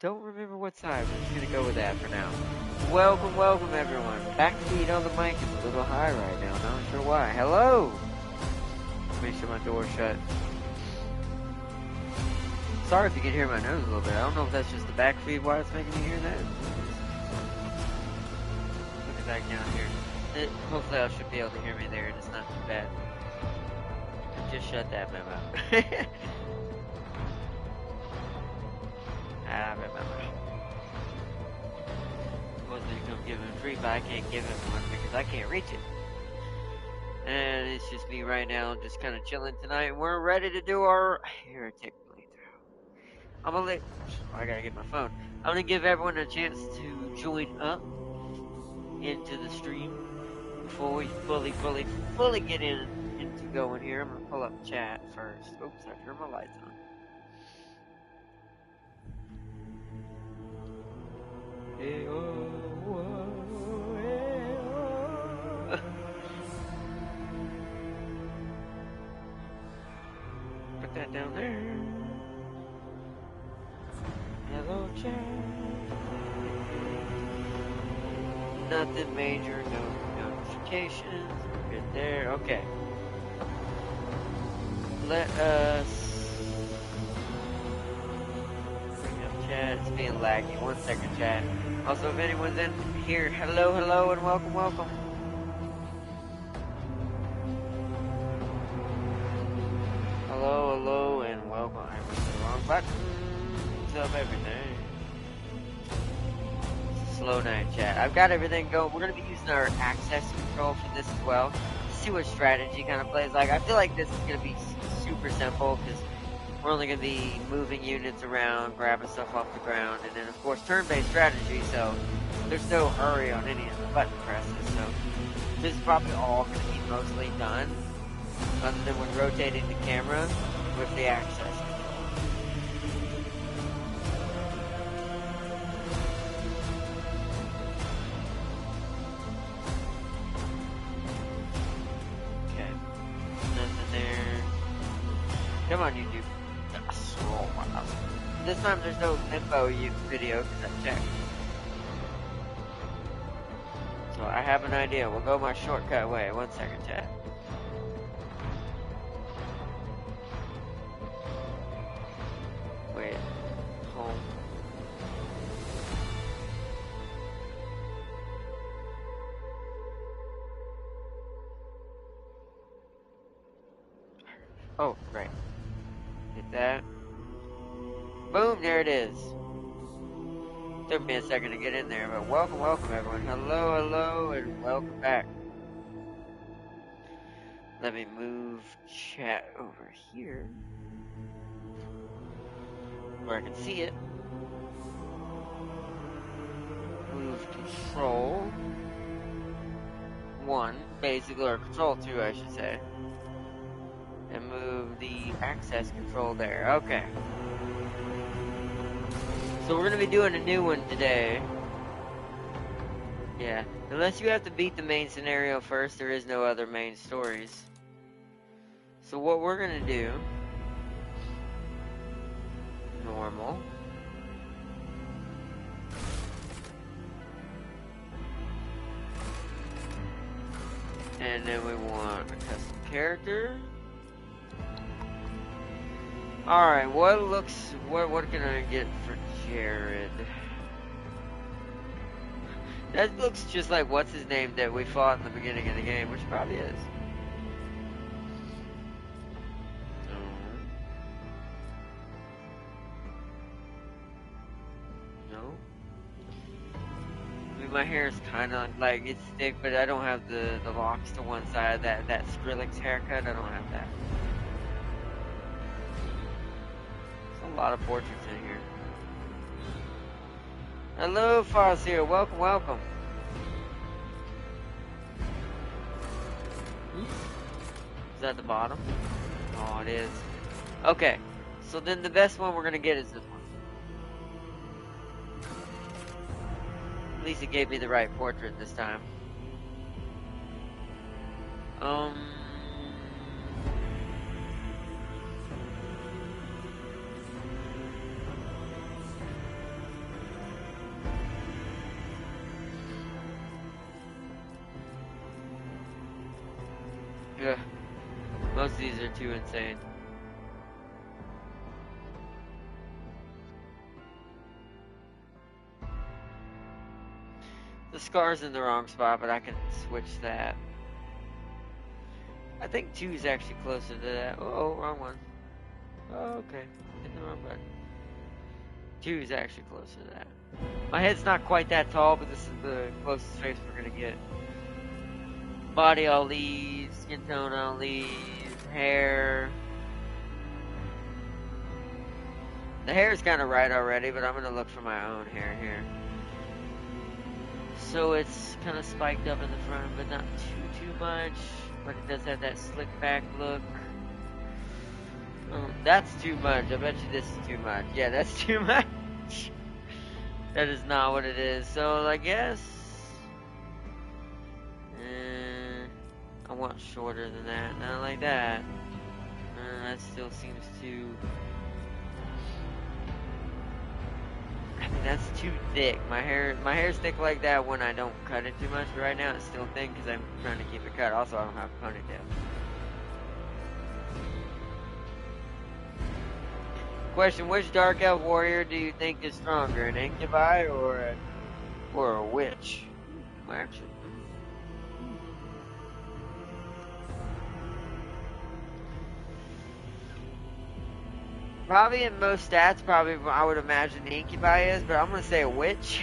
don't remember what side. We're just gonna go with that for now. Welcome, welcome everyone. Backseat on the mic is a little high right now. Not sure why. Hello. Make sure my door's shut. Sorry if you can hear my nose a little bit. I don't know if that's just the back feed why it's making me hear that. Look at that down here. Hopefully I should be able to hear me there and it's not too bad. Just shut that memo. Remember. Wasn't gonna come give him free, but I can't give him one because I can't reach it. And it's just me right now, just kind of chilling tonight. We're ready to do our Heretic playthrough. I gotta get my phone. I'm gonna give everyone a chance to join up into the stream before we fully get into going here. I'm gonna pull up chat first. Oops, I turned my lights on. Hey, oh, oh, hey, oh. Put that down there. Hello, chat. Nothing major, no notifications. We're good there. Okay. Let us bring up chat. It's being laggy. 1 second, chat. Also, if anyone's in here, hello, hello, and welcome, welcome. Hello, hello, and welcome. I went to the wrong buttons of everything. Slow night, chat. I've got everything going. We're going to be using our access control for this as well. See what strategy kind of plays like. I feel like this is going to be super simple because we're only going to be moving units around, grabbing stuff off the ground, and then of course turn-based strategy, so there's no hurry on any of the button presses, so this is probably all going to be mostly done, other than when rotating the camera with the access control. Okay, nothing there. Come on, YouTube. This time there's no info video because I checked. So I have an idea. We'll go my shortcut way. 1 second, chat. Wait. Home. Oh, right. Hit that. Boom, there it is. Took me a second to get in there, but welcome, welcome everyone. Hello, hello, and welcome back. Let me move chat over here, where I can see it. Move control 1, basically, or control 2, I should say. And move the access control there. Okay. So we're going to be doing a new one today. Yeah. Unless you have to beat the main scenario first, there is no other main stories. So what we're going to do... Normal. And then we want a custom character. Alright, what can I get for Jared? That looks just like what's his name that we fought in the beginning of the game, which probably is. No. I mean, my hair is kind of like, it's thick, but I don't have the locks to one side. That Skrillex haircut, I don't have that. A lot of portraits in here. Hello, Farseer. Welcome, welcome. Is that the bottom? Oh, it is. Okay. So then the best one we're going to get is this one. At least it gave me the right portrait this time. Ugh. Most of these are too insane. The scar's in the wrong spot, but I can switch that. I think 2 is actually closer to that. Oh, wrong one. Oh, okay. Hit the wrong button. 2 is actually closer to that. My head's not quite that tall, but this is the closest face we're gonna get. Body I'll leave, skin tone I'll leave, hair. The hair's kind of right already, but I'm gonna look for my own hair here. So it's kind of spiked up in the front, but not too much. But it does have that slick back look. Oh, that's too much. I bet you this is too much. Yeah, that's too much. That is not what it is. So I guess I want shorter than that. Not like that. That still seems too. I mean, that's too thick. My hair's thick like that when I don't cut it too much. But right now it's still thin because I'm trying to keep it cut. Also, I don't have a ponytail. Question: which Dark Elf warrior do you think is stronger, an Incubi or a witch? Well, actually, probably in most stats, probably I would imagine the Incubi is, but I'm gonna say a witch.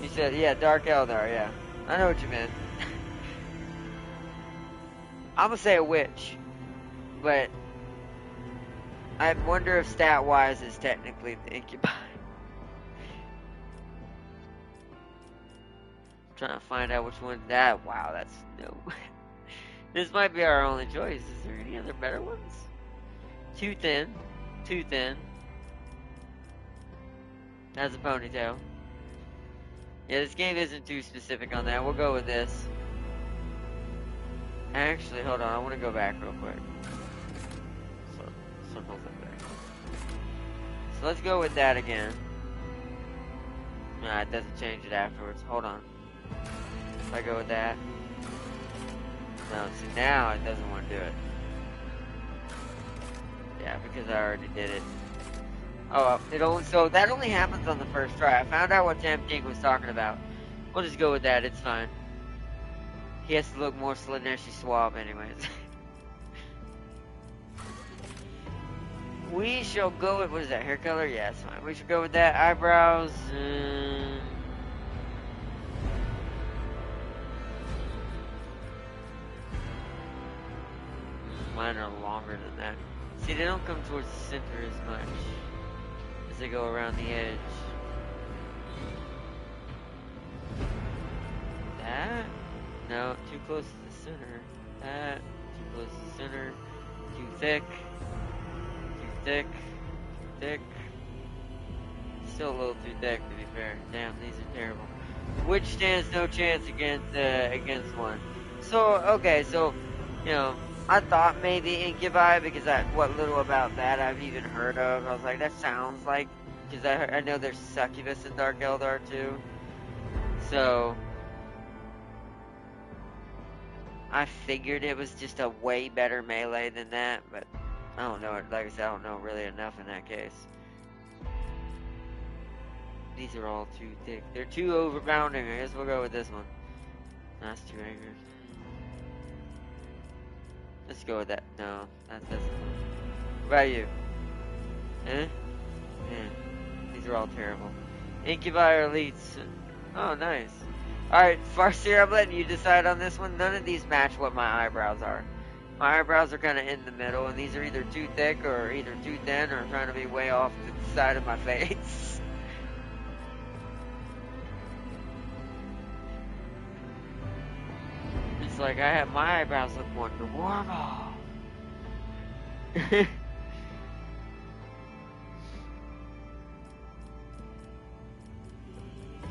You said, yeah, Dark Eldar, yeah. I know what you meant. I'm gonna say a witch. But I wonder if stat-wise is technically the Incubi. Trying to find out which one's that. Wow, that's no. This might be our only choice. Is there any other better ones? Too thin. Too thin. Has a ponytail. Yeah, this game isn't too specific on that. We'll go with this. Actually, hold on. I want to go back real quick. Circles up there. So let's go with that again. Nah, it doesn't change it afterwards. Hold on. If I go with that. No, see now it doesn't want to do it. Yeah, because I already did it. Oh, so that only happens on the first try. I found out what Tam King was talking about. We'll just go with that. It's fine. He has to look more Slaneshi suave anyways. We shall go with, what is that, hair color? Yeah, it's fine. We should go with that. Eyebrows, mine are longer than that. See, they don't come towards the center as much as they go around the edge. That? No, too close to the center. That, too close to the center. Too thick. Thick, thick. Still a little too thick, to be fair. Damn, these are terrible. Which stands no chance against one. So okay, so you know, I thought maybe Incubi because what little about that I've even heard of. I was like, that sounds like, because I know there's Succubus in Dark Eldar too. So I figured it was just a way better melee than that, but. I don't know, like I said, I don't know really enough in that case. These are all too thick. They're too overpounding. I guess we'll go with this one. That's too angry. Let's go with that. No, that's what about you? Eh? Yeah. These are all terrible. Incubi or elites? Oh, nice. Alright, Farseer, I'm letting you decide on this one. None of these match what my eyebrows are. My eyebrows are kind of in the middle, and these are either too thick or either too thin or trying to be way off to the side of my face. It's like my eyebrows look more normal.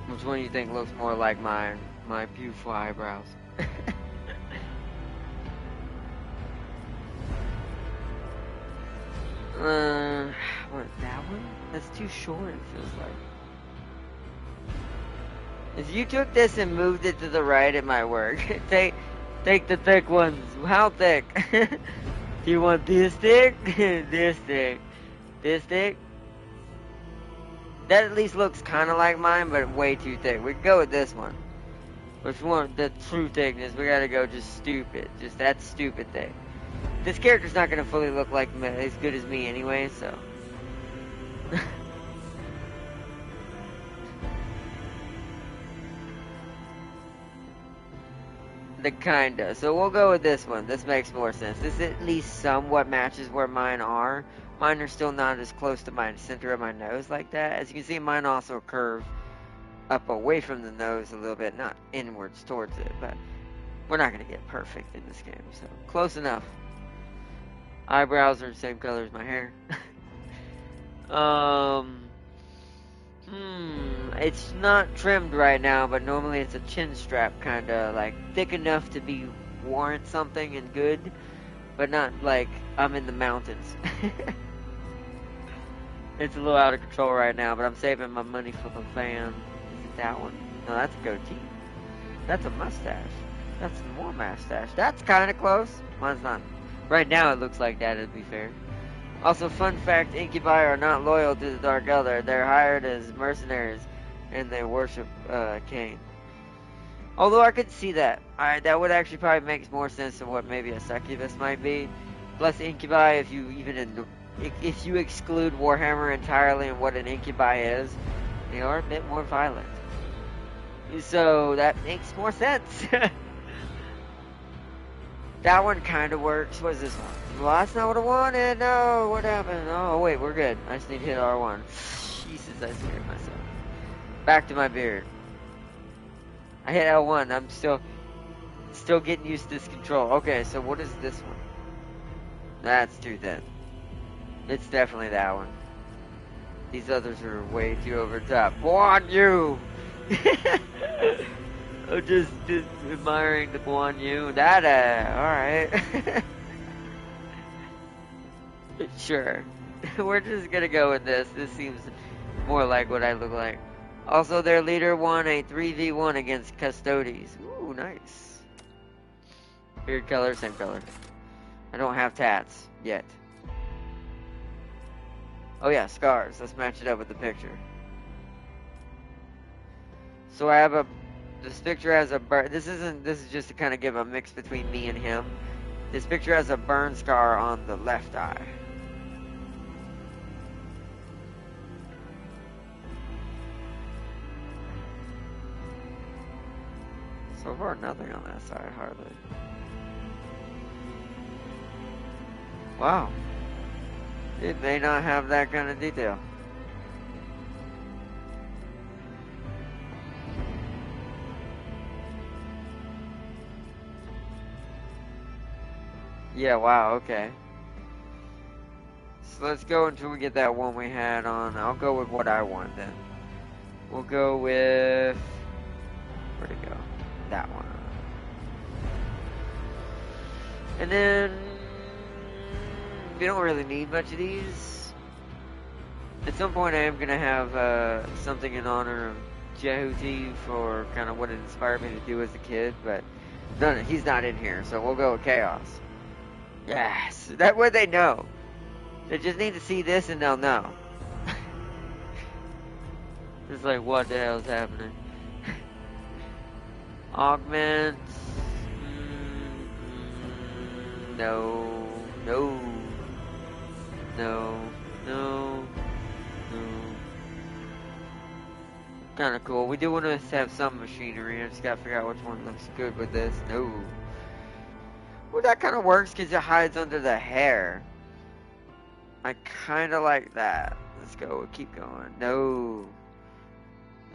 Which one do you think looks more like my beautiful eyebrows? What, that one? That's too short, it feels like. If you took this and moved it to the right, it might work. Take the thick ones. How thick? Do you want this thick? This thick? This thick? That at least looks kind of like mine, but way too thick. We can go with this one. If we want the true thickness, we gotta go just stupid. Just that stupid thick. This character's not gonna fully look like me, as good as me anyway, so. The kinda. So we'll go with this one. This makes more sense. This at least somewhat matches where mine are. Mine are still not as close to my center of my nose like that. As you can see, mine also curve up away from the nose a little bit, not inwards towards it, but we're not going to get perfect in this game, so close enough. Eyebrows are the same color as my hair. It's not trimmed right now, but normally it's a chin strap, kind of like thick enough to be warrant something and good, but not like I'm in the mountains. It's a little out of control right now, but I'm saving my money for the van. Is it that one? No, that's a goatee. That's a mustache. That's more mustache. That's kind of close. Mine's not. Right now it looks like that, to be fair. Also, fun fact, Incubi are not loyal to the Dark Elder. They're hired as mercenaries, and they worship Cain. Although I could see that. That would actually probably make more sense than what maybe a succubus might be. Plus, Incubi, if you exclude Warhammer entirely and what an Incubi is, they are a bit more violent. So that makes more sense. That one kind of works. What is this one? Well, that's not what I wanted. No, what happened? Oh, wait, we're good. I just need to hit R1. Jesus, I scared myself. Back to my beard. I hit L1. I'm still getting used to this control. Okay, so what is this one? That's too thin. It's definitely that one. These others are way too over the top. Guan Yu! I'm just admiring the Guan Yu. That, alright. Sure. We're just gonna go with this. This seems more like what I look like. Also, their leader won a 3v1 against Custodes. Ooh, nice. Beard color, same color. I don't have tats yet. Oh yeah, scars. Let's match it up with the picture. So I have this picture has a burn. This is just to kind of give a mix between me and him. This picture has a burn scar on the left eye. So far, nothing on that side, hardly. Wow. It may not have that kind of detail. Yeah, wow, okay. So let's go until we get that one we had on. I'll go with what I want then. We'll go with... Where'd it go? That one. And then... we don't really need much of these. At some point I am going to have something in honor of Jehuti for kind of what it inspired me to do as a kid, but he's not in here, so we'll go with Chaos. Yes, that way they know. They just need to see this and they'll know. It's like, what the hell is happening? Augment. No. No. No. No. No. Kinda cool. We do want to have some machinery. I just gotta figure out which one looks good with this. No. Well, that kind of works because it hides under the hair. I kind of like that. Let's go. We'll keep going. No.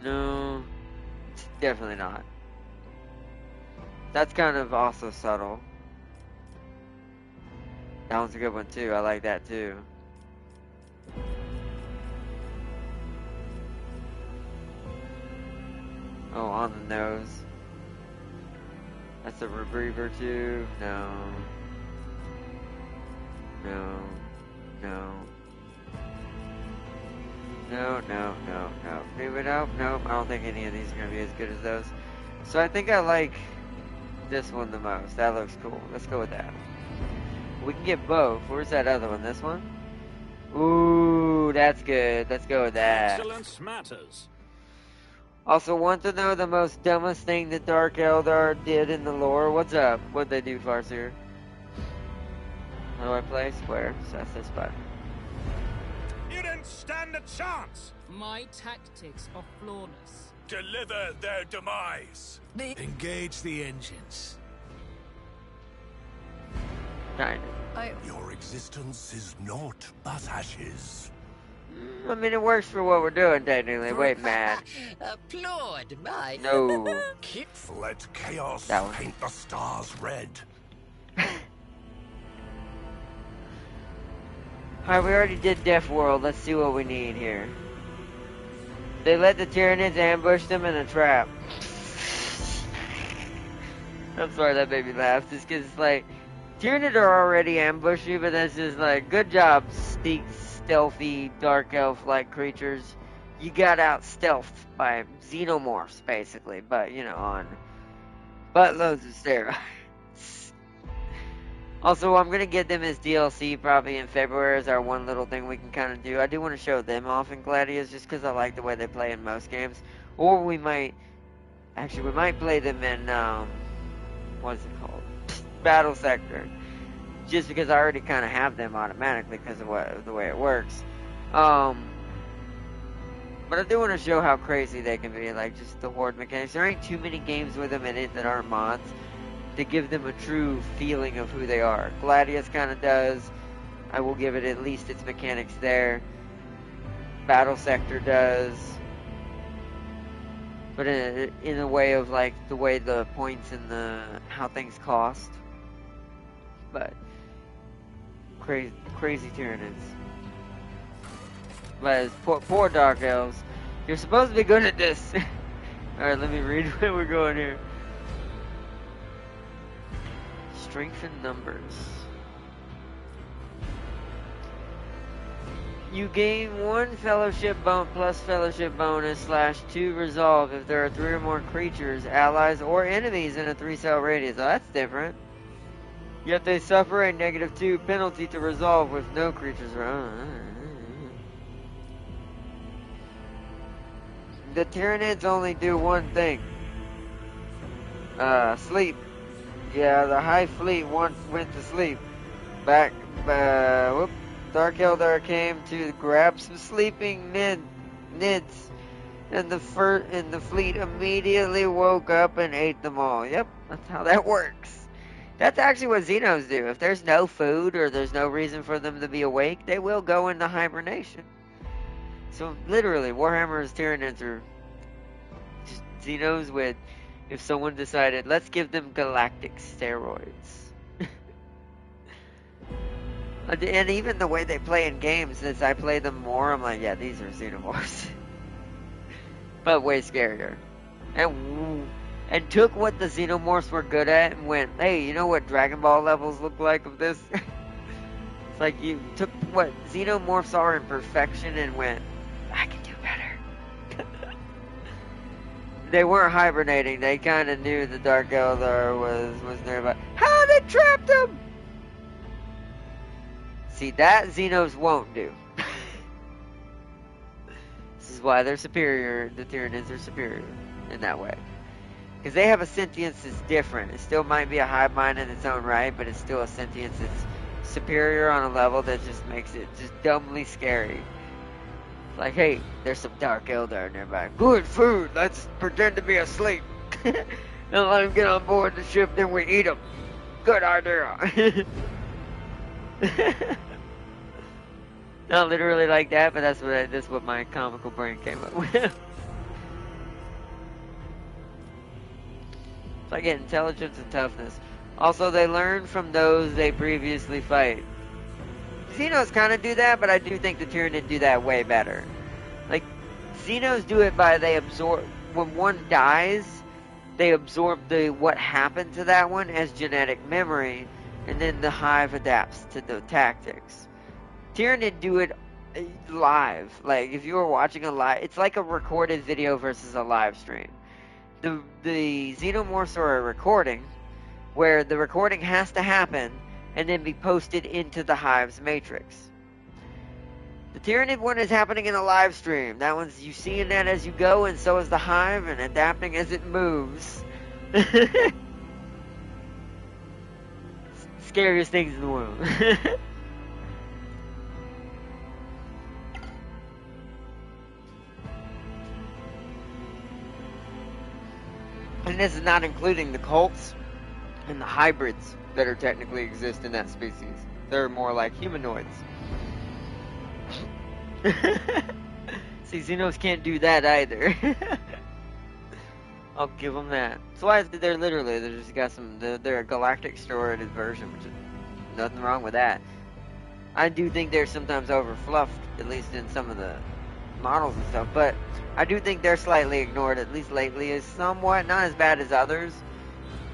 No. It's definitely not. That's kind of also subtle. That one's a good one too. I like that too. Oh, on the nose. That's a rebreather too. No. No. No. No. Maybe no. I don't think any of these are going to be as good as those. So I think I like this one the most. That looks cool. Let's go with that. We can get both. Where's that other one? This one? Ooh, that's good. Let's go with that. Excellence matters. Also, want to know the most dumbest thing that Dark Eldar did in the lore? What's up? What'd they do, Farseer? How do I play? Square. So that's this button. You didn't stand a chance. My tactics are flawless. Deliver their demise. Engage the engines. Kinda. Your existence is naught but ashes. I mean, it works for what we're doing, technically. Wait, Matt. Applaud my... No. Let chaos That one. paint the stars red. Alright, we already did Death World. Let's see what we need here. They let the Tyranids ambush them in a trap. I'm sorry, that made me laugh. Just because it's like, Tyranids are already ambushy, but that's just like, good job, stealthy, dark elf-like creatures. You got out stealthed by xenomorphs, basically, but, you know, on buttloads of steroids. Also, I'm going to get them as DLC probably in February as our one little thing we can kind of do. I do want to show them off in Gladius just because I like the way they play in most games. Or we might, actually we might play them in, what is it called? Battle Sector. Just because I already kind of have them automatically because of the way it works. But I do want to show how crazy they can be, like just the horde mechanics. There ain't too many games with them in it that aren't mods to give them a true feeling of who they are. Gladius kind of does. I will give it at least its mechanics there. Battle Sector does. But in a way of like the way the points and how things cost. But crazy Tyranids. But as poor Dark Elves, you're supposed to be good at this. Alright, let me read where we're going here. Strength in numbers. You gain 1 fellowship plus fellowship bonus /2 resolve if there are 3 or more creatures, allies, or enemies in a 3-cell radius. Oh, that's different. Yet they suffer a -2 penalty to resolve with no creatures around. The Tyranids only do one thing. Sleep. Yeah, the High Fleet once went to sleep. Dark Eldar came to grab some sleeping nids, and the fleet immediately woke up and ate them all. Yep, that's how that works. That's actually what Xenos do. If there's no food or there's no reason for them to be awake, they will go into hibernation. So literally, Warhammer's Tyranids are just Xenos with, if someone decided, let's give them galactic steroids. And even the way they play in games, as I play them more, I'm like, yeah, these are Xenomorphs. But way scarier. And took what the Xenomorphs were good at and went, hey, you know what Dragon Ball levels look like of this? It's like you took what Xenomorphs are in perfection and went, I can do better. They weren't hibernating. They kind of knew the Dark Eldar was nearby. How they trapped them? See, that Xenos won't do. This is why they're superior. The Tyranids are superior in that way. Because they have a sentience that's different. It still might be a hive mind in its own right, but it's still a sentience that's superior on a level that just makes it just dumbly scary. Like, hey, there's some Dark Eldar nearby. Good food. Let's pretend to be asleep. And let them get on board the ship, then we eat them. Good idea. Not literally like that, but that's what my comical brain came up with. It's like intelligence and toughness. Also, they learn from those they previously fight. Xenos kind of do that, but I do think the Tyranid do that way better. Like, Xenos do it by they absorb, when one dies, they absorb what happened to that one as genetic memory, and then the hive adapts to the tactics. Tyranid do it live. Like, if you were watching a live, it's like a recorded video versus a live stream. The xenomorphs are a recording, where the recording has to happen and then be posted into the Hive's matrix. The Tyranid one is happening in a live stream. That one's you seeing that as you go, and so is the Hive, and adapting as it moves. Scariest things in the world. And this is not including the cults and the hybrids that are technically exist in that species. They're more like humanoids. See, Xenos can't do that either. I'll give them that. So why they're just got some, they're a galactic steroided version, which is nothing wrong with that. I do think they're sometimes overfluffed, at least in some of the models and stuff, but I do think they're slightly ignored, at least lately, is somewhat, not as bad as others,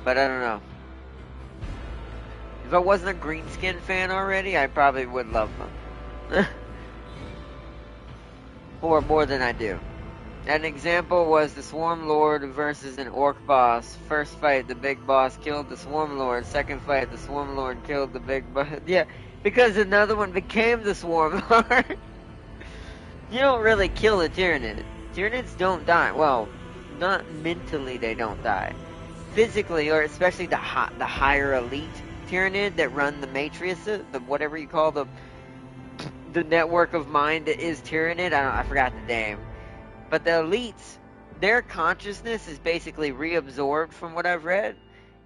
but I don't know. If I wasn't a Greenskin fan already, I probably would love them. Or more than I do. An example was the Swarm Lord versus an Orc boss. First fight, the big boss killed the Swarm Lord. Second fight, the Swarm Lord killed the big boss. Yeah, because another one became the Swarm Lord. You don't really kill a Tyranid. Tyranids don't die. Well, not mentally they don't die. Physically, or especially the higher elite Tyranid that run the Matrix, the whatever you call the network of mind that is Tyranid. I forgot the name. But the elites, their consciousness is basically reabsorbed from what I've read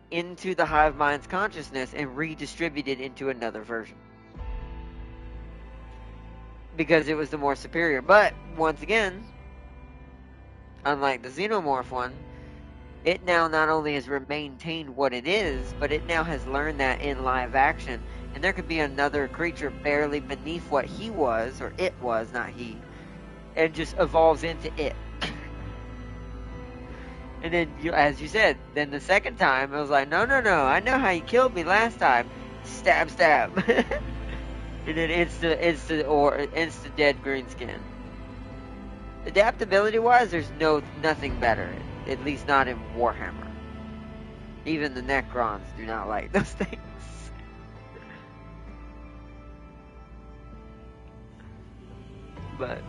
into the hive mind's consciousness and redistributed into another version. Because it was the more superior. But, once again, unlike the Xenomorph one, it now not only has maintained what it is, but it now has learned that in live action. And there could be another creature barely beneath what he was, or it was, not he, and just evolves into it. And then, as you said, then the second time, it was like, no, I know how you killed me last time. Stab, stab. And then insta dead Greenskin. Adaptability-wise, there's nothing better. At least not in Warhammer. Even the Necrons do not like those things. But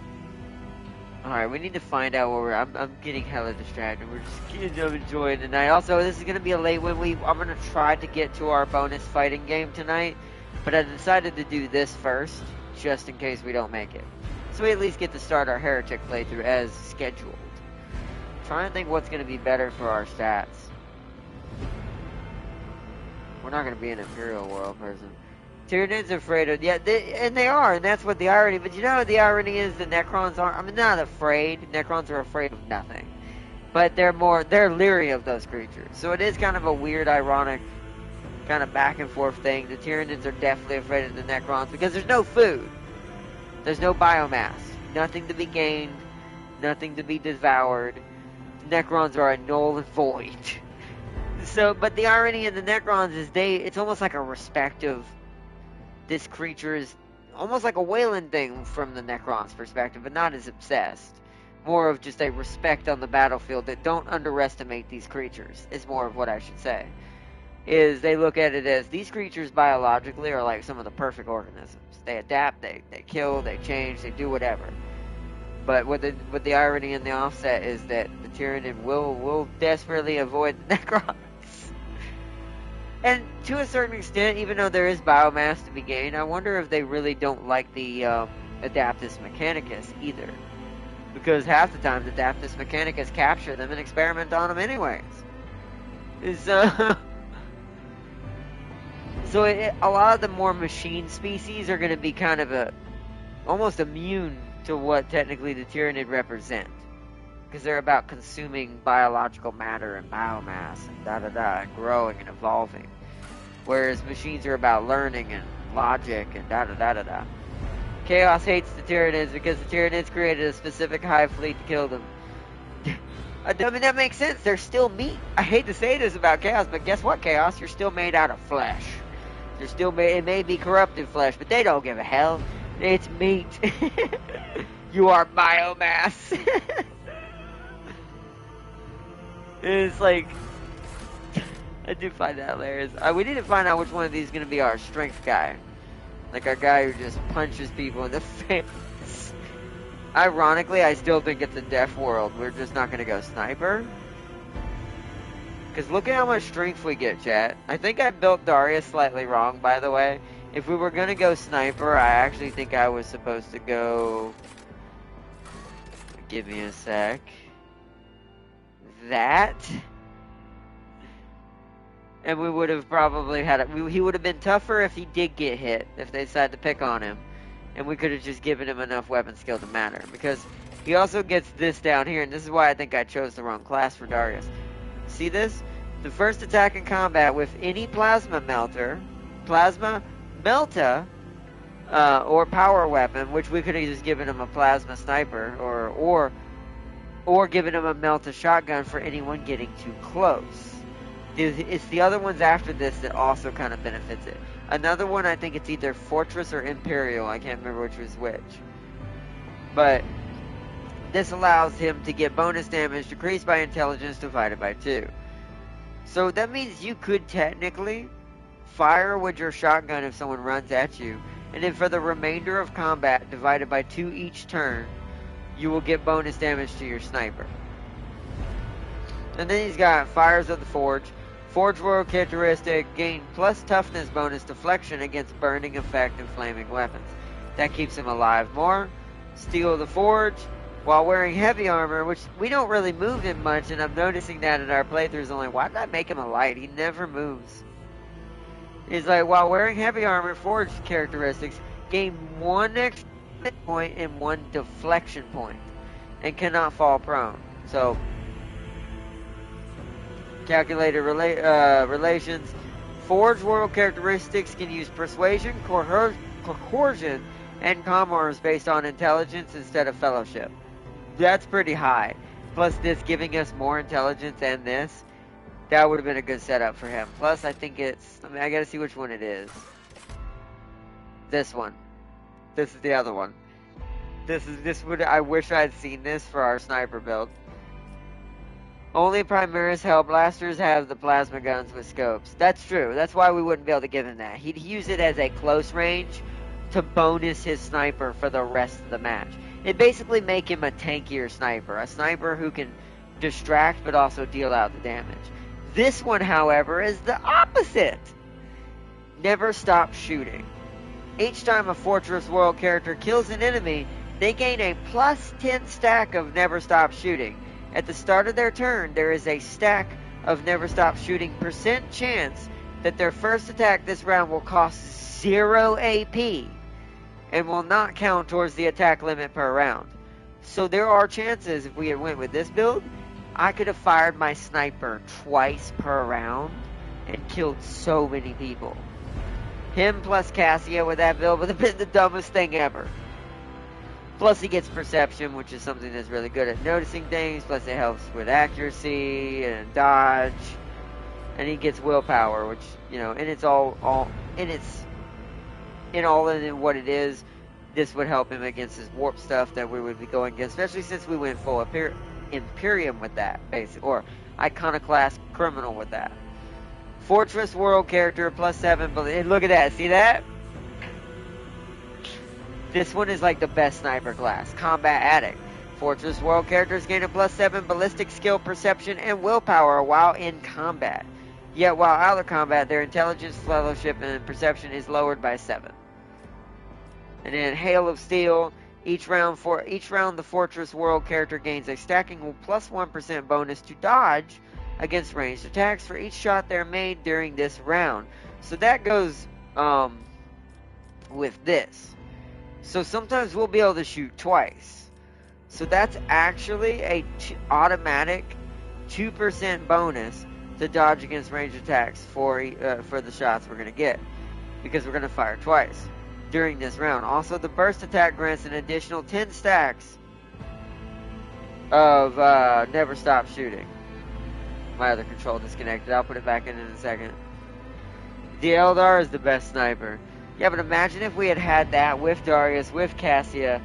alright, we need to find out where I'm getting hella distracted. We're just enjoying tonight. Also, this is gonna be a late one. I'm gonna try to get to our bonus fighting game tonight, but I decided to do this first, just in case we don't make it. So we at least get to start our Heretic playthrough as scheduled. Trying to think what's gonna be better for our stats. We're not gonna be an Imperial world person. Tyranids are afraid of, they are, and that's what the irony, but you know what the irony is, the Necrons aren't, I mean, not afraid, Necrons are afraid of nothing, but they're leery of those creatures, so it is kind of a weird, ironic, kind of back and forth thing. The Tyranids are definitely afraid of the Necrons, because there's no food, there's no biomass, nothing to be gained, nothing to be devoured. The Necrons are a null and void. So, but the irony in the Necrons is it's almost like a respect of, this creature is almost like a Wayland thing from the Necron's perspective, but not as obsessed. More of just a respect on the battlefield that don't underestimate these creatures, is more of what I should say. Is they look at it as these creatures biologically are like some of the perfect organisms. They adapt, they kill, they change, they do whatever. But what the irony and the offset is that the Tyranid will desperately avoid the Necrons. And to a certain extent, even though there is biomass to be gained, I wonder if they really don't like the Adaptus Mechanicus either. Because half the time, the Adaptus Mechanicus capture them and experiment on them anyways. So, a lot of the more machine species are going to be kind of almost immune to what technically the Tyranid represent. Because they're about consuming biological matter and biomass and and growing and evolving. Whereas machines are about learning and logic and Chaos hates the Tyranids because the Tyranids created a specific hive fleet to kill them. I mean, that makes sense. They're still meat. I hate to say this about Chaos, but guess what, Chaos? You're still made out of flesh. You're still made, it may be corrupted flesh, but they don't give a hell. It's meat. You are biomass. It's like, I do find that hilarious. We need to find out which one of these is going to be our strength guy. Like our guy who just punches people in the face. Ironically, I still think it's a deaf world. We're just not going to go sniper. Because look at how much strength we get, chat. I think I built Darius slightly wrong, by the way. If we were going to go sniper, I actually think I was supposed to go... Give me a sec. That... And we would have probably had he would have been tougher if he did get hit, if they decided to pick on him. And we could have just given him enough weapon skill to matter. Because he also gets this down here, and this is why I think I chose the wrong class for Darius. See this? The first attack in combat with any plasma melta, or power weapon, which we could have just given him a plasma sniper, or given him a melta shotgun for anyone getting too close. It's the other ones after this that also kind of benefits it. Another one, I think it's either Fortress or Imperial. I can't remember which was which. But this allows him to get bonus damage decreased by intelligence divided by 2. So that means you could technically fire with your shotgun if someone runs at you. And then for the remainder of combat, divided by 2 each turn, you will get bonus damage to your sniper. And then he's got Fires of the Forge. Forge Royal characteristic, gain plus toughness bonus deflection against burning effect and flaming weapons. That keeps him alive more. Steel of the Forge, while wearing heavy armor, which we don't really move him much, and I'm noticing that in our playthroughs only. Why did I make him a light? He never moves. He's like, while wearing heavy armor, Forge characteristics, gain 1 extra point and 1 deflection point, and cannot fall prone. So, calculated relations. Forge world characteristics can use persuasion, coercion, and commerce based on intelligence instead of fellowship. That's pretty high. Plus this giving us more intelligence and this. That would have been a good setup for him. Plus I think it's... I gotta see which one it is. This one. This is the other one. I wish I had seen this for our sniper build. Only Primaris Hellblasters have the plasma guns with scopes. That's true. That's why we wouldn't be able to give him that. He'd use it as a close range to bonus his sniper for the rest of the match. It'd basically make him a tankier sniper. A sniper who can distract but also deal out the damage. This one, however, is the opposite. Never stop shooting. Each time a Fortress World character kills an enemy, they gain a plus 10 stack of Never Stop Shooting. At the start of their turn, there is a stack of Never Stop Shooting % chance that their first attack this round will cost 0 AP and will not count towards the attack limit per round. So there are chances, if we had went with this build, I could have fired my sniper twice per round and killed so many people. Him plus Cassia with that build would have been the dumbest thing ever. Plus he gets perception, which is something that's really good at noticing things. Plus it helps with accuracy and dodge. And he gets willpower, which, you know, and it's all in what it is. This would help him against his warp stuff that we would be going against, especially since we went full Imperium with that, basically, or Iconoclast Criminal with that. Fortress World character plus 7. Look at that, see that? This one is like the best sniper class. Combat Addict. Fortress World characters gain a plus 7 ballistic skill, perception, and willpower while in combat. Yet while out of combat, their intelligence, fellowship, and perception is lowered by 7. And then Hail of Steel. Each round the Fortress World character gains a stacking plus 1% bonus to dodge against ranged attacks for each shot they're made during this round. So that goes with this. So sometimes we'll be able to shoot twice. So that's actually a automatic 2% bonus to dodge against ranged attacks for the shots we're going to get. Because we're going to fire twice during this round. Also, the burst attack grants an additional 10 stacks of Never Stop Shooting. My other control disconnected. I'll put it back in a second. The Eldar is the best sniper. Yeah, but imagine if we had had that with Darius, with Cassia.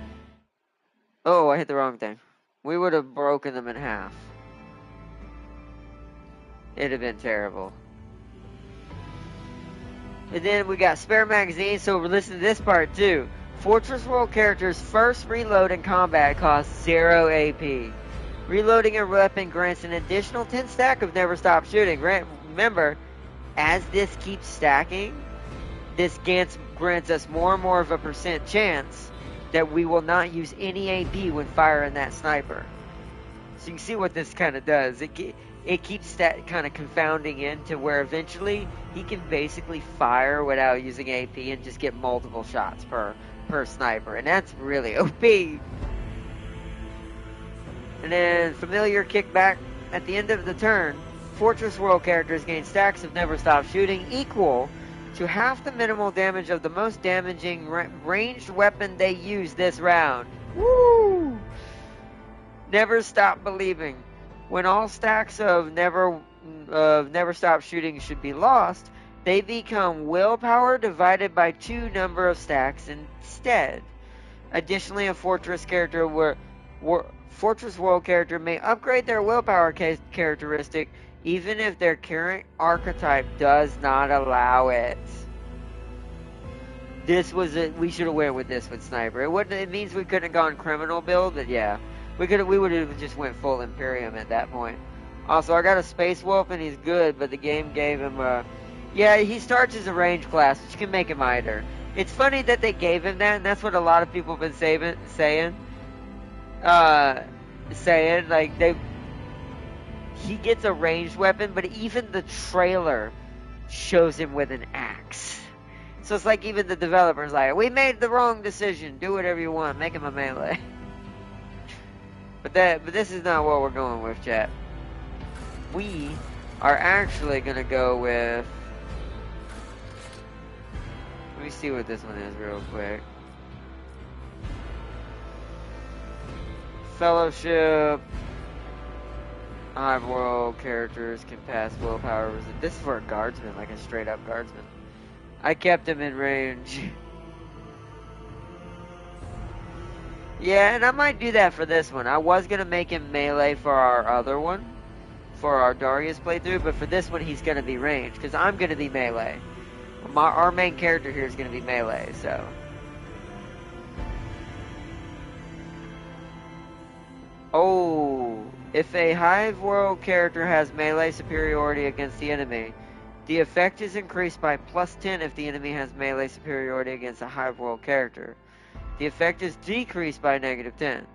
Oh, I hit the wrong thing. We would have broken them in half. It'd have been terrible. And then we got spare magazines, so listen to this part too. Fortress World characters first reload in combat costs 0 AP. Reloading a weapon grants an additional 10 stack of Never Stop Shooting. Remember, as this keeps stacking, this grants us more and more of a percent chance that we will not use any AP when firing that sniper. So you can see what this kind of does. It keeps that kind of confounding into where eventually he can basically fire without using AP and just get multiple shots per sniper. And that's really OP. And then familiar kickback at the end of the turn. Fortress World characters gain stacks of Never Stop Shooting equal to half the minimal damage of the most damaging ranged weapon they use this round. Woo! Never Stop Believing. When all stacks of Never Stop Shooting should be lost, they become willpower divided by 2 number of stacks instead. Additionally, a Fortress World character may upgrade their willpower characteristic even if their current archetype does not allow it. We should have went with this with Sniper. It means we couldn't have gone criminal build, but yeah. We would have just went full Imperium at that point. Also, I got a Space Wolf and he's good, but the game gave him yeah, he starts as a range class, which can make him either. It's funny that they gave him that, and that's what a lot of people have been saying. He gets a ranged weapon, but even the trailer shows him with an axe. So it's like even the developer's like, we made the wrong decision. Do whatever you want. Make him a melee. But this is not what we're going with, chat. We are actually gonna go with. Let me see what this one is real quick. Fellowship. Hive World characters can pass willpower. This is for a guardsman, like a straight up guardsman. I kept him in range. Yeah, and I might do that for this one. I was going to make him melee for our other one, for our Darius playthrough, but for this one he's going to be ranged, because I'm going to be melee. Our main character here is going to be melee, so. Oh, if a Hive World character has melee superiority against the enemy, the effect is increased by +10 if the enemy has melee superiority against a Hive World character. The effect is decreased by -10.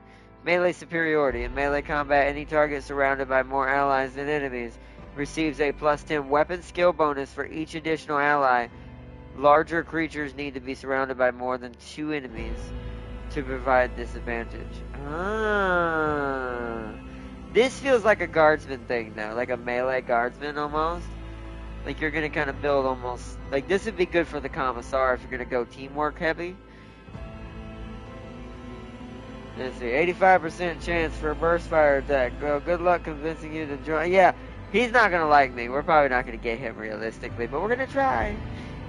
Melee superiority. In melee combat, any target surrounded by more allies than enemies receives a +10 weapon skill bonus for each additional ally. Larger creatures need to be surrounded by more than 2 enemies to provide this advantage. This feels like a guardsman thing though, like a melee guardsman almost. Like you're gonna kind of build almost, like this would be good for the Commissar if you're gonna go teamwork heavy. Let's see, 85% chance for a burst fire attack. Well, good luck convincing you to join. Yeah, he's not gonna like me. We're probably not gonna get him realistically, but we're gonna try.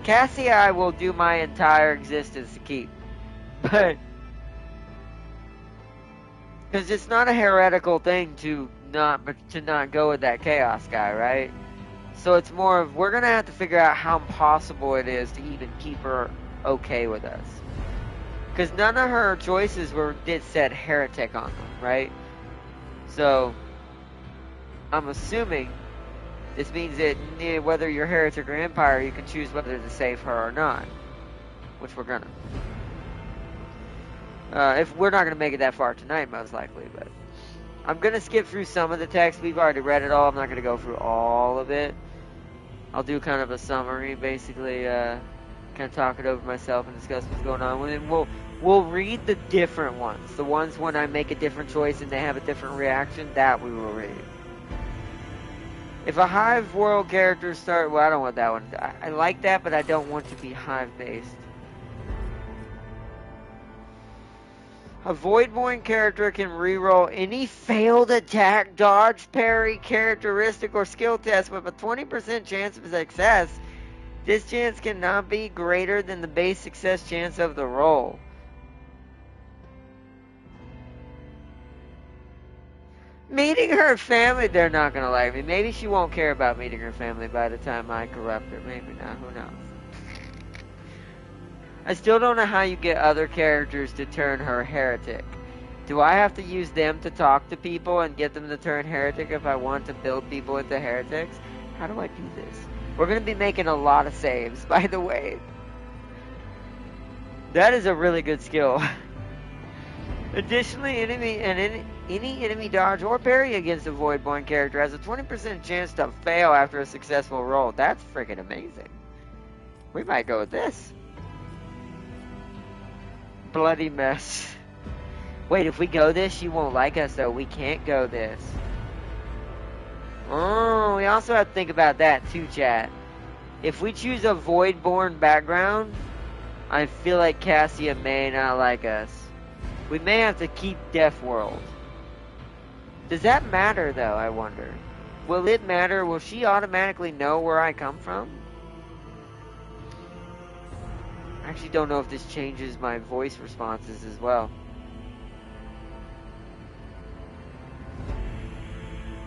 Cassie, I will do my entire existence to keep. But because it's not a heretical thing to not go with that chaos guy, right? So it's more of we're gonna have to figure out how impossible it is to even keep her okay with us. Because none of her choices did set heretic on them, right? So I'm assuming this means that whether you're heretic or empire, you can choose whether to save her or not, which we're gonna. If we're not gonna make it that far tonight, most likely, but I'm gonna skip through some of the text. We've already read it all. I'm not gonna go through all of it. I'll do kind of a summary, basically, kind of talk it over myself and discuss what's going on. And then we'll read the different ones. The ones when I make a different choice and they have a different reaction, that we will read. If a Hive World character well, I don't want that one. I like that, but I don't want to be Hive-based. A Voidborn character can reroll any failed attack, dodge, parry, characteristic, or skill test with a 20% chance of success This chance cannot be greater than the base success chance of the roll. Meeting her family, they're not gonna like me. Maybe she won't care about meeting her family by the time I corrupt her. Maybe not, who knows. I still don't know how you get other characters to turn her heretic. Do I have to use them to talk to people and get them to turn heretic if I want to build people into heretics? How do I do this? We're going to be making a lot of saves, by the way. That is a really good skill. Additionally, any enemy dodge or parry against a Voidborn character has a 20% chance to fail after a successful roll. That's freaking amazing. We might go with this. Bloody mess. Wait, if we go this, she won't like us, though. We can't go this. Oh, we also have to think about that, too, chat. If we choose a Voidborn background, I feel like Cassia may not like us. We may have to keep Death World. Does that matter, though, I wonder? Will it matter? Will she automatically know where I come from? I actually don't know if this changes my voice responses as well.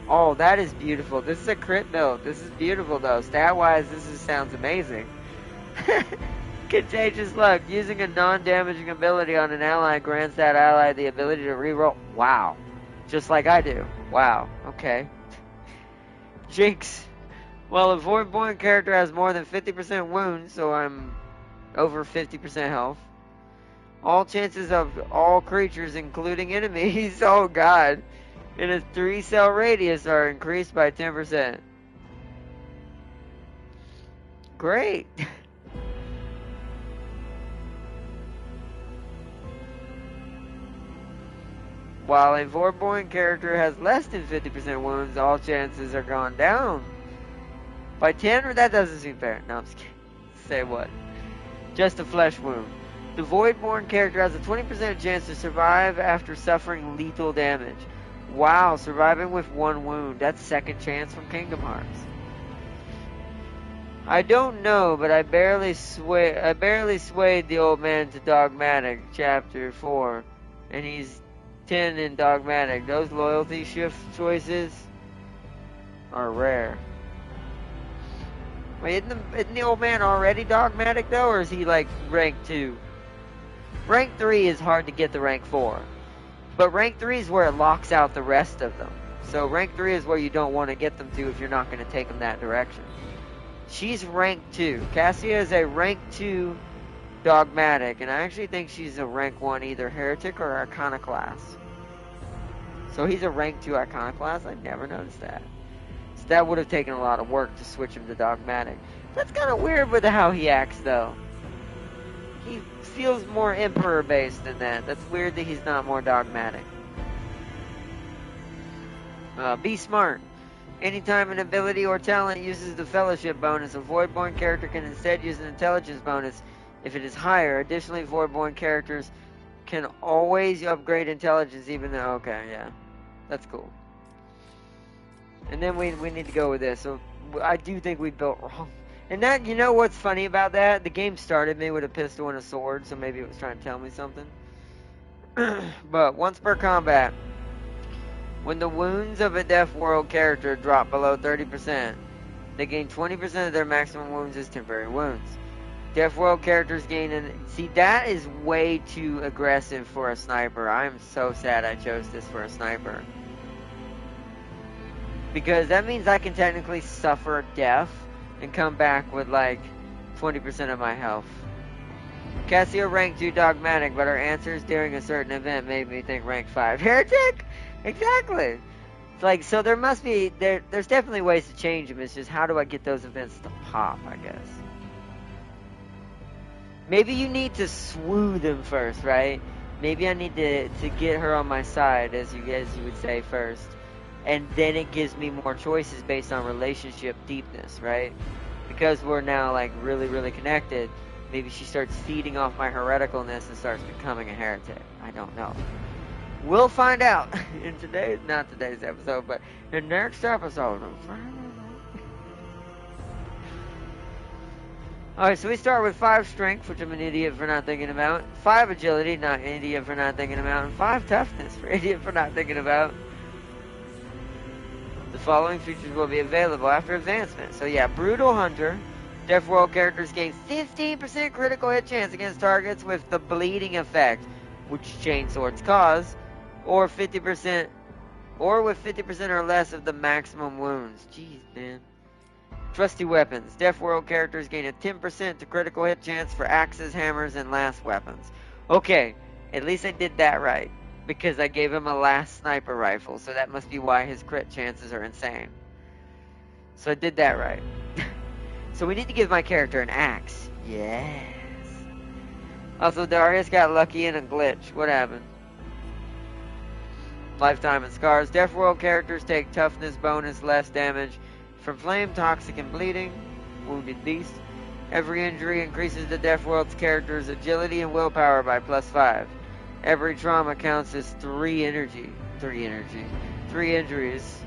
Oh, that is beautiful. This is a crit build. This is beautiful, though. Stat-wise, sounds amazing. Contagious Luck. Using a non-damaging ability on an ally grants that ally the ability to reroll. Wow. Just like I do. Wow. Okay. Jinx. Well, a Voidborn character has more than 50% wounds, so I'm over 50% health. All chances of all creatures, including enemies, oh god, in a 3-cell radius are increased by 10%. Great. While a Voidborn character has less than 50% wounds, all chances are gone down by 10, or that doesn't seem fair. No, I'm just kidding. Say what? Just a flesh wound. The Voidborn character has a 20% chance to survive after suffering lethal damage. Wow, surviving with 1 wound. That's second chance from Kingdom Hearts. I don't know, but I barely swayed the old man to Dogmatic, Chapter 4. And he's 10 in Dogmatic. Those loyalty shift choices are rare. Wait, isn't the old man already Dogmatic, though, or is he, like, rank 2? Rank 3 is hard to get to rank 4. But rank 3 is where it locks out the rest of them. So rank 3 is where you don't want to get them to if you're not going to take them that direction. She's rank 2. Cassia is a rank 2 Dogmatic, and I actually think she's a rank 1 either Heretic or Iconoclast. So he's a rank 2 Iconoclast? I never noticed that. So that would have taken a lot of work to switch him to Dogmatic. That's kind of weird with how he acts, though. He feels more Emperor-based than that. That's weird that he's not more Dogmatic. Be smart. Anytime an ability or talent uses the Fellowship bonus, a Voidborn character can instead use an Intelligence bonus if it is higher. Additionally, Voidborn characters can always upgrade Intelligence even though... Okay, yeah. That's cool. And then we need to go with this. So I do think we built wrong. And that, you know what's funny about that? The game started me with a pistol and a sword, so maybe it was trying to tell me something. But once per combat, when the wounds of a Death World character drop below 30%, they gain 20% of their maximum wounds as temporary wounds. Death World characters gain see, that is way too aggressive for a sniper. I am so sad I chose this for a sniper. Because that means I can technically suffer death and come back with like 20% of my health. Cassia rank 2 Dogmatic, but her answers during a certain event made me think rank 5 Heretic? Exactly. It's like, so there must be, there's definitely ways to change them. It's just how do I get those events to pop, I guess. Maybe you need to swoo them first, right? Maybe I need to get her on my side, as you would say first. And then it gives me more choices based on relationship deepness, right? Because we're now like really, really connected, maybe she starts feeding off my hereticalness and starts becoming a heretic. I don't know. We'll find out in not today's episode, but in next episode. Alright, so we start with 5 strength, which I'm an idiot for not thinking about. 5 agility, not an idiot for not thinking about. And 5 toughness, for idiot for not thinking about. The following features will be available after advancement. So yeah, Brutal Hunter. Deaf World characters gain 15% critical hit chance against targets with the bleeding effect, which chainswords cause, or 50%, or with 50% or less of the maximum wounds. Jeez, man. Trusty weapons. Deaf World characters gain a 10% to critical hit chance for axes, hammers, and last weapons. Okay, at least I did that right, because I gave him a last sniper rifle, so that must be why his crit chances are insane. So I did that right. So we need to give my character an axe. Yes. Also, Darius got lucky in a glitch. What happened? Lifetime and scars. Deaf World characters take toughness bonus, less damage from flame, toxic, and bleeding. Wounded beast. Every injury increases the Deaf World's character's agility and willpower by +5. Every trauma counts as 3 energy. 3 injuries.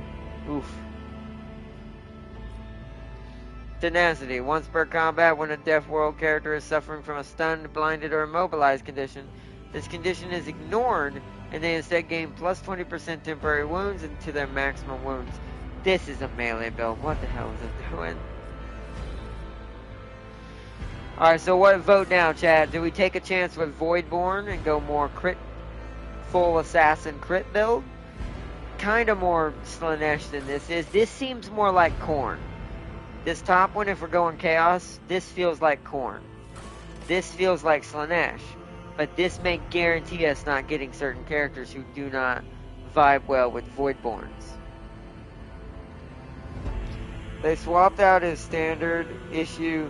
Oof. Tenacity. Once per combat, when a Deaf World character is suffering from a stunned, blinded, or immobilized condition, this condition is ignored, and they instead gain +20% temporary wounds into their maximum wounds. This is a melee build. What the hell is it doing? Alright, so what vote now, chat? Do we take a chance with Voidborn and go more crit, full assassin crit build? Kinda more Slanesh than this is. This seems more like Khorne. This top one, if we're going Chaos, this feels like Khorne. This feels like Slanesh. But this may guarantee us not getting certain characters who do not vibe well with Voidborns. They swapped out his standard issue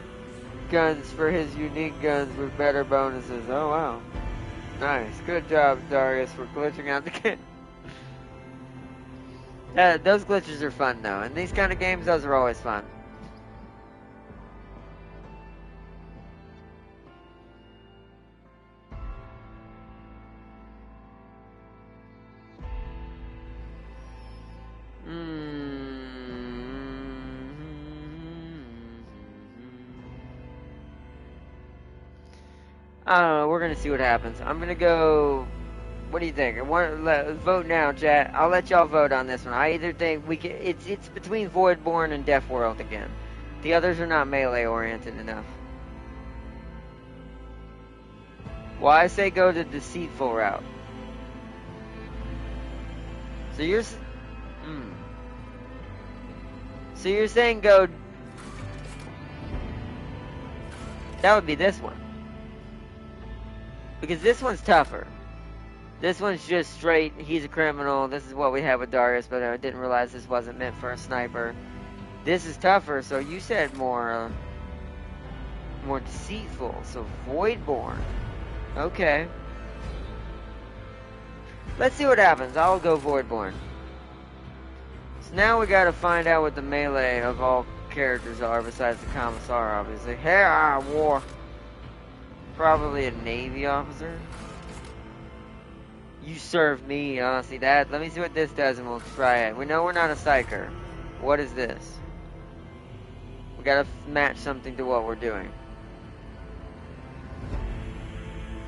guns for his unique guns with better bonuses. Oh wow. Nice. Good job, Darius, for glitching out the game. Those glitches are fun though. In these kind of games, those are always fun. I don't know. We're gonna see what happens. I'm gonna go. What do you think? Vote now, chat. I'll let y'all vote on this one. I either think we can. It's between Voidborn and Deaf World again. The others are not melee oriented enough. Why I say go the deceitful route. So you're. So you're saying go. That would be this one. Because this one's tougher. This one's just straight, he's a criminal. This is what we have with Darius, but I didn't realize this wasn't meant for a sniper. This is tougher, so you said more deceitful. So Voidborn. Okay. Let's see what happens. I'll go Voidborn. So now we gotta find out what the melee of all characters are besides the Commissar, obviously. Hey, war. Probably a Navy officer. You serve me, honestly. Let me see what this does and we'll try it. We know we're not a psyker. What is this? We gotta match something to what we're doing.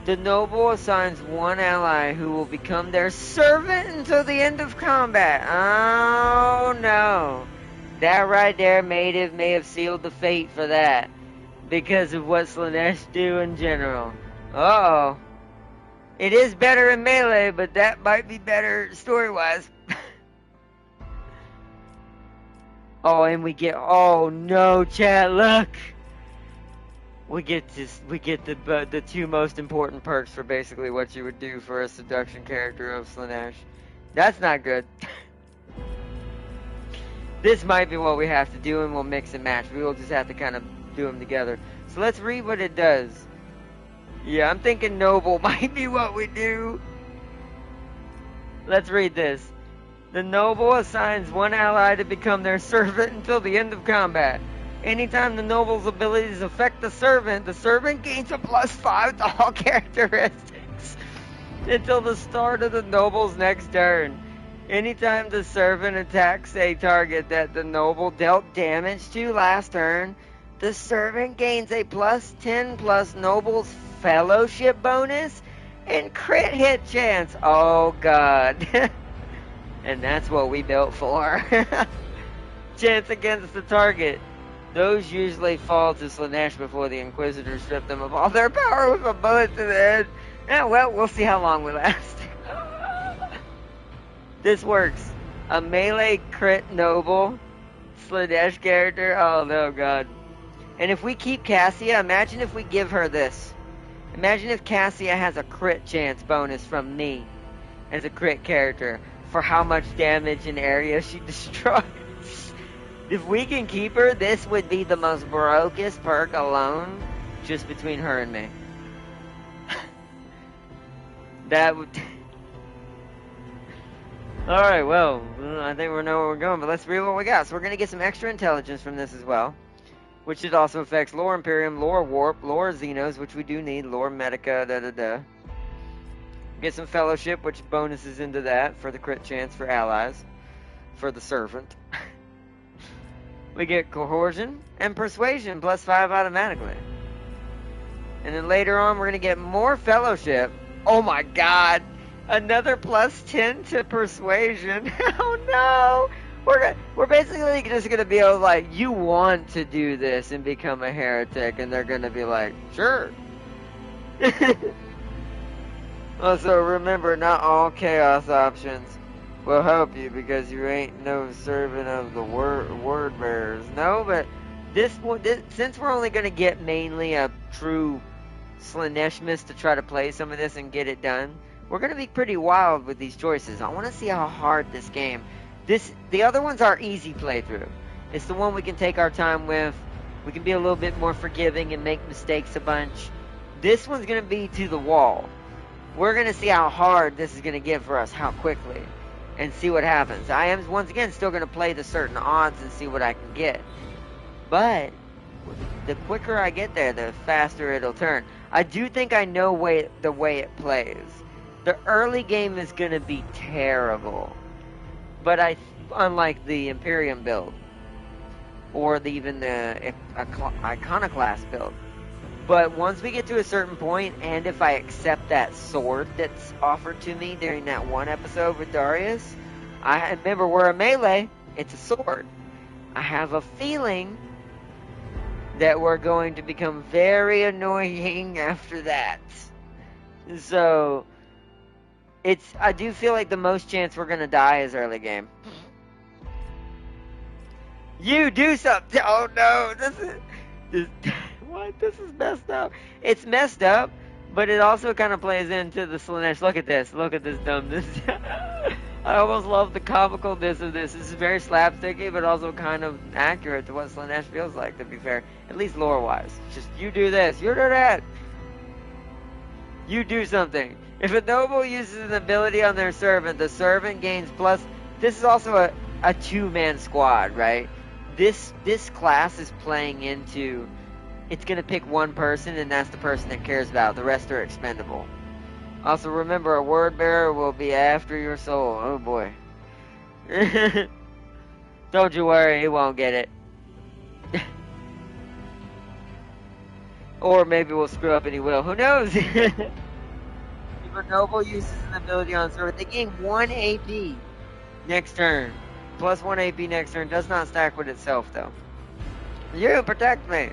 The noble assigns one ally who will become their servant until the end of combat. Oh no. That right there may have sealed the fate for that. Because of what Slanesh do in general. Uh-oh. It is better in melee, but that might be better story-wise. Oh, and we get... Oh, no, chat, look! We get the 2 most important perks for basically what you would do for a seduction character of Slanesh. That's not good. This might be what we have to do, and we'll mix and match. We will just have to kind of do them together. So let's read what it does. Yeah, I'm thinking noble might be what we do. Let's read this. The noble assigns one ally to become their servant until the end of combat. Anytime the noble's abilities affect the servant gains a +5 to all characteristics until the start of the noble's next turn. Anytime the servant attacks a target that the noble dealt damage to last turn, The servant gains a +10 plus Noble's Fellowship bonus and crit hit chance. Oh god. And that's what we built for. Chance against the target. Those usually fall to Slanesh before the Inquisitors strip them of all their power with a bullet to the head. Yeah, well, we'll see how long we last. This works. A melee crit noble Slanesh character. Oh no, god. And if we keep Cassia, imagine if we give her this. Imagine if Cassia has a crit chance bonus from me as a crit character for how much damage and area she destroys. If we can keep her, this would be the most brokest perk alone, just between her and me. That would... Alright, well, I think we know where we're going, but let's read what we got. So we're going to get some extra intelligence from this as well, which it also affects Lore Imperium, Lore Warp, Lore Xenos, which we do need, Lore Medica, da-da-da. Get some Fellowship, which bonuses into that for the crit chance for allies, for the Servant. We get Coercion and Persuasion, +5 automatically. And then later on, we're going to get more Fellowship. Oh my god! Another +10 to Persuasion. Oh no! We're basically just going to be able, like, you want to do this and become a heretic, and they're going to be like, sure. Also, remember, not all chaos options will help you because you ain't no servant of the word bearers. No, but this since we're only going to get mainly a true Slaneshmas to try to play some of this and get it done, we're going to be pretty wild with these choices. I want to see how hard this game... The other ones are easy playthrough. It's the one we can take our time with. We can be a little bit more forgiving and make mistakes a bunch. This one's going to be to the wall. We're going to see how hard this is going to get for us, how quickly, and see what happens. I am, once again, still going to play the certain odds and see what I can get. But the quicker I get there, the faster it'll turn. I do think I know the way it plays. The early game is going to be terrible. But unlike the Imperium build, or even the Iconoclast build. But once we get to a certain point, and if I accept that sword that's offered to me during that one episode with Darius, I remember we're a melee, it's a sword. I have a feeling that we're going to become very annoying after that. So, I do feel like the most chance we're going to die is early game. You do something! Oh no, what? This is messed up. It's messed up, but it also kind of plays into the Slanesh. Look at this dumbness. I almost love the comicalness of this. This is very slapsticky, but also kind of accurate to what Slanesh feels like, to be fair. At least lore-wise. Just, you do this, you do that. You do something. If a noble uses an ability on their servant, the servant gains plus... This is also a two-man squad, right? This class is playing into... It's going to pick one person, and that's the person it cares about. The rest are expendable. Also, remember, a word bearer will be after your soul. Oh, boy. Don't you worry, he won't get it. Or maybe we'll screw up and he will. Who knows? If a noble uses an ability on servant, they gain 1 AP next turn. Plus 1 AP next turn. Does not stack with itself, though. You protect me.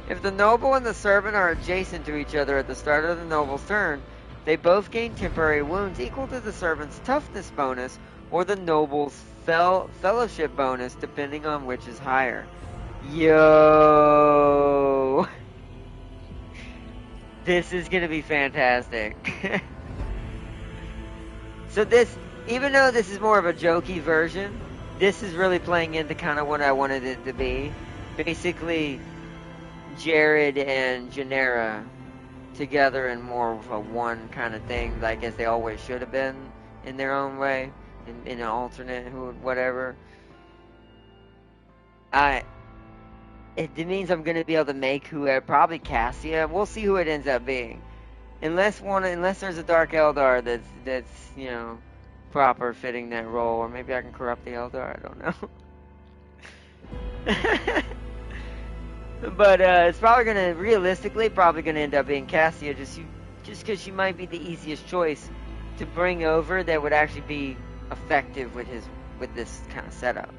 If the noble and the servant are adjacent to each other at the start of the noble's turn, they both gain temporary wounds equal to the servant's toughness bonus or the noble's fellowship bonus, depending on which is higher. Yo! This is gonna be fantastic. So this, even though this is more of a jokey version, this is really playing into kind of what I wanted it to be. Basically, Jared and Janera together in more of a one kind of thing, like as they always should have been in their own way, in an alternate, whatever. It means I'm going to be able to make whoever, probably Cassia. We'll see who it ends up being. Unless there's a Dark Eldar that's you know, proper fitting that role, or maybe I can corrupt the Eldar, I don't know. But it's probably gonna, realistically, probably gonna end up being Cassia, just because she might be the easiest choice to bring over that would actually be effective with this kind of setup.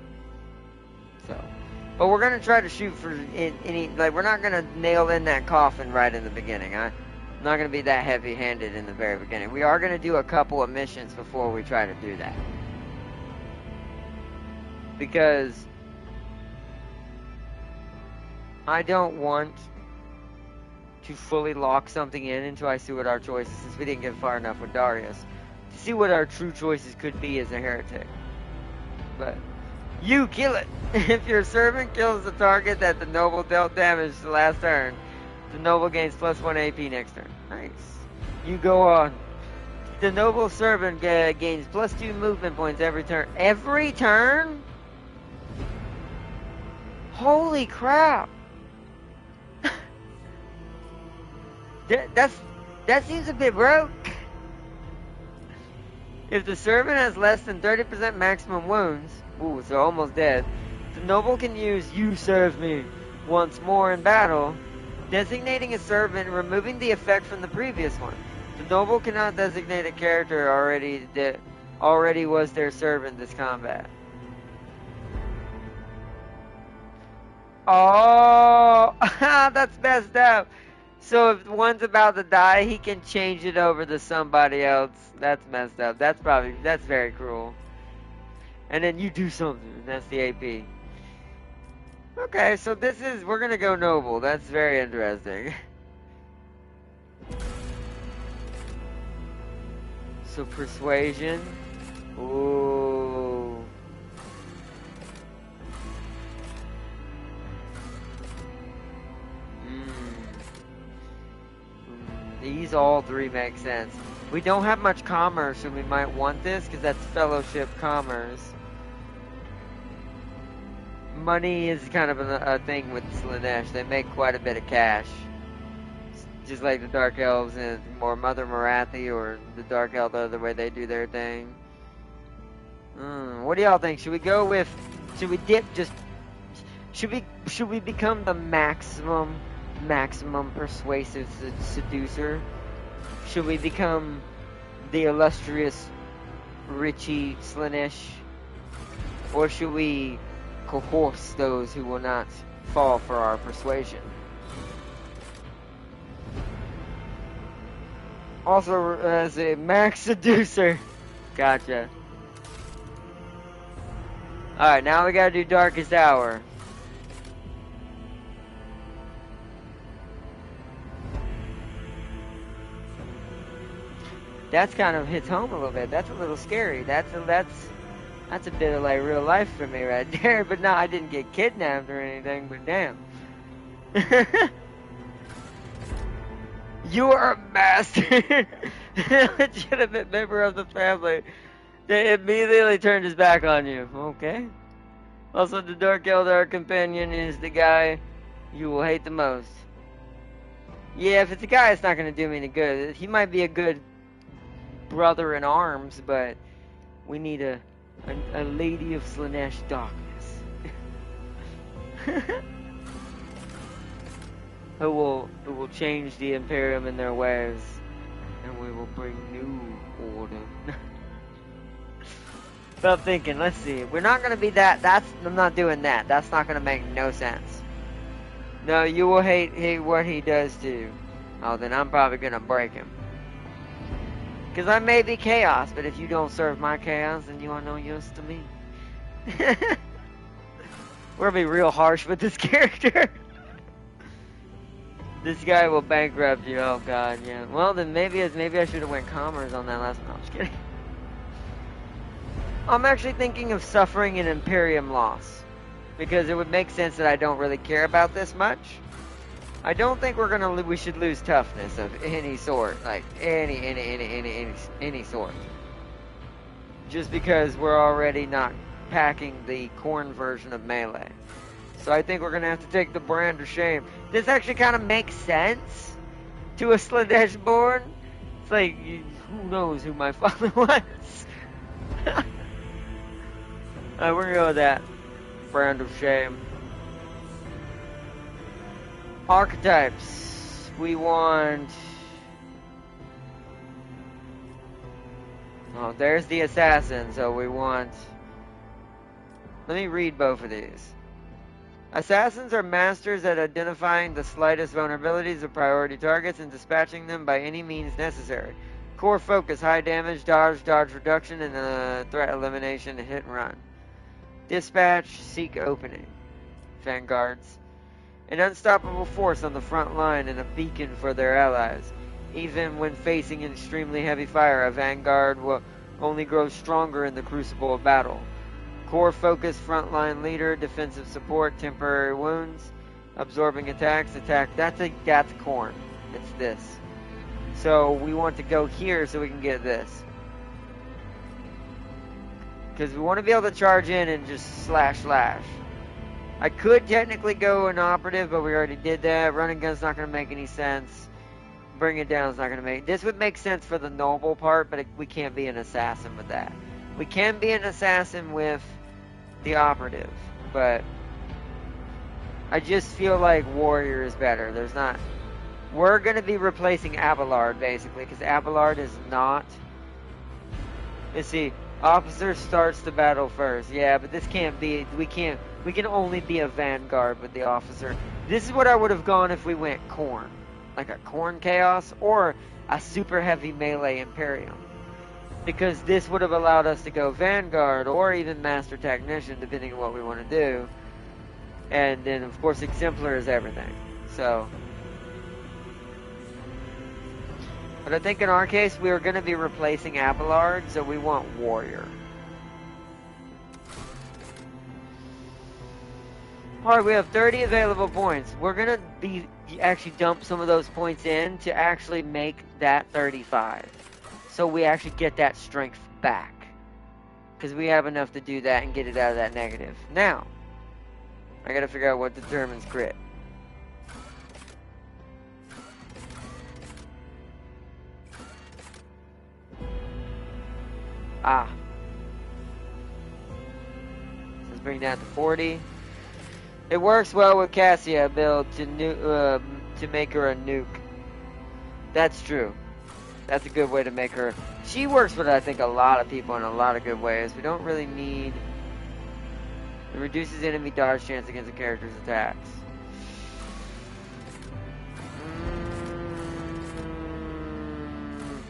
So, but we're gonna try to shoot for any, like, we're not gonna nail in that coffin right in the beginning. I'm not gonna be that heavy-handed in the very beginning. We are gonna do a couple of missions before we try to do that, because I don't want to fully lock something in until I see what our choices, since we didn't get far enough with Darius, to see what our true choices could be as a heretic. But you kill it. If your servant kills the target that the noble dealt damage the last turn, the noble gains +1 AP next turn. Nice. You go on. The noble servant gains +2 movement points every turn. Every turn? Holy crap. That seems a bit broke. If the servant has less than 30% maximum wounds, ooh, so almost dead, the noble can use "You serve me" once more in battle, designating a servant and removing the effect from the previous one. The noble cannot designate a character already was their servant this combat. Oh, that's messed up. So if one's about to die, he can change it over to somebody else. That's messed up. That's very cruel. And then you do something, and that's the AP. Okay, so we're gonna go noble. That's very interesting. So persuasion. Ooh. These all three make sense. We don't have much commerce, so we might want this, because that's fellowship commerce. Money is kind of a thing with Slaanesh. They make quite a bit of cash. Just like the Dark Elves and more Mother Marathi or the Dark Eldar, the way they do their thing. What do y'all think? Should we go with... Should we dip just... Should we become the maximum persuasive seducer? Should we become the illustrious Richie Slaanesh? Or should we coerce those who will not fall for our persuasion? Also, as a max seducer. Gotcha. Alright, now we gotta do Darkest Hour. That's kind of hits home a little bit. That's a little scary. That's a bit of like real life for me right there. But no, I didn't get kidnapped or anything, but damn. You are a bastard. Legitimate member of the family. They immediately turned his back on you. Okay. Also, the Dark Eldar companion is the guy you will hate the most. Yeah, if it's a guy, it's not going to do me any good. He might be a good brother in arms, but we need a lady of Slaanesh darkness. who will change the Imperium in their ways, and we will bring new order. But I'm thinking, let's see, we're not gonna be I'm not doing that. That's not gonna make no sense. No, you will hate what he does to you. Oh, then I'm probably gonna break him. Because I may be chaos, but if you don't serve my chaos, then you are no use to me. We're gonna be real harsh with this character. This guy will bankrupt you. Oh god, yeah. Well, then maybe I should have went commerce on that last one. No, I'm just kidding. I'm actually thinking of suffering an Imperium loss, because it would make sense that I don't really care about this much. I don't think we should lose toughness of any sort, like any sort. Just because we're already not packing the corn version of melee. So I think we're gonna have to take the brand of shame. This actually kind of makes sense to a Slaanesh born. It's like, who knows who my father was? Alright, we're gonna go with that. Brand of shame. Archetypes. We want... Oh, there's the assassin, so we want... Let me read both of these. Assassins are masters at identifying the slightest vulnerabilities of priority targets and dispatching them by any means necessary. Core focus, high damage, dodge reduction, and threat elimination, hit and run. Dispatch, seek opening. Vanguards. An unstoppable force on the front line and a beacon for their allies. Even when facing extremely heavy fire, a vanguard will only grow stronger in the crucible of battle. Core focus, frontline leader, defensive support, temporary wounds, absorbing attacks, that's corn. It's this. So we want to go here so we can get this. Because we want to be able to charge in and just slash. I could technically go an operative, but we already did that. Running gun's not going to make any sense. Bring it down is not going to make... This would make sense for the noble part, but we can't be an assassin with that. We can be an assassin with the operative, but I just feel like warrior is better. There's not... We're going to be replacing Abelard, basically, because Abelard is not... Let's see. Officer starts the battle first. Yeah, but this can't be... We can only be a vanguard with the officer. This is what I would have gone if we went Khorne. Like a Khorne Chaos, or a super heavy melee Imperium. Because this would have allowed us to go Vanguard, or even Master Technician, depending on what we want to do. And then, of course, Exemplar is everything. So... But I think in our case, we are going to be replacing Abelard, so we want Warrior. Alright, we have 30 available points. We're going to be actually dump some of those points in to actually make that 35. So we actually get that strength back. Because we have enough to do that and get it out of that negative. Now, I got to figure out what determines crit. Let's bring that to 40. It works well with Cassia build to make her a nuke. That's true. That's a good way to make her. She works with, I think, a lot of people in a lot of good ways. We don't really need... It reduces enemy dodge chance against the character's attacks.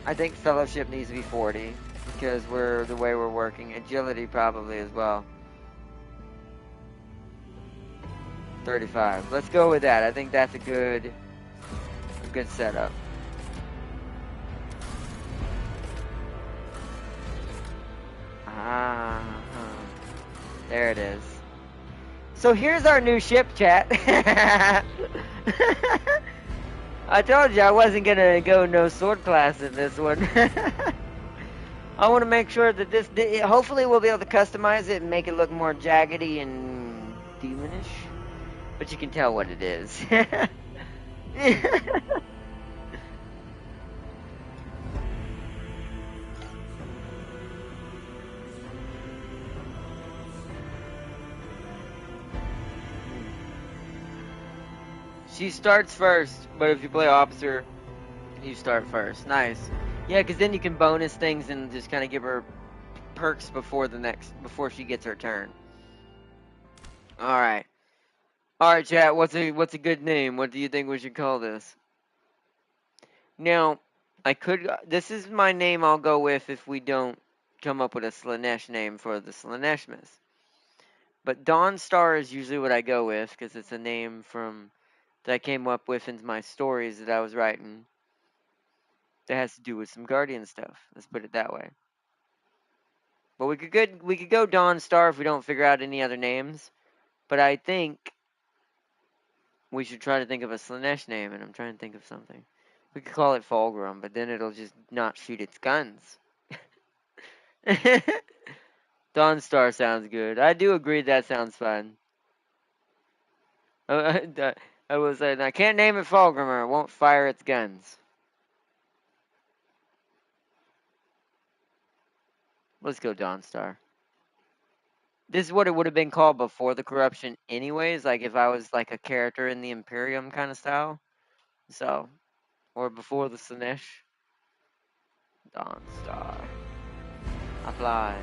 I think Fellowship needs to be 40. Because the way we're working. Agility probably as well. 35. Let's go with that. I think that's a good setup. There it is. So here's our new ship, chat. I told you I wasn't gonna go no sword class in this one. I want to make sure that this... Hopefully we'll be able to customize it and make it look more jaggedy and demonish. But you can tell what it is. She starts first, but if you play officer, you start first. Nice. Yeah, because then you can bonus things and just kind of give her perks before she gets her turn. Alright. Alright, chat, what's a good name? What do you think we should call this? Now, this is my name I'll go with if we don't come up with a Slaanesh name for the Slaaneshmas. But Dawnstar is usually what I go with, because it's a name that I came up with in my stories that I was writing. That has to do with some Guardian stuff. Let's put it that way. But we could go Dawnstar if we don't figure out any other names. But I think we should try to think of a Slaanesh name, and I'm trying to think of something. We could call it Fulgrim, but then it'll just not shoot its guns. Dawnstar sounds good. I do agree that sounds fun. I will say, I can't name it Fulgrim or it won't fire its guns. Let's go Dawnstar. This is what it would have been called before the corruption anyways, like if I was like a character in the Imperium kind of style. So, or before the Sinesh. Dawnstar. Apply.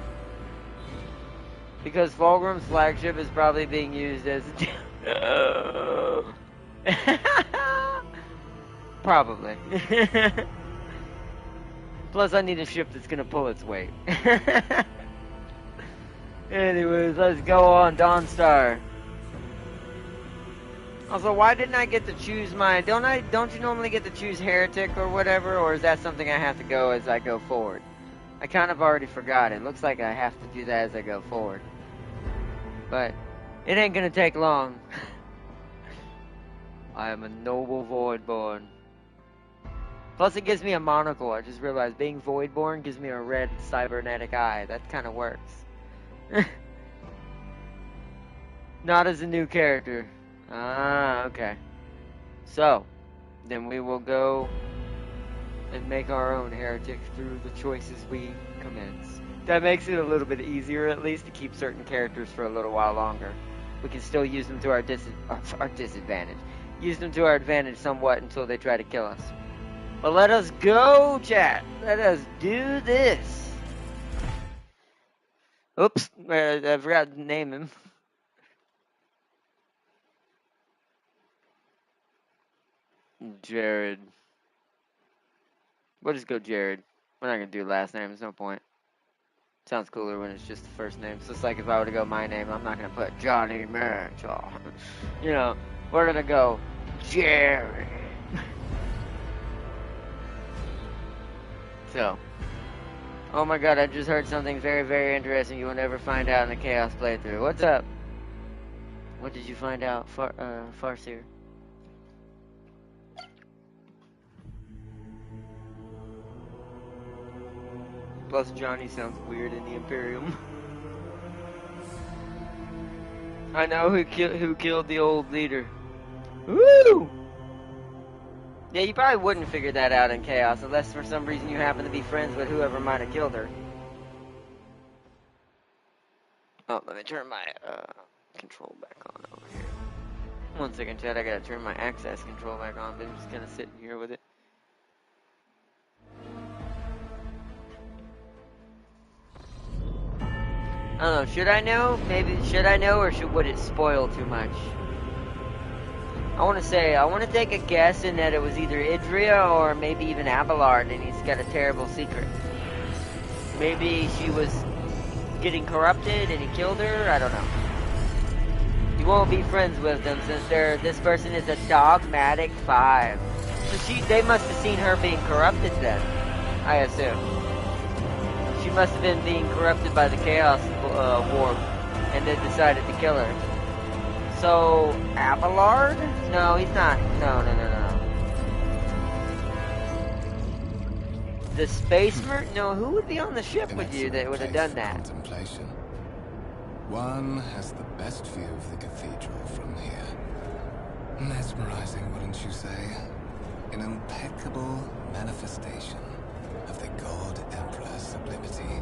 Because Fulgrim's flagship is probably being used as probably. Plus I need a ship that's gonna pull its weight. Anyways, let's go on Dawnstar. Also, why didn't I get to choose my... Don't you normally get to choose Heretic or whatever? Or is that something I have to go as I go forward? I kind of already forgot. It looks like I have to do that as I go forward. But it ain't gonna take long. I am a noble Voidborn. Plus it gives me a monocle. I just realized being Voidborn gives me a red cybernetic eye. That kind of works. Not as a new character. Ah, okay. So, then we will go and make our own heretic through the choices we commence. That makes it a little bit easier, at least, to keep certain characters for a little while longer. We can still use them to our disadvantage. Use them to our advantage somewhat until they try to kill us. But let us go, chat. Let us do this. Oops, I forgot to name him. Jared. We'll just go Jared. We're not going to do last name. There's no point. Sounds cooler when it's just the first name. So it's like if I were to go my name, I'm not going to put Johnny Mitchell. You know, we're going to go Jared. So. Oh my god, I just heard something very, very interesting you will never find out in the Chaos playthrough. What's up? What did you find out, Farseer? Plus Johnny sounds weird in the Imperium. I know who killed the old leader. Woo! Yeah, you probably wouldn't figure that out in Chaos, unless for some reason you happen to be friends with whoever might have killed her. Oh, let me turn my control back on over here. One second, chat, I gotta turn my access control back on, but I'm just kinda sitting here with it. I don't know, should I know? Maybe, should I know, or would it spoil too much? I want to take a guess in that it was either Idria or maybe even Abelard, and he's got a terrible secret. Maybe she was getting corrupted and he killed her, I don't know. You won't be friends with them since this person is a dogmatic 5. So they must have seen her being corrupted then, I assume. She must have been being corrupted by the Chaos Warp, and then decided to kill her. So, Abelard? No, he's not. No. The Space No, who would be on the ship with you that would have done that? Contemplation. One has the best view of the cathedral from here. Mesmerizing, wouldn't you say? An impeccable manifestation of the God Emperor's sublimity.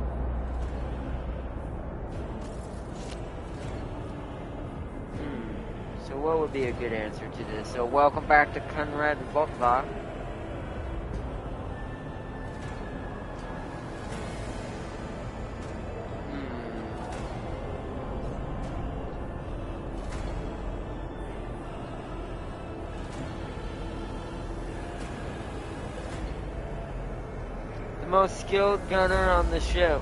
So what would be a good answer to this? So welcome back to Conrad Votva. The most skilled gunner on the ship.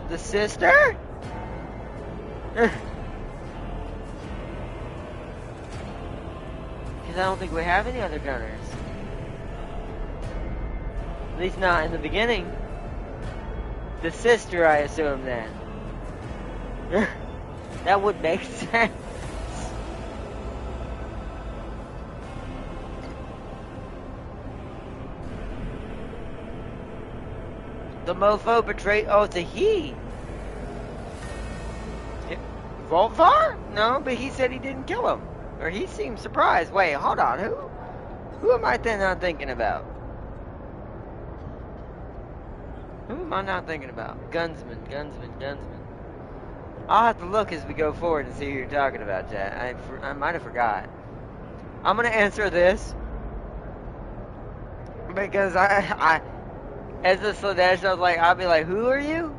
The sister? Because I don't think we have any other gunners. At least not in the beginning. The sister, I assume, then. That would make sense. The mofo betrayed... Oh, it's a he. Volvar? No, but he said he didn't kill him. Or he seemed surprised. Wait, hold on. Who am I not thinking about? Who am I not thinking about? Gunsman. I'll have to look as we go forward and see who you're talking about, chat. I might have forgot. I'm gonna answer this because I as a Slanesh, I was like, I'll be like, who are you?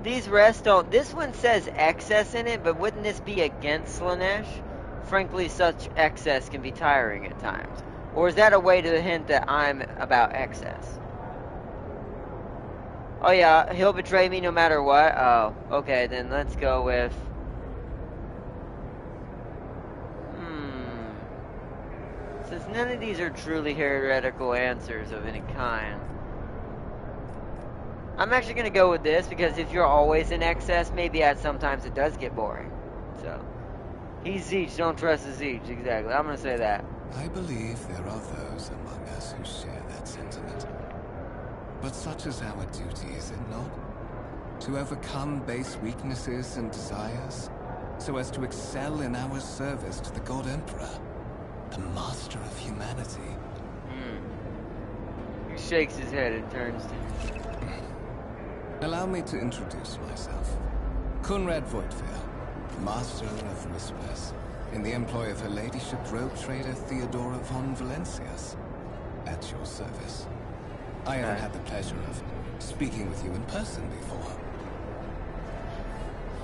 These rests don't. This one says excess in it, but wouldn't this be against Slanesh? Frankly, such excess can be tiring at times. Or is that a way to hint that I'm about excess? Oh yeah, he'll betray me no matter what? Oh, okay, then let's go with... Since none of these are truly heretical answers of any kind, I'm actually going to go with this, because if you're always in excess, maybe sometimes it does get boring. So, he's Zeech, don't trust the Zeech, exactly. I'm going to say that. I believe there are those among us who share that sentiment. But such is our duty, is it not? To overcome base weaknesses and desires, so as to excel in our service to the God Emperor, the master of humanity. He shakes his head and turns to you. Allow me to introduce myself. Conrad Voigtveer, Master of Whispers, in the employ of Her Ladyship Rogue Trader Theodora von Valencius, at your service. I haven't had the pleasure of speaking with you in person before.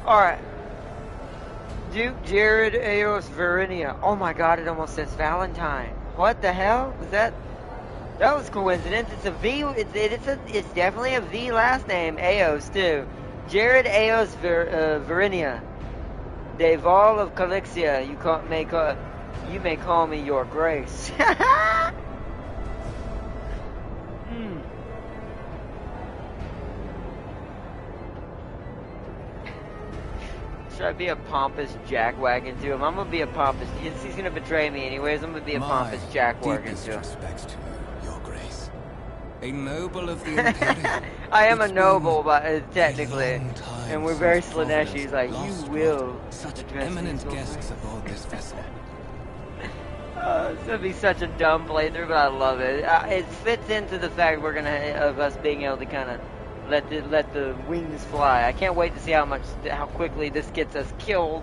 Alright. Duke Jared Eos Verinia. Oh my god, it almost says Valentine. What the hell? Was that... That was coincidence. It's a V. It's definitely a V last name. Eos too. Jared Eos Verinia. Deval of Calixia. You may call me your grace. Should I be a pompous jackwagon to him? I'm gonna be a pompous. He's gonna betray me anyways. I'm gonna be a pompous jackwagon to him. Respects to you, your grace. A noble of the Imperium. I am a noble, but technically, and we're very Slaneshi. He's like, you will. Such eminent guests aboard this vessel. It's gonna be such a dumb playthrough, but I love it. It fits into the fact of us being able to kind of let the wings fly. I can't wait to see how quickly this gets us killed.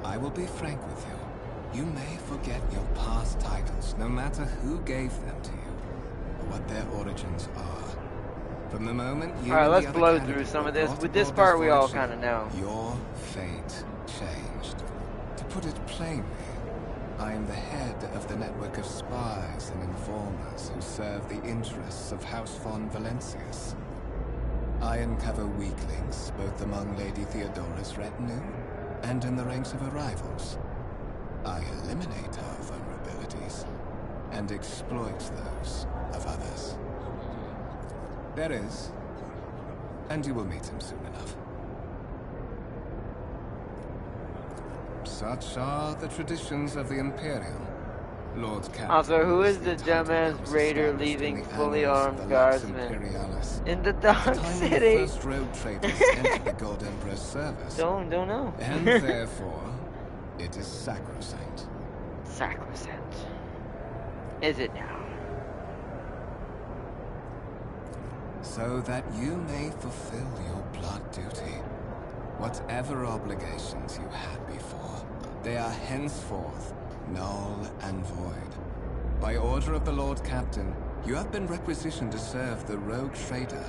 I will be frank with you. You may forget your past titles, no matter who gave them to you, or what their origins are. From the moment you... Alright, let's blow through some of this. With this part, we all kind of know. Your fate changed. To put it plainly, I am the head of the network of spies and informers who serve the interests of House von Valencius. I uncover weaklings, both among Lady Theodora's retinue and in the ranks of her rivals. I eliminate our vulnerabilities and exploit those of others. There is, and you will meet him soon enough. Such are the traditions of the Imperium. Lord Captain. Also, who is the dumbass raider leaving fully armed guardsmen in the Dark City? The first rogue traders entered the God Emperor's service. Don't know. And therefore, it is sacrosanct. Sacrosanct. Is it now? So that you may fulfill your blood duty. Whatever obligations you had before, they are henceforth null and void. By order of the Lord Captain, you have been requisitioned to serve the rogue trader,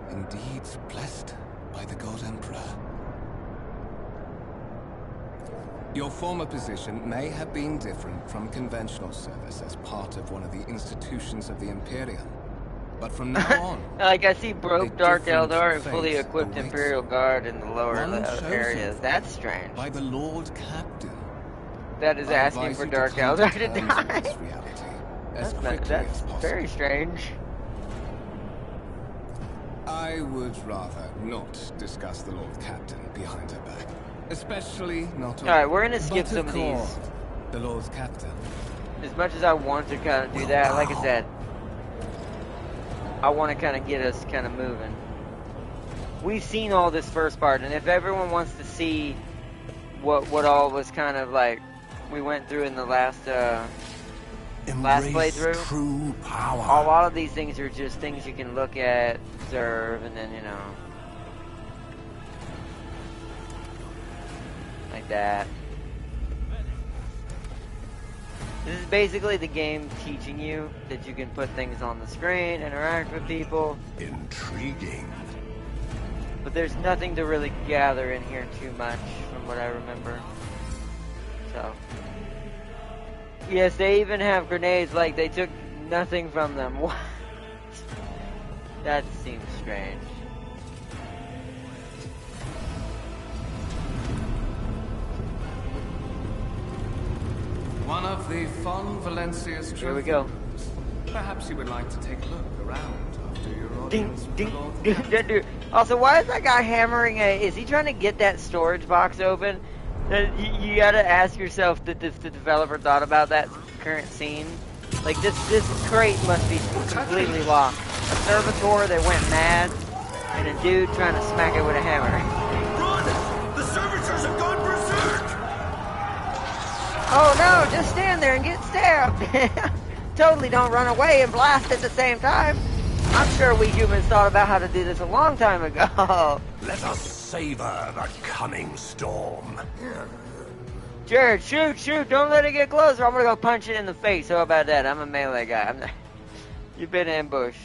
indeed blessed by the God Emperor. Your former position may have been different from conventional service as part of one of the institutions of the Imperium. But from now on... Like, I see broke Dark Eldar and fully equipped Imperial Guard in the lower areas. That's strange. By the Lord Captain. That is asking for Dark Eldar to die. That's very strange. I would rather not discuss the Lord Captain behind her back. Especially not... Alright, we're gonna skip some of these. The Lord Captain. As much as I want to kind of do that, like I said, I want to kind of get us kind of moving. We've seen all this first part, and if everyone wants to see what all was kind of like we went through in the last last Embrace playthrough. true power. A lot of these things are just things you can look at, observe, and then, you know, like that. This is basically the game teaching you that you can put things on the screen, interact with people. Intriguing. But there's nothing to really gather in here too much, from what I remember. So, yes, they even have grenades, like they took nothing from them. What? That seems strange. One of the Fon Valencia's trophy. Here we go. Perhaps you would like to take a look around after your Ding, audience. ding, ding, ding. Also, why is that guy hammering is he trying to get that storage box open? You gotta ask yourself that if the developer thought about that current scene. Like, this crate must be completely locked. A servitor that went mad, and a dude trying to smack it with a hammer. Run! The servitors have gone berserk! Oh no, just stand there and get stabbed! Totally don't run away and blast at the same time. I'm sure we humans thought about how to do this a long time ago. Let us savor the coming storm. Jared, shoot, don't let it get closer. I'm gonna go punch it in the face. How about that? I'm a melee guy. I'm not... You've been ambushed.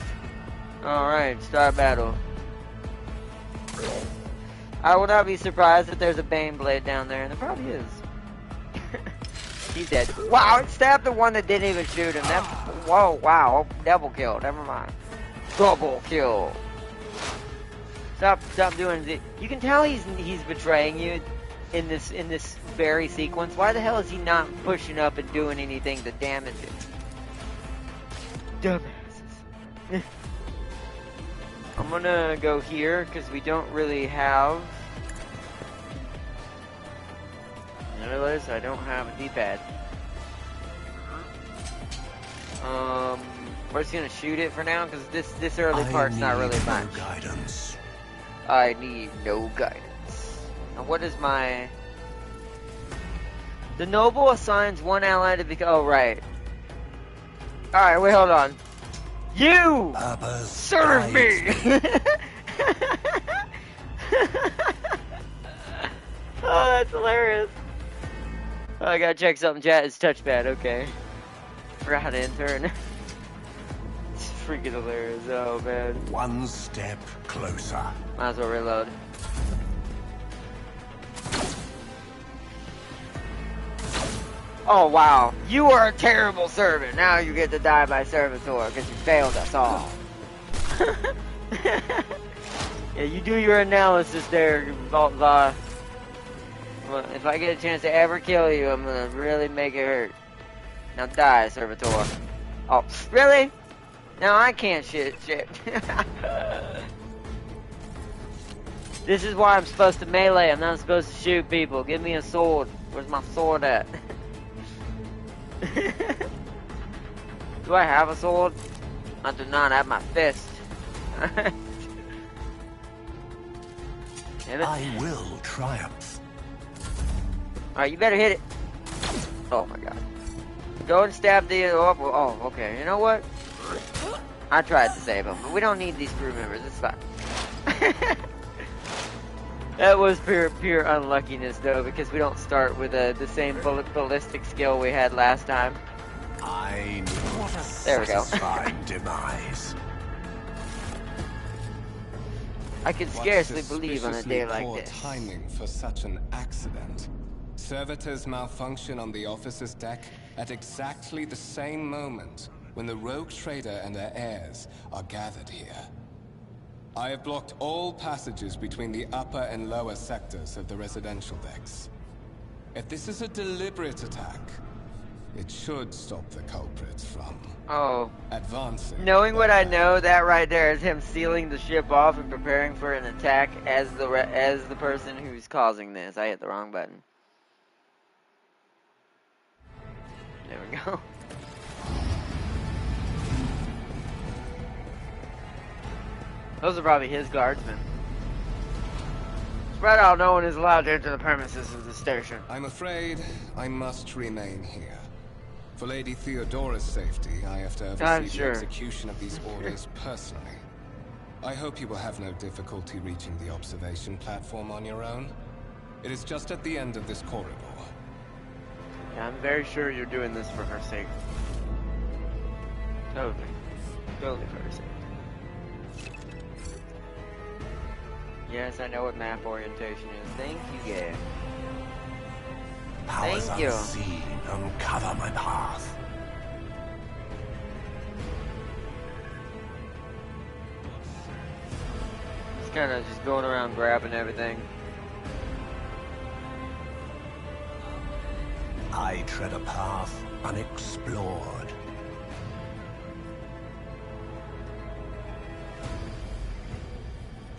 Alright, start battle. I will not be surprised if there's a Bane blade down there, and there probably is. He's dead. Wow, it stabbed the one that didn't even shoot him. That, whoa, wow, double kill. Never mind. Double kill. Stop doing it. You can tell he's betraying you in this very sequence. Why the hell is he not pushing up and doing anything to damage it? Dumbasses. I'm gonna go here because we don't really have. Notice I don't have a D-pad. We're just gonna shoot it for now because this early part's not really much. Guidance. I need no guidance. Now what is my... The noble assigns one ally to become... Oh, right. Alright, wait, hold on. You! Purpose Serve me! Oh, that's hilarious. Oh, I gotta check something, chat. It's touchpad, okay. Forgot how to enter. It's freaking hilarious. Oh, man. One step closer. Might as well reload. Oh, wow. You are a terrible servant. Now you get to die by servitor because you failed us all. Yeah, you do your analysis there, Vault. If I get a chance to ever kill you, I'm gonna really make it hurt. Now die, servitor. Oh, really? Now I can't shit. This is why I'm supposed to melee. I'm not supposed to shoot people. Give me a sword. Where's my sword at? Do I have a sword? I do not have my fist. I will triumph. Alright, you better hit it. Oh my god. Go and stab the... Oh, okay. You know what? I tried to save him, but we don't need these crew members. It's fine. That was pure unluckiness, though, because we don't start with the same ballistic skill we had last time. I know what a There we go. satisfying demise. I can scarcely believe on a day like this. Timing for such an accident. Servitors malfunction on the officer's deck at exactly the same moment when the rogue trader and her heirs are gathered here. I have blocked all passages between the upper and lower sectors of the residential decks. If this is a deliberate attack, it should stop the culprits from advancing. Knowing what I know, that right there is him sealing the ship off and preparing for an attack as the person who's causing this. I hit the wrong button. There we go. Those are probably his guardsmen. Spread out, no one is allowed to enter the premises of the station. I'm afraid I must remain here. For Lady Theodora's safety, I have to oversee sure. the execution of these orders personally. I hope you will have no difficulty reaching the observation platform on your own. It is just at the end of this corridor. Yeah, I'm very sure you're doing this for her sake. Totally. Totally for her sake. Yes, I know what map orientation is. Thank you, yeah. Powers Thank you. unseen uncover my path. Just kind of just going around grabbing everything. I tread a path unexplored.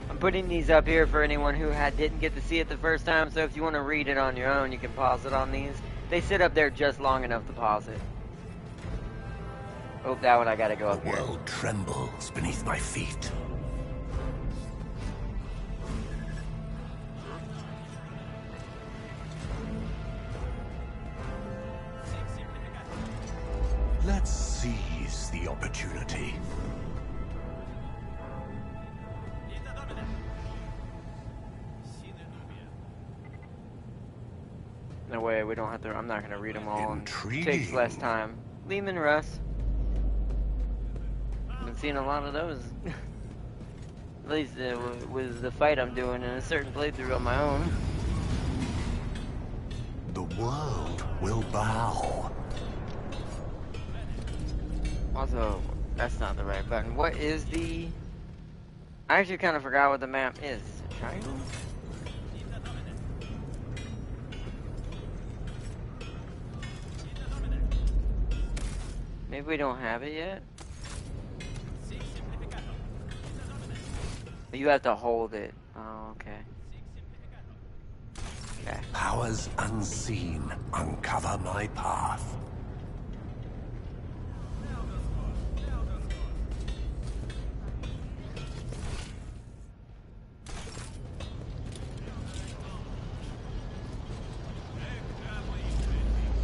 I'm putting these up here for anyone who didn't get to see it the first time, so if you want to read it on your own, you can pause it on these. They sit up there just long enough to pause it. Oh, that one I gotta go up The here. world trembles beneath my feet. Let's seize the opportunity. No way, we don't have to. I'm not gonna read them all. It Intriguing. takes less time. Lehman Russ. I've been seeing a lot of those. At least with the fight I'm doing in a certain playthrough on my own. The world will bow. Also, that's not the right button. What is the... I actually kind of forgot what the map is. Is it triangle? Maybe we don't have it yet? You have to hold it. Oh, okay. Okay. Powers unseen uncover my path.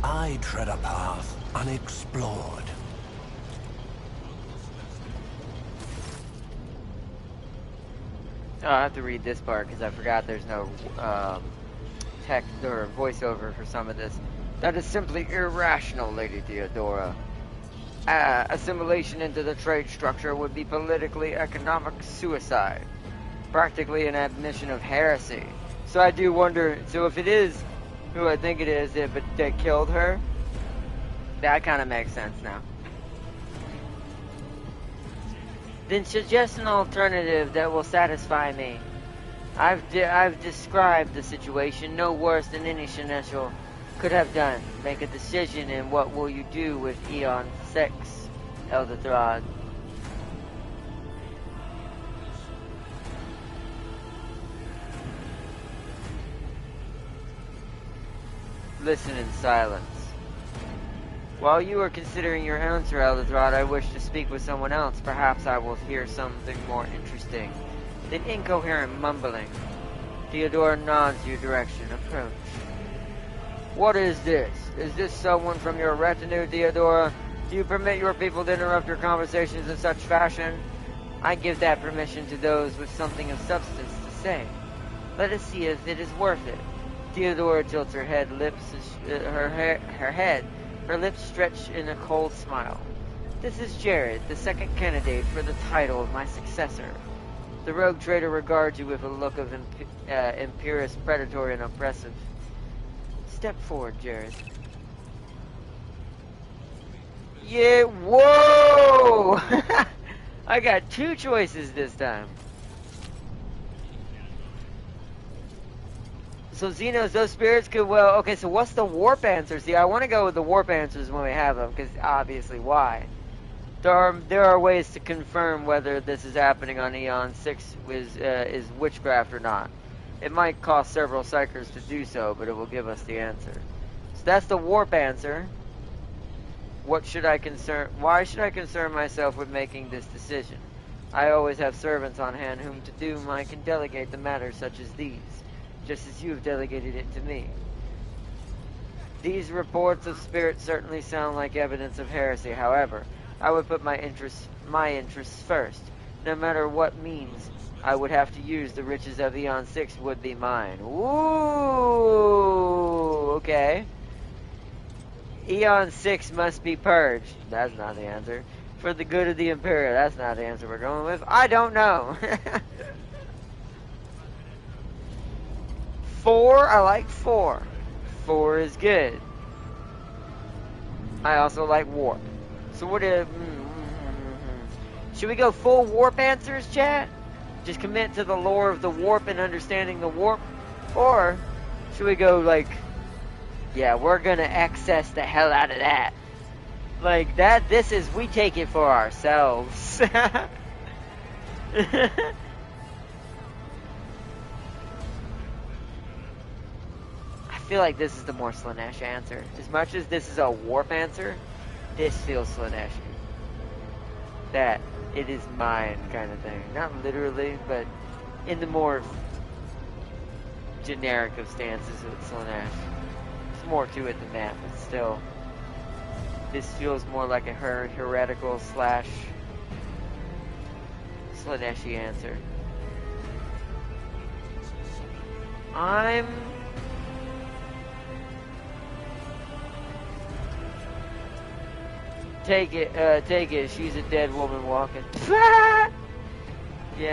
I tread a path unexplored. Oh, I have to read this part because I forgot there's no text or voiceover for some of this. That is simply irrational, Lady Theodora. Assimilation into the trade structure would be politically economic suicide. Practically an admission of heresy. So I do wonder, so if it is who I think it is, that killed her, that kind of makes sense now. Then suggest an alternative that will satisfy me. I've described the situation no worse than any seneschal could have done. Make a decision, and what will you do with Eon 6, Elder Throd? Listen in silence. While you are considering your answer, Elder Throd, I wish to speak with someone else. Perhaps I will hear something more interesting than incoherent mumbling. Theodora nods your direction. Approach. What is this? Is this someone from your retinue, Theodora? Do you permit your people to interrupt your conversations in such fashion? I give that permission to those with something of substance to say. Let us see if it is worth it. Theodora tilts her head, her lips stretched in a cold smile. This is Jared, the second candidate for the title of my successor. The rogue trader regards you with a look of imperious, predatory, and oppressive. Step forward, Jared. Yeah, whoa! I got two choices this time. So Xenos, those spirits could, well, okay, so what's the warp answer? See, I want to go with the warp answers when we have them, because obviously why? There are ways to confirm whether this is happening on Eon 6 is witchcraft or not. It might cost several psychers to do so, but it will give us the answer. So that's the warp answer. Why should I concern myself with making this decision? I always have servants on hand whom I can delegate the matters such as these, just as you have delegated it to me. These reports of spirits certainly sound like evidence of heresy. However, I would put my interests first. No matter what means I would have to use, the riches of Eon 6 would be mine. Ooh, okay. Eon 6 must be purged. That's not the answer. For the good of the Imperium. That's not the answer we're going with. I don't know. 4, I like 4. 4 is good. I also like warp. So what if... Should we go full warp answers, chat? Just commit to the lore of the warp and understanding the warp? Or should we go like... Yeah, we're gonna access the hell out of that. Like that, this is... We take it for ourselves. I feel like this is the more Slanesh answer. As much as this is a warp answer, this feels Slanesh. That it is mine kind of thing. Not literally, but in the more generic of stances with Slanesh. There's more to it than that, but still. This feels more like a heretical slash Slaneshi answer. I'm... Take it. She's a dead woman walking. Yeah,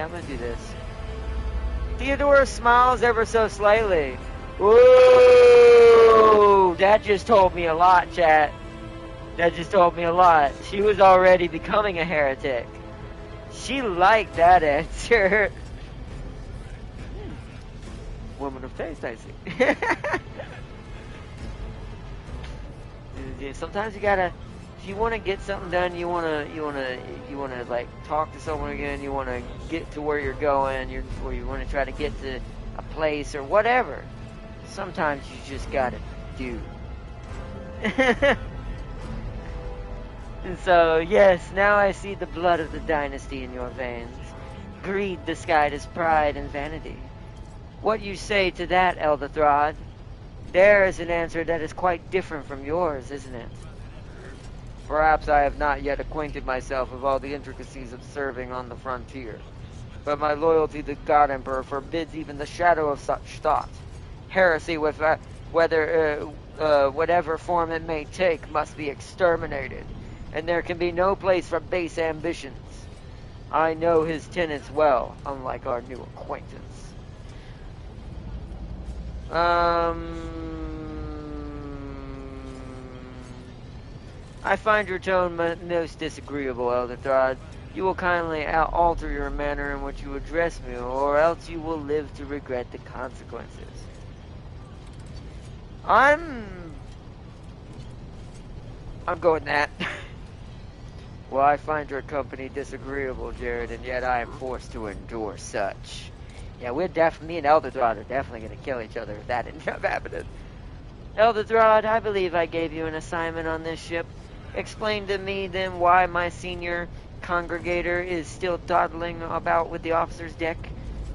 I'm gonna do this. Theodora smiles ever so slightly. Ooh, that just told me a lot, chat. That just told me a lot. She was already becoming a heretic. She liked that answer. Woman of taste, I see. Sometimes you gotta. If you want to get something done, you want to like talk to someone again. You want to get to where you're going. Or you want to try to get to a place or whatever. Sometimes you just gotta do. And so, yes, now I see the blood of the dynasty in your veins. Greed disguised as pride and vanity. What you say to that, Elder Throd? There is an answer that is quite different from yours, isn't it? Perhaps I have not yet acquainted myself with all the intricacies of serving on the frontier, but my loyalty to God Emperor forbids even the shadow of such thought. Heresy, with whatever form it may take, must be exterminated, and there can be no place for base ambitions. I know his tenets well, unlike our new acquaintance. I find your tone most disagreeable, Elder Throd. You will kindly alter your manner in which you address me, or else you will live to regret the consequences. I'm going that. Well, I find your company disagreeable, Jared, and yet I am forced to endure such. Yeah, me and Elder Throd are definitely going to kill each other if that ends up happening. Elder Throd, I believe I gave you an assignment on this ship. Explain to me then why my senior congregator is still dawdling about with the officer's deck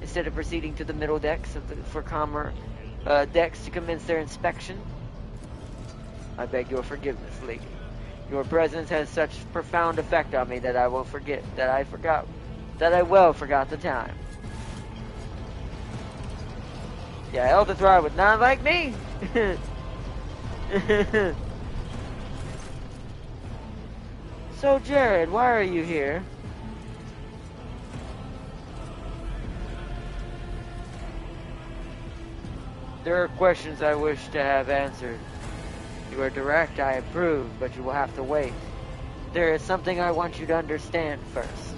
instead of proceeding to the middle decks for calmer decks to commence their inspection. I beg your forgiveness, lady. Your presence has such profound effect on me that I well forgot the time. Yeah, Elder Throd would not like me. So, Jared, why are you here? There are questions I wish to have answered. You are direct, I approve, but you will have to wait. There is something I want you to understand first.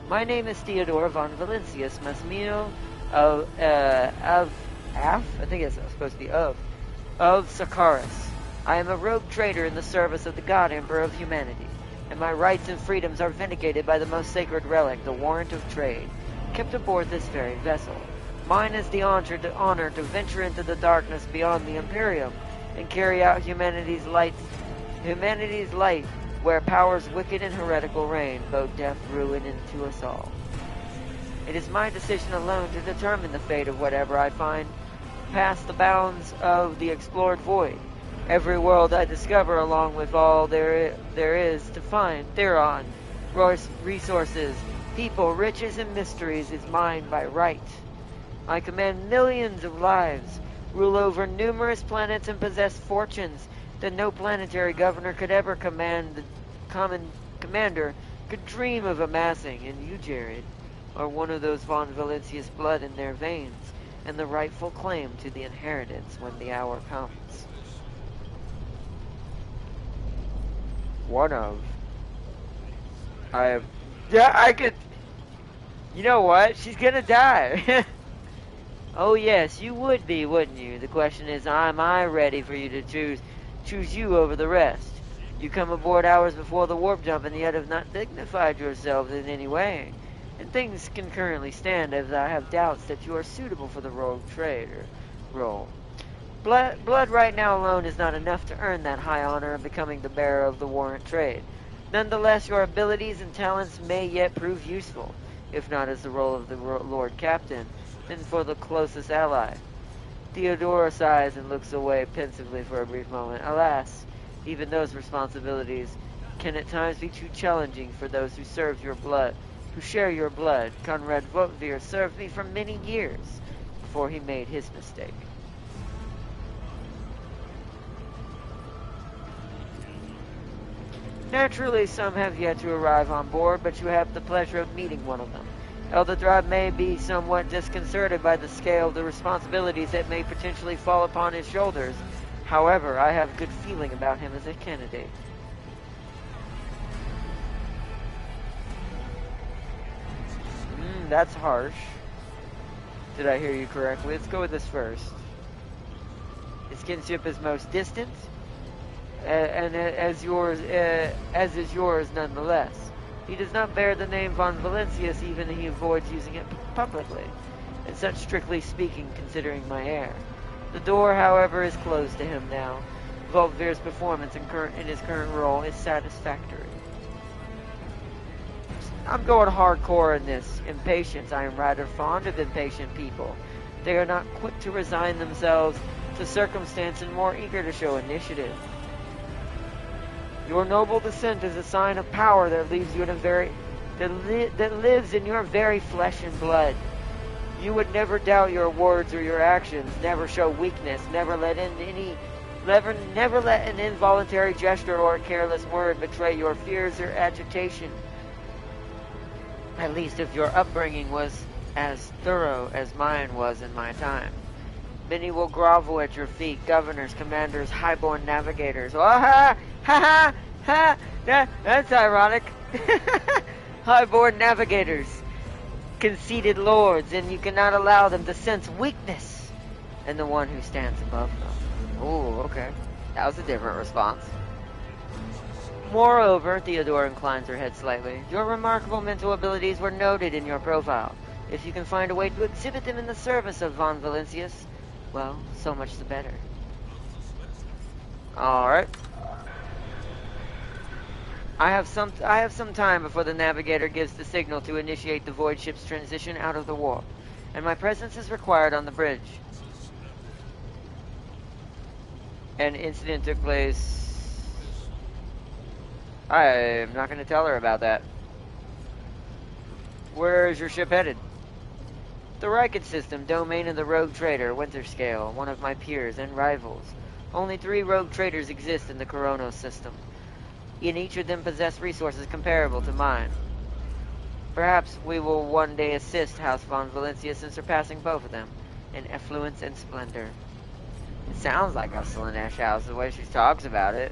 My name is Theodore von Valentius Masmino of Sakaris. I am a rogue trader in the service of the God Emperor of humanity, and my rights and freedoms are vindicated by the most sacred relic, the warrant of trade, kept aboard this very vessel. Mine is the honor to venture into the darkness beyond the Imperium and carry out humanity's light, where powers wicked and heretical reign, both death, ruin, into us all. It is my decision alone to determine the fate of whatever I find past the bounds of the explored void. Every world I discover, along with all there is to find thereon, resources, people, riches, and mysteries, is mine by right. I command millions of lives, rule over numerous planets, and possess fortunes that no planetary governor could ever command. The common commander could dream of amassing, and you, Jared, are one of those von Valencia's blood in their veins, and the rightful claim to the inheritance when the hour comes. One of. Yeah, I could. You know what? She's gonna die. Oh yes, you would be, wouldn't you? The question is, am I ready for you to choose you over the rest? You come aboard hours before the warp jump and yet have not dignified yourselves in any way. And things can currently stand as I have doubts that you are suitable for the rogue trader role. Blood right now alone is not enough to earn that high honor of becoming the bearer of the warrant trade. Nonetheless, your abilities and talents may yet prove useful, if not as the role of the Lord Captain, then for the closest ally. Theodora sighs and looks away pensively for a brief moment. Alas, even those responsibilities can at times be too challenging for those who serve your blood, who share your blood. Conrad Votvier served me for many years before he made his mistake. Naturally, some have yet to arrive on board, but you have the pleasure of meeting one of them. Eldedrad may be somewhat disconcerted by the scale of the responsibilities that may potentially fall upon his shoulders. However, I have good feeling about him as a candidate. That's harsh. Did I hear you correctly? Let's go with this first. His kinship is most distant, and as is yours nonetheless. He does not bear the name von Valencius, even he avoids using it publicly, and such strictly speaking considering my heir. The door, however, is closed to him now. Voltvir's performance in his current role is satisfactory. I'm going hardcore in this. Impatience. I am rather fond of impatient people. They are not quick to resign themselves to circumstance and more eager to show initiative. Your noble descent is a sign of power that leaves you in that lives in your very flesh and blood. You would never doubt your words or your actions, never show weakness, never let an involuntary gesture or a careless word betray your fears or agitation. At least if your upbringing was as thorough as mine was in my time. Many will grovel at your feet, governors, commanders, highborn navigators. Oh, ha, ha, ha, ha, that's ironic. Highborn navigators, conceited lords, and you cannot allow them to sense weakness in the one who stands above them. Ooh, okay. That was a different response. Moreover, Theodora inclines her head slightly, your remarkable mental abilities were noted in your profile. If you can find a way to exhibit them in the service of von Valencius, well, so much the better. Alright. I have some time before the navigator gives the signal to initiate the void ship's transition out of the warp, and my presence is required on the bridge. An incident took place. I'm not going to tell her about that. Where is your ship headed? The Riken system, domain of the rogue trader, Winterscale, one of my peers and rivals. Only 3 rogue traders exist in the Coronos system. And each of them possess resources comparable to mine. Perhaps we will one day assist House von Valencius in surpassing both of them in affluence and splendor. It sounds like a Slaanesh house the way she talks about it.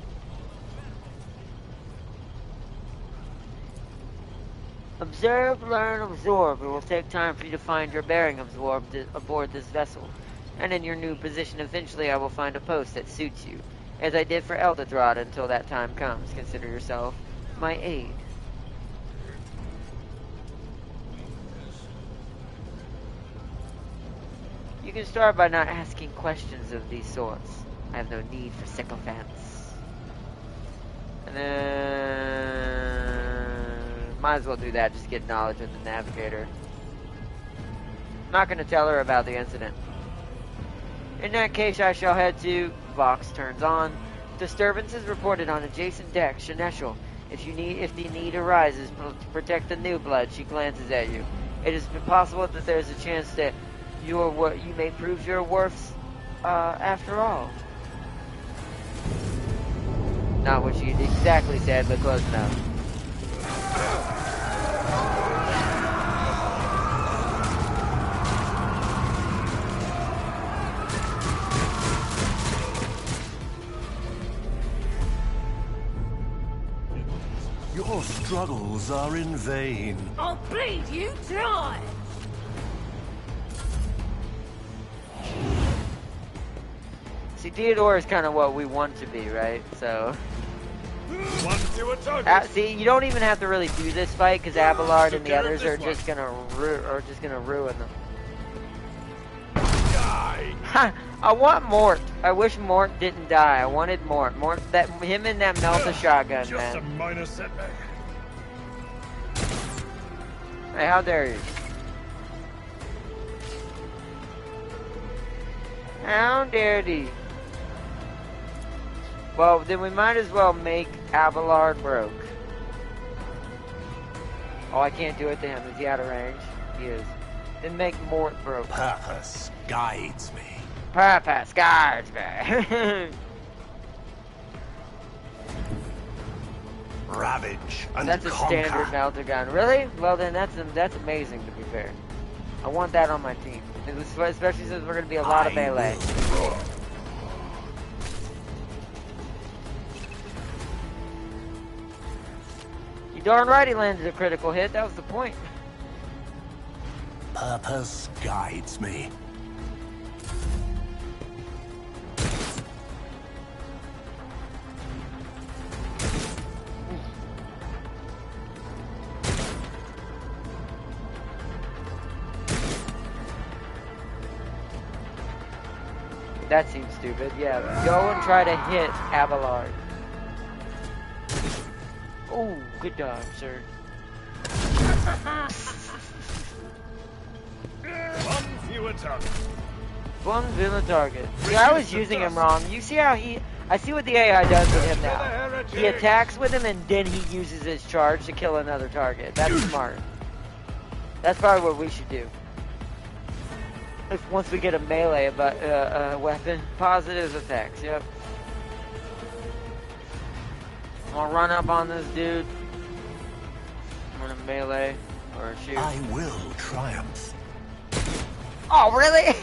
Observe, learn, absorb. It will take time for you to find your bearing absorbed aboard this vessel. And in your new position, eventually I will find a post that suits you. As I did for Eldedrad until that time comes. Consider yourself my aide. You can start by not asking questions of these sorts. I have no need for sycophants. And then might as well do that, just get knowledge of the navigator. I'm not going to tell her about the incident. In that case, I shall head to Vox turns on. Disturbances reported on adjacent deck. Shaneshel, if the need arises to protect the new blood, she glances at you. It is possible that there's a chance that you may prove your worth after all. Not what she exactly said, but close enough. Your struggles are in vain. I'll bleed you dry! See, Theodore is kind of what we want to be, right? So... see, you don't even have to really do this fight, because Abelard and the others are just gonna ruin them. Ha! I want Mort. I wish Mort didn't die. I wanted Mort. Him and that Melta shotgun, man. Just a minor setback. Hey, how dare you? How dare thee? Well, then we might as well make Abelard broke. Oh, I can't do it to him. Is he out of range? He is. Then make Mort broke. Purpose guides me. Purpose guards me. Ravage and That's a conquer. standard Melta gun. Really? Well, then that's amazing, to be fair. I want that on my team. Especially since we're going to be a lot of melee. You darn right he landed a critical hit. That was the point. Purpose guides me. That seems stupid. Yeah, go and try to hit Abelard. Oh, good dodge, sir. One fewer target. One villain target. See, I was using him wrong. You see how I see what the AI does with him now. He attacks with him and then he uses his charge to kill another target. That's smart. That's probably what we should do. Once we get a melee weapon, positive effects. Yep. I'm gonna run up on this dude. I'm gonna melee or shoot. I will triumph. Oh, really?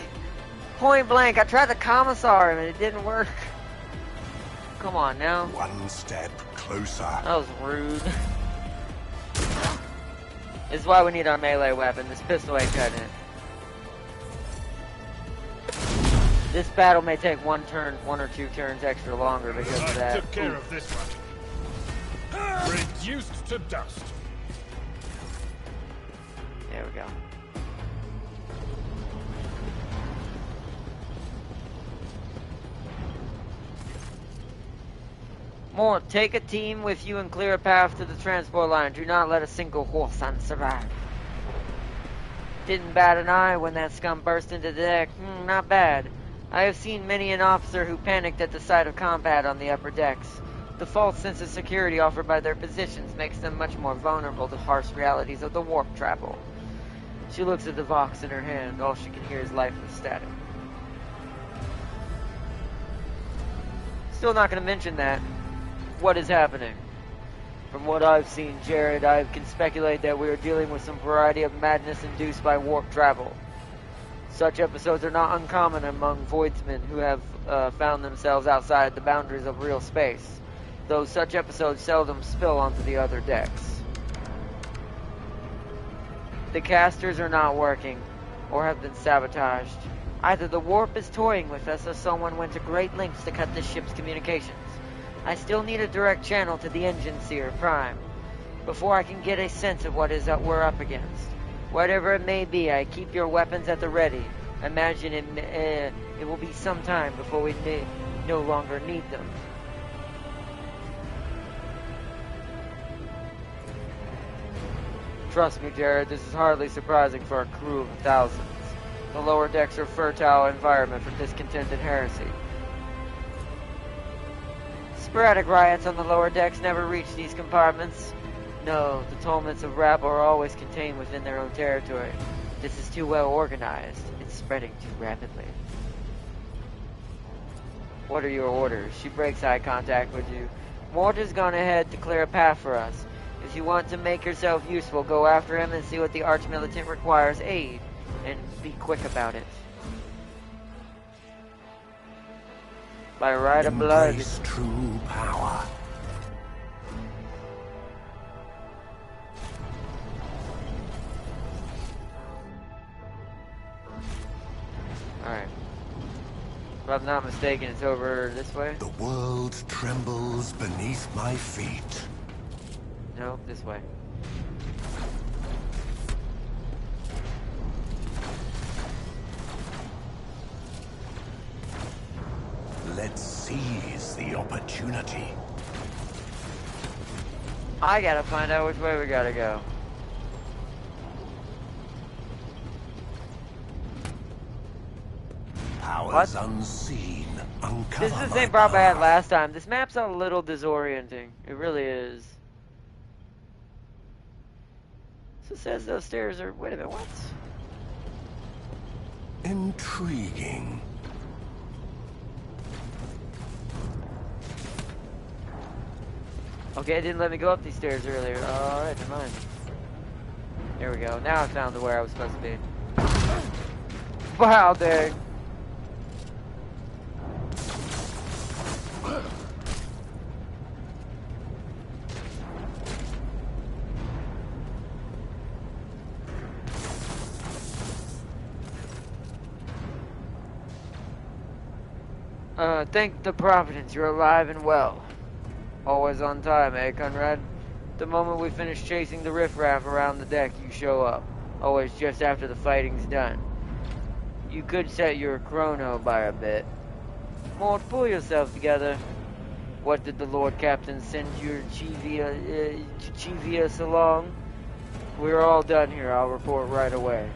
Point blank. I tried to commissar him and it didn't work. Come on now. One step closer. That was rude. This is why we need our melee weapon. This pistol ain't cutting it. This battle may take one or two turns extra longer because of that. I took care of this one. Reduced to dust. There we go. More, take a team with you and clear a path to the transport line. Do not let a single Horsan survive. Didn't bat an eye when that scum burst into the deck. Not bad. I have seen many an officer who panicked at the sight of combat on the upper decks. The false sense of security offered by their positions makes them much more vulnerable to harsh realities of the warp travel. She looks at the Vox in her hand. All she can hear is lifeless static. Still not going to mention that. What is happening? From what I've seen, Jared, I can speculate that we are dealing with some variety of madness induced by warp travel. Such episodes are not uncommon among voidsmen who have found themselves outside the boundaries of real space, though such episodes seldom spill onto the other decks. The casters are not working, or have been sabotaged. Either the warp is toying with us, or someone went to great lengths to cut this ship's communications. I still need a direct channel to the Engine Seer Prime, before I can get a sense of what we're up against. Whatever it may be, I keep your weapons at the ready. Imagine it will be some time before we no longer need them. Trust me, Jared, this is hardly surprising for a crew of thousands. The lower decks are a fertile environment for discontented heresy. Sporadic riots on the lower decks never reach these compartments. No, the tumults of rabble are always contained within their own territory. This is too well organized. It's spreading too rapidly. What are your orders? She breaks eye contact with you. Mortar's gone ahead to clear a path for us. If you want to make yourself useful, go after him and see what the Arch-Militant requires aid. And be quick about it. By right of blood. Embrace true power. Alright. If I'm not mistaken, it's over this way? The world trembles beneath my feet. No, this way. Let's seize the opportunity. I gotta find out which way we gotta go. Powers unseen. Uncover This is the my same problem I had power. last time. This map's a little disorienting. It really is. So it says those stairs are... Wait a minute, what? Intriguing. Okay, it didn't let me go up these stairs earlier. Alright, never mind. There we go. Now I found where I was supposed to be. Wow, dang. Thank the Providence, you're alive and well. Always on time, eh, Conrad? The moment we finish chasing the riffraff around the deck, you show up. Always just after the fighting's done. You could set your chrono by a bit. Mort, pull yourself together. What did the Lord Captain send your Chivius along? We're all done here, I'll report right away.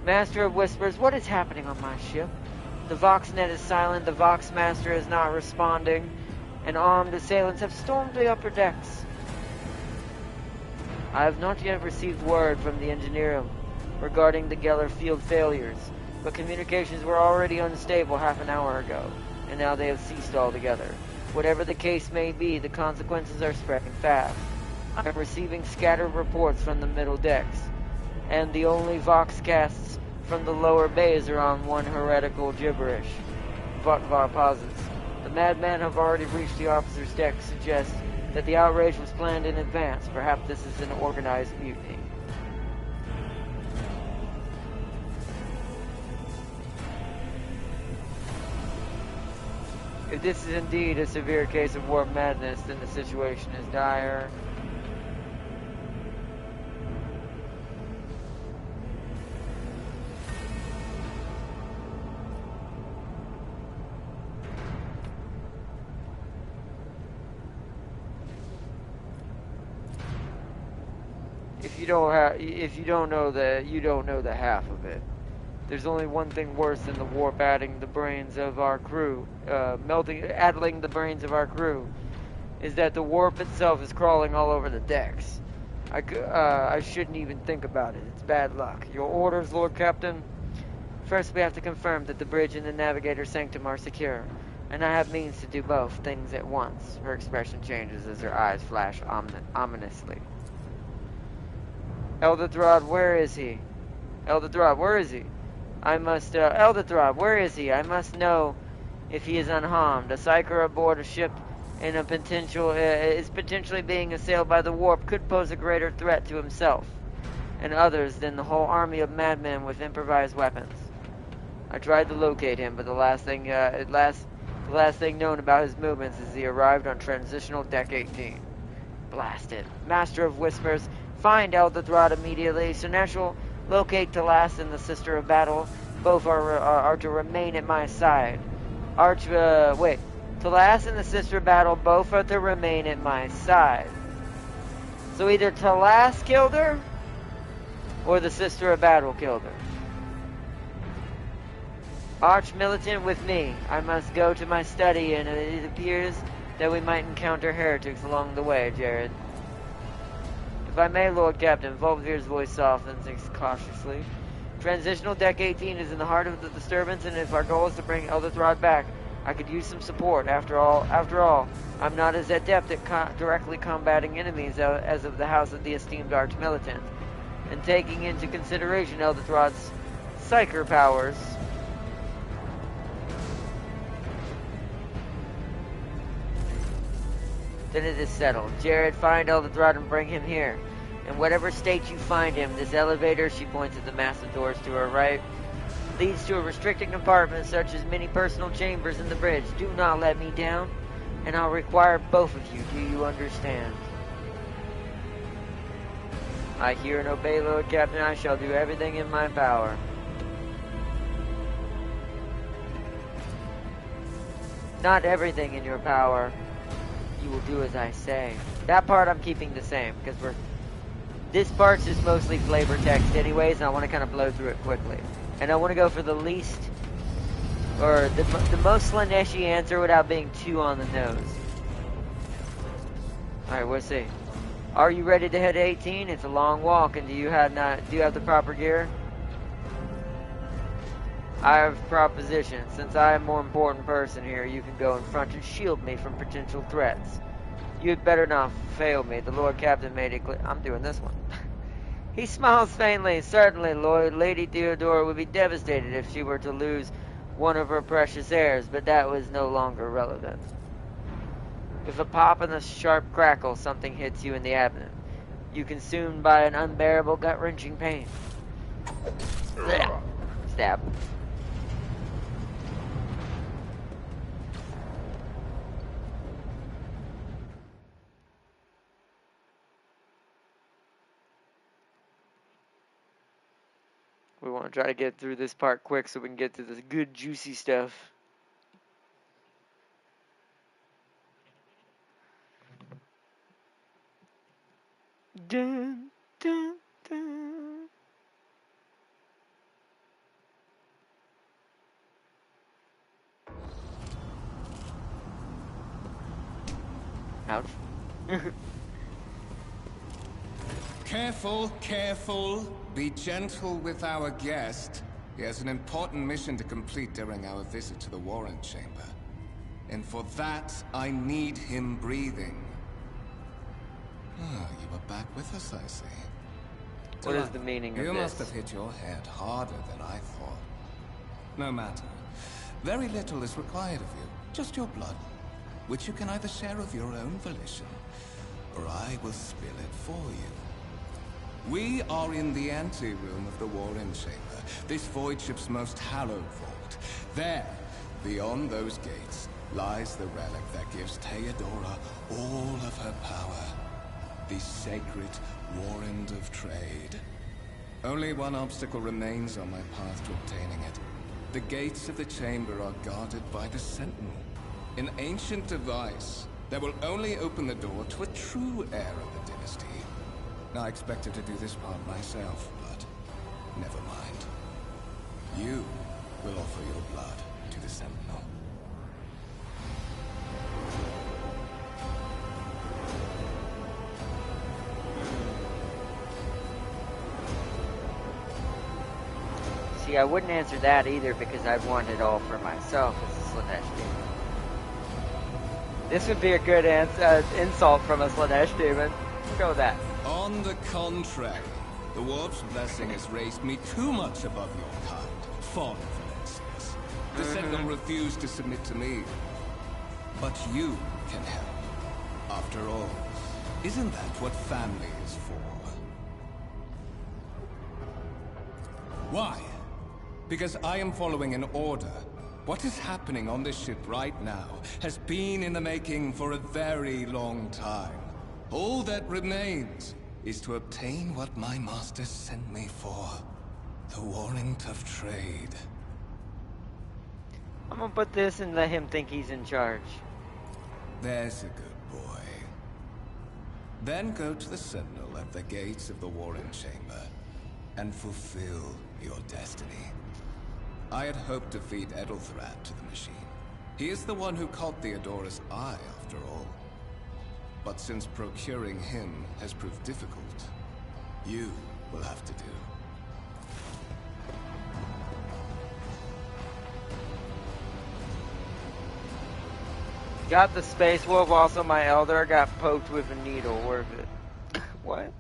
Master of Whispers, what is happening on my ship? The Voxnet is silent, the Voxmaster is not responding, and armed assailants have stormed the upper decks. I have not yet received word from the engineer regarding the Geller field failures, but communications were already unstable half an hour ago, and now they have ceased altogether. Whatever the case may be, the consequences are spreading fast. I am receiving scattered reports from the middle decks, and the only Voxcasts from the lower bays are on one heretical gibberish. Votvar pauses. The madmen have already reached the officer's deck, suggests that the outrage was planned in advance. Perhaps this is an organized mutiny. If this is indeed a severe case of warp madness, then the situation is dire. If you don't know the half of it. There's only one thing worse than the warp addling the brains of our crew, is that the warp itself is crawling all over the decks. I shouldn't even think about it. It's bad luck. Your orders, Lord Captain? First, we have to confirm that the bridge and the navigator's sanctum are secure, and I have means to do both things at once. Her expression changes as her eyes flash ominously. Elderthrod, where is he? Elderthrod, where is he? Elderthrod, where is he? I must know if he is unharmed. A psyker aboard a ship in a is potentially being assailed by the warp could pose a greater threat to himself and others than the whole army of madmen with improvised weapons. I tried to locate him, but the last thing known about his movements is he arrived on transitional deck 18. Blasted. Master of Whispers, find Elderthrod immediately. Supernatural, locate Talas and the Sister of Battle. Both are to remain at my side. Talas and the Sister of Battle both are to remain at my side. So either Talas killed her, or the Sister of Battle killed her. Arch-militant with me. I must go to my study, and it appears that we might encounter heretics along the way, Jared. If I may, Lord Captain, Volvir's voice softens cautiously. Transitional Deck 18 is in the heart of the disturbance, and if our goal is to bring Elderthrod back, I could use some support. After all, I'm not as adept at directly combating enemies as of the House of the Esteemed Arch-Militant. And taking into consideration Elderthrod's psyker powers, then it is settled. Jared, find Elderthrod and bring him here. In whatever state you find him, this elevator, she points at the massive doors to her right, leads to a restricted compartment such as many personal chambers in the bridge. Do not let me down, and I'll require both of you. Do you understand? I hear and obey, Lord Captain. I shall do everything in my power. Not everything in your power. You will do as I say. That part I'm keeping the same, because this part's just mostly flavor text anyways, and I want to kind of blow through it quickly. And I want to go for the least, or the most Slaneshi answer without being too on the nose. Alright, we'll see. Are you ready to head to 18? It's a long walk, and do you have the proper gear? I have a proposition. Since I am a more important person here, you can go in front and shield me from potential threats. You'd better not fail me. The Lord Captain made it clear. I'm doing this one. He smiles faintly. Certainly, Lord. Lady Theodora would be devastated if she were to lose one of her precious heirs, but that was no longer relevant. With a pop and a sharp crackle, something hits you in the abdomen. You consumed by an unbearable, gut-wrenching pain. Stab. We want to try to get through this part quick so we can get to the good, juicy stuff. Dun, dun, dun. Ouch. Careful, careful. Be gentle with our guest. He has an important mission to complete during our visit to the Warren Chamber. And for that, I need him breathing. Ah, you are back with us, I see. What is the meaning of this? You must have hit your head harder than I thought. No matter. Very little is required of you. Just your blood, which you can either share of your own volition, or I will spill it for you. We are in the anteroom of the Warren Chamber, this void ship's most hallowed vault. There, beyond those gates, lies the relic that gives Theodora all of her power. The sacred Warrant of Trade. Only one obstacle remains on my path to obtaining it. The gates of the chamber are guarded by the Sentinel, an ancient device that will only open the door to a true heir of the dynasty. I expected to do this part myself, but never mind. You will offer your blood to the Sentinel. See, I wouldn't answer that either because I want it all for myself as a Slanesh demon. This would be a good insult from a Slanesh demon. Let's go with that. On the contrary, the Warp's blessing has raised me too much above your kind, Fawn Valencius. The Sentinel refused to submit to me. But you can help. After all, isn't that what family is for? Why? Because I am following an order. What is happening on this ship right now has been in the making for a very long time. All that remains is to obtain what my master sent me for. The Warrant of Trade. I'm gonna put this and let him think he's in charge. There's a good boy. Then go to the Sentinel at the gates of the Warren Chamber and fulfill your destiny. I had hoped to feed Edelthrad to the machine. He is the one who caught Theodora's eye, after all. But since procuring him has proved difficult, you will have to do. Got the Space Wolf, also my Elder got poked with a needle, worth it. What?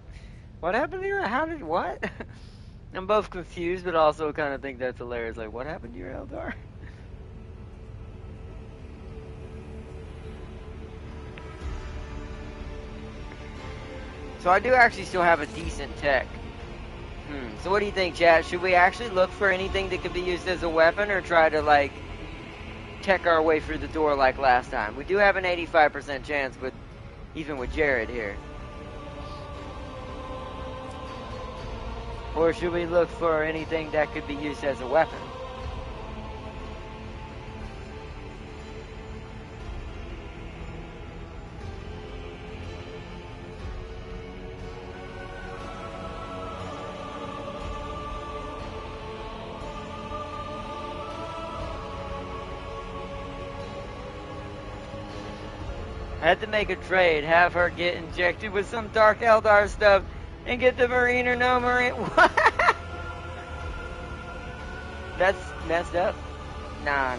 What happened here? How did, what? I'm both confused, but also kind of think that's hilarious. Like, what happened to your Eldar? So I do actually still have a decent tech. So what do you think, chat? Should we actually look for anything that could be used as a weapon, or try to, like, tech our way through the door like last time? We do have an 85% chance with, even with Jared here. Or should we look for anything that could be used as a weapon? I had to make a trade, have her get injected with some Dark Eldar stuff, and get the Marine or no Marine. What? That's messed up. Nah.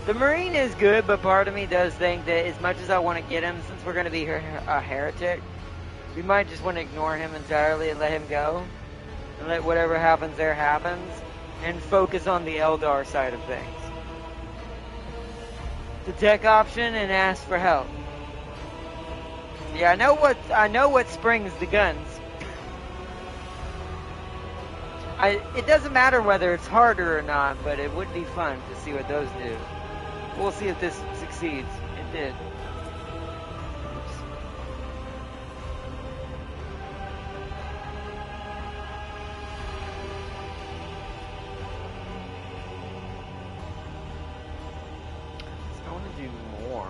The Marine is good, but part of me does think that as much as I want to get him, since we're going to be a heretic, we might just want to ignore him entirely and let him go. And let whatever happens there happens. And focus on the Eldar side of things. The tech option and ask for help. Yeah, I know what springs the guns. It doesn't matter whether it's harder or not, but it would be fun to see what those do. We'll see if this succeeds. It did. Oops. I want to do more.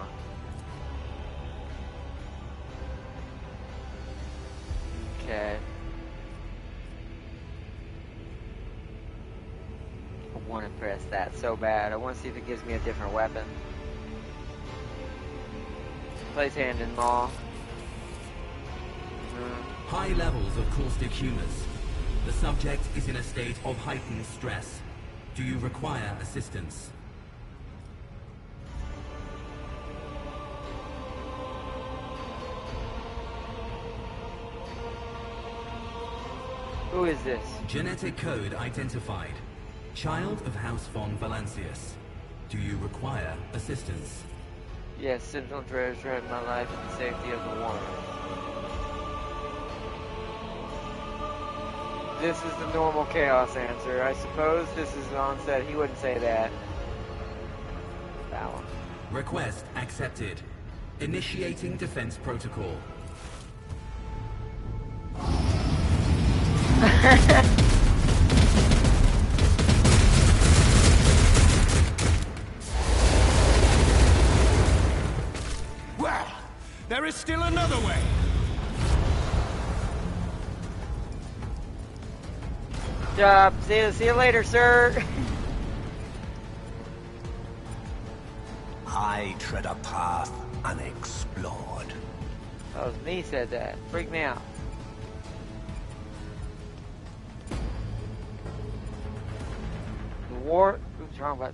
Okay. I want to press that so bad. I want to see if it gives me a different weapon. Place hand in maw. High levels of caustic humors. The subject is in a state of heightened stress. Do you require assistance? Who is this? Genetic code identified. Child of House von Valancius. Do you require assistance? Yes, Sentinel Dread threatened my life and the safety of the Warhammer. This is the normal chaos answer. I suppose this is the onset. He wouldn't say that. Balance. Request accepted. Initiating defense protocol. Well, there is still another way. Job. See you later, sir. I tread a path unexplored. That was me said that. Freak me out. The war. What's wrong about?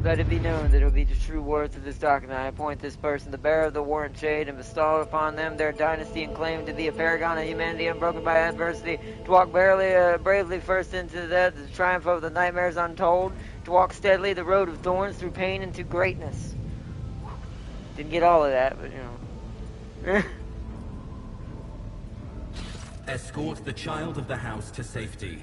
Let it be known that it will be the true worth of this document. I appoint this person the bearer of the warrant shade and bestow upon them their dynasty and claim to be a paragon of humanity unbroken by adversity, to walk bravely first into the triumph of the nightmares untold, to walk steadily the road of thorns through pain into greatness. Didn't get all of that, but you know. Escort the child of the house to safety.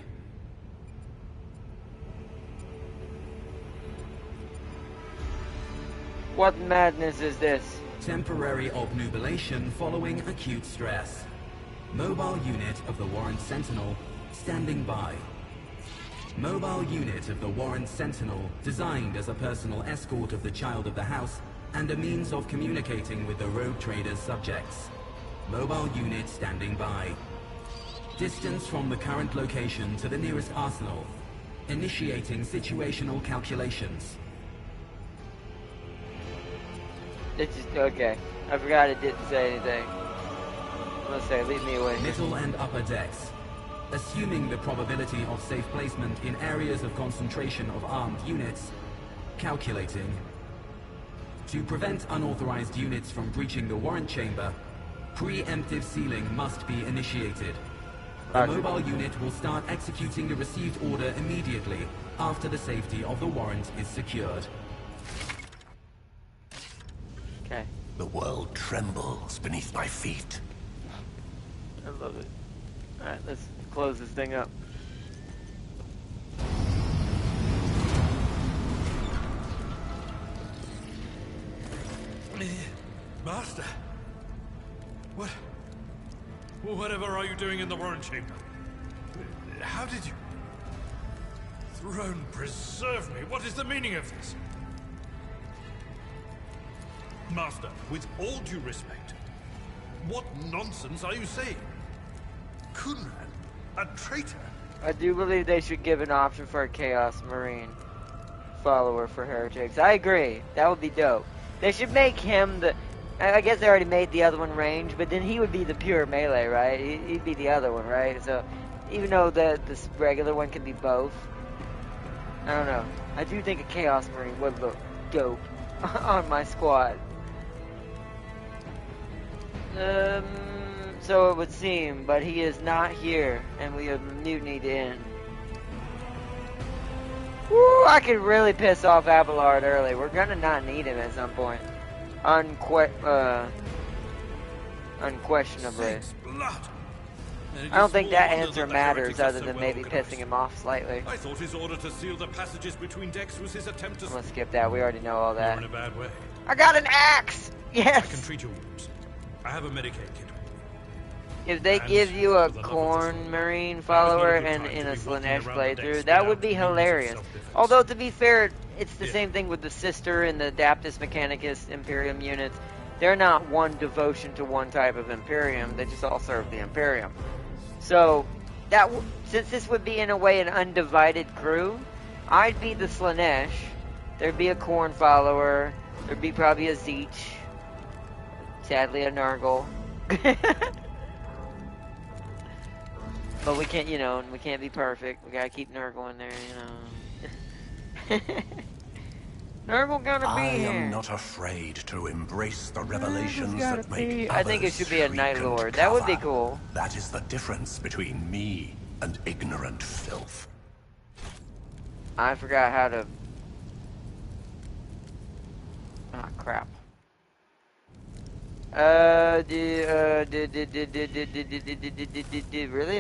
What madness is this? Temporary obnubilation following acute stress. Mobile unit of the Warrant Sentinel standing by. Mobile unit of the Warrant Sentinel designed as a personal escort of the child of the house and a means of communicating with the rogue trader's subjects. Mobile unit standing by. Distance from the current location to the nearest arsenal, Initiating situational calculations. It's just, okay. I forgot it didn't say anything. Let's say, leave me away. Middle and upper decks. Assuming the probability of safe placement in areas of concentration of armed units. Calculating. To prevent unauthorized units from breaching the warrant chamber, preemptive sealing must be initiated. The mobile unit will start executing the received order immediately after the safety of the warrant is secured. Okay. The world trembles beneath my feet. I love it. Alright, let's close this thing up. Master? Whatever are you doing in the warrant chamber? How did you... Throne preserve me. What is the meaning of this? Master, with all due respect, what nonsense are you saying? Kunran, a traitor? I do believe they should give an option for a Chaos Marine follower for Heretics. I agree. That would be dope. They should make him the... I guess they already made the other one range, but then he would be the pure melee, right? He'd be the other one, right? So, even though this regular one can be both, I don't know. I do think a Chaos Marine would look dope on my squad. So it would seem, but he is not here, and we have mutiny to end. Woo, I could really piss off Abelard early. We're gonna not need him at some point. Unquestionably. I don't think that answer matters other than maybe pissing him off slightly. I thought his order to seal the passages between decks was his attempt to... I'm gonna skip that. We already know all that. You're in a bad way. I got an axe! Yes! I can treat your wounds. I have a Medicaid kit. If they give you a Corn Marine follower and in a Slanesh playthrough, that would be hilarious. Although, to be fair, it's the same thing with the Sister and the Adaptus Mechanicus Imperium units. They're not one devotion to one type of Imperium, they just all serve the Imperium. So, since this would be in a way an undivided crew, I'd be the Slanesh, there'd be a Corn follower, there'd be probably a Zeech, sadly a Nurgle. But we can't, we can't be perfect. We gotta keep Nurgle in there, Nurgle gotta be here. I am not afraid to embrace the revelations that make I think it should be a Night Lord. That would be cool. That is the difference between me and ignorant filth. I forgot how to... Ah, crap. Really?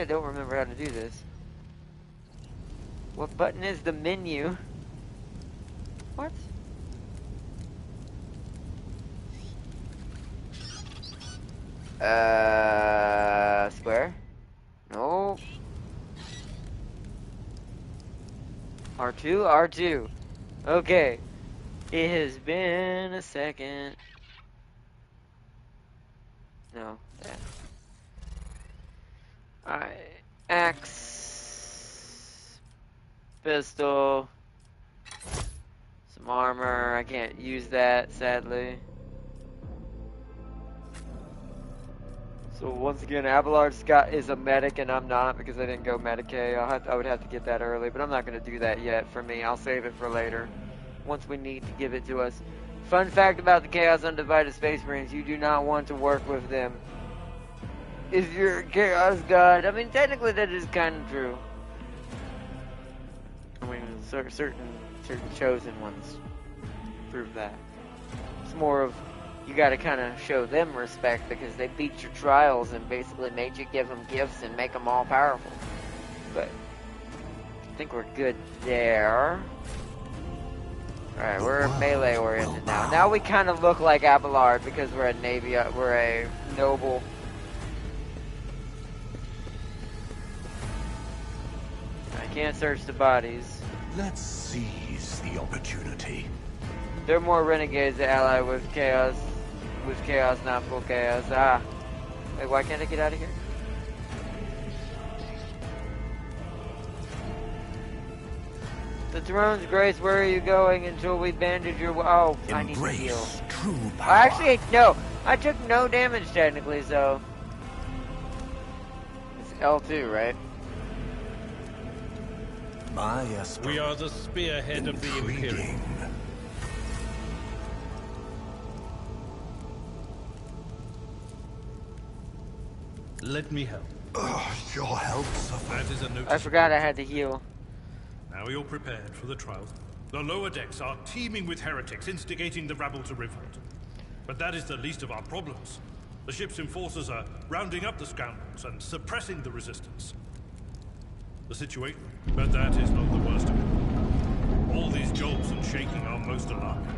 I don't remember how to do this. What button is the menu? What? Square? No. R2? R2. Okay. It has been a second. No. Yeah. Alright. Axe. Pistol. Some armor. I can't use that, sadly. So once again, Abelard Scott is a medic and I'm not because I didn't go Medicaid. I would have to get that early, but I'm not going to do that yet for me. I'll save it for later. Once we need to give it to us. Fun fact about the Chaos Undivided Space Marines, you do not want to work with them if you're a Chaos God. I mean, technically that is kind of true. I mean, certain chosen ones prove that. It's more of, you gotta kind of show them respect because they beat your trials and basically made you give them gifts and make them all powerful. But I think we're good there. Alright, we're melee oriented now. Now we kind of look like Abelard because we're a navy, we're a noble. I can't search the bodies. Let's seize the opportunity. They're more renegades that ally with chaos, not full chaos. Ah. Wait, why can't I get out of here? The throne's grace, where are you going until we bandage your... Oh, I need to heal. Embrace true power. Actually, no. I took no damage technically, so... It's L2, right? My Esper. We are the spearhead of the Imperium. Intriguing. Let me help. Your help suffers. That is a notice. I forgot I had to heal. Now you're prepared for the trial. The lower decks are teeming with heretics, instigating the rabble to revolt. But that is the least of our problems. The ship's enforcers are rounding up the scoundrels and suppressing the resistance. The situation, but that is not the worst of it. All these jolts and shaking are most alarming.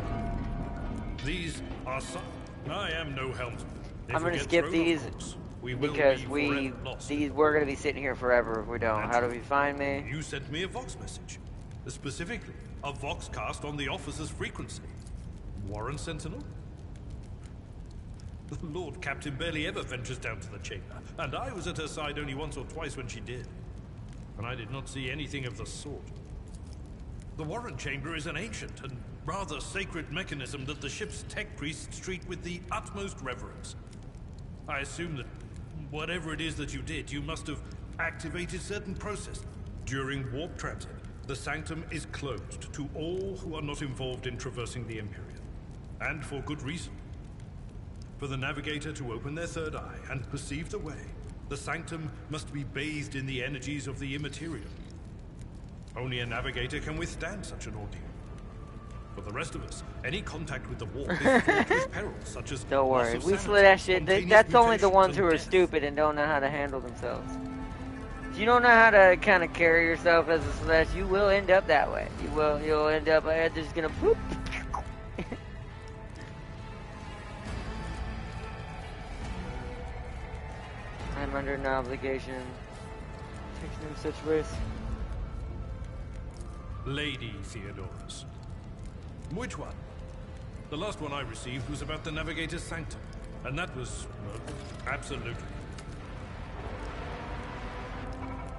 These are some. I am no helmsman. If I'm we gonna get skip thrown these off course, we will because be we're forever lost. gonna be sitting here forever if we don't. How do we find me? You sent me a Vox message. Specifically, a Vox cast on the officer's frequency. Warren Sentinel? The Lord Captain barely ever ventures down to the chamber, and I was at her side only once or twice when she did. And I did not see anything of the sort. The Warren Chamber is an ancient and rather sacred mechanism that the ship's tech priests treat with the utmost reverence. I assume that whatever it is that you did, you must have activated certain process. During warp transit, the sanctum is closed to all who are not involved in traversing the Imperium. And for good reason. For the navigator to open their third eye and perceive the way, the sanctum must be bathed in the energies of the immaterial. Only a navigator can withstand such an ordeal. For the rest of us, any contact with the warp is fraught with perils such as Don't loss worry, of we sanity, slid that shit. spontaneous That's only the mutations, ones who and are death. stupid and don't know how to handle themselves. If you don't know how to kind of carry yourself as a Slash, you will end up that way. You'll end up just gonna poop. I'm under an obligation. Takes no such risk. Lady Theodorus. Which one? The last one I received was about the Navigator's Sanctum, and that was, well, absolutely.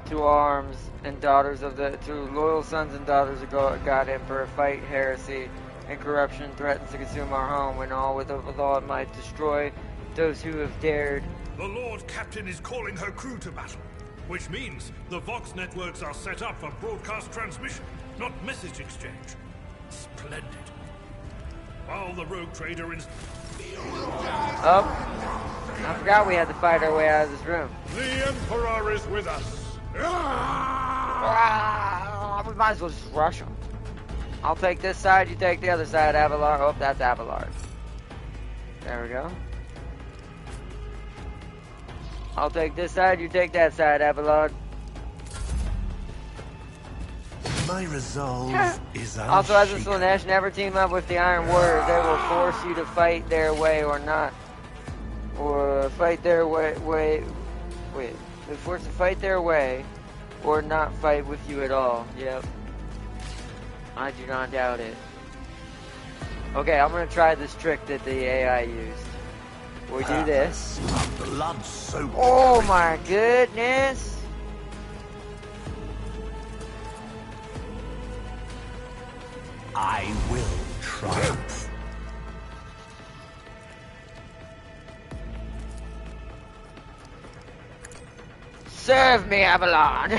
To arms and daughters of the, to loyal sons and daughters of God Emperor, fight heresy and corruption threatens to consume our home, when all with all it might destroy those who have dared. The Lord Captain is calling her crew to battle, which means the Vox networks are set up for broadcast transmission, not message exchange. Splendid. While the rogue trader is... Oh, I forgot we had to fight our way out of this room. The Emperor is with us. We might as well just rush them. I'll take this side, you take the other side, Avalar. Oh, that's Avalar. There we go. I'll take this side, you take that side, Avalar. My resolve is Also, as a unshaken. Slanesh, never team up with the Iron Warriors. They will force you to fight their way or not. Or fight their way. Wait. They force you to fight their way or not fight with you at all. Yep. I do not doubt it. Okay, I'm gonna try this trick that the AI used. We do this. Blood soaked. Oh my goodness! I will triumph. Serve me, Avalon!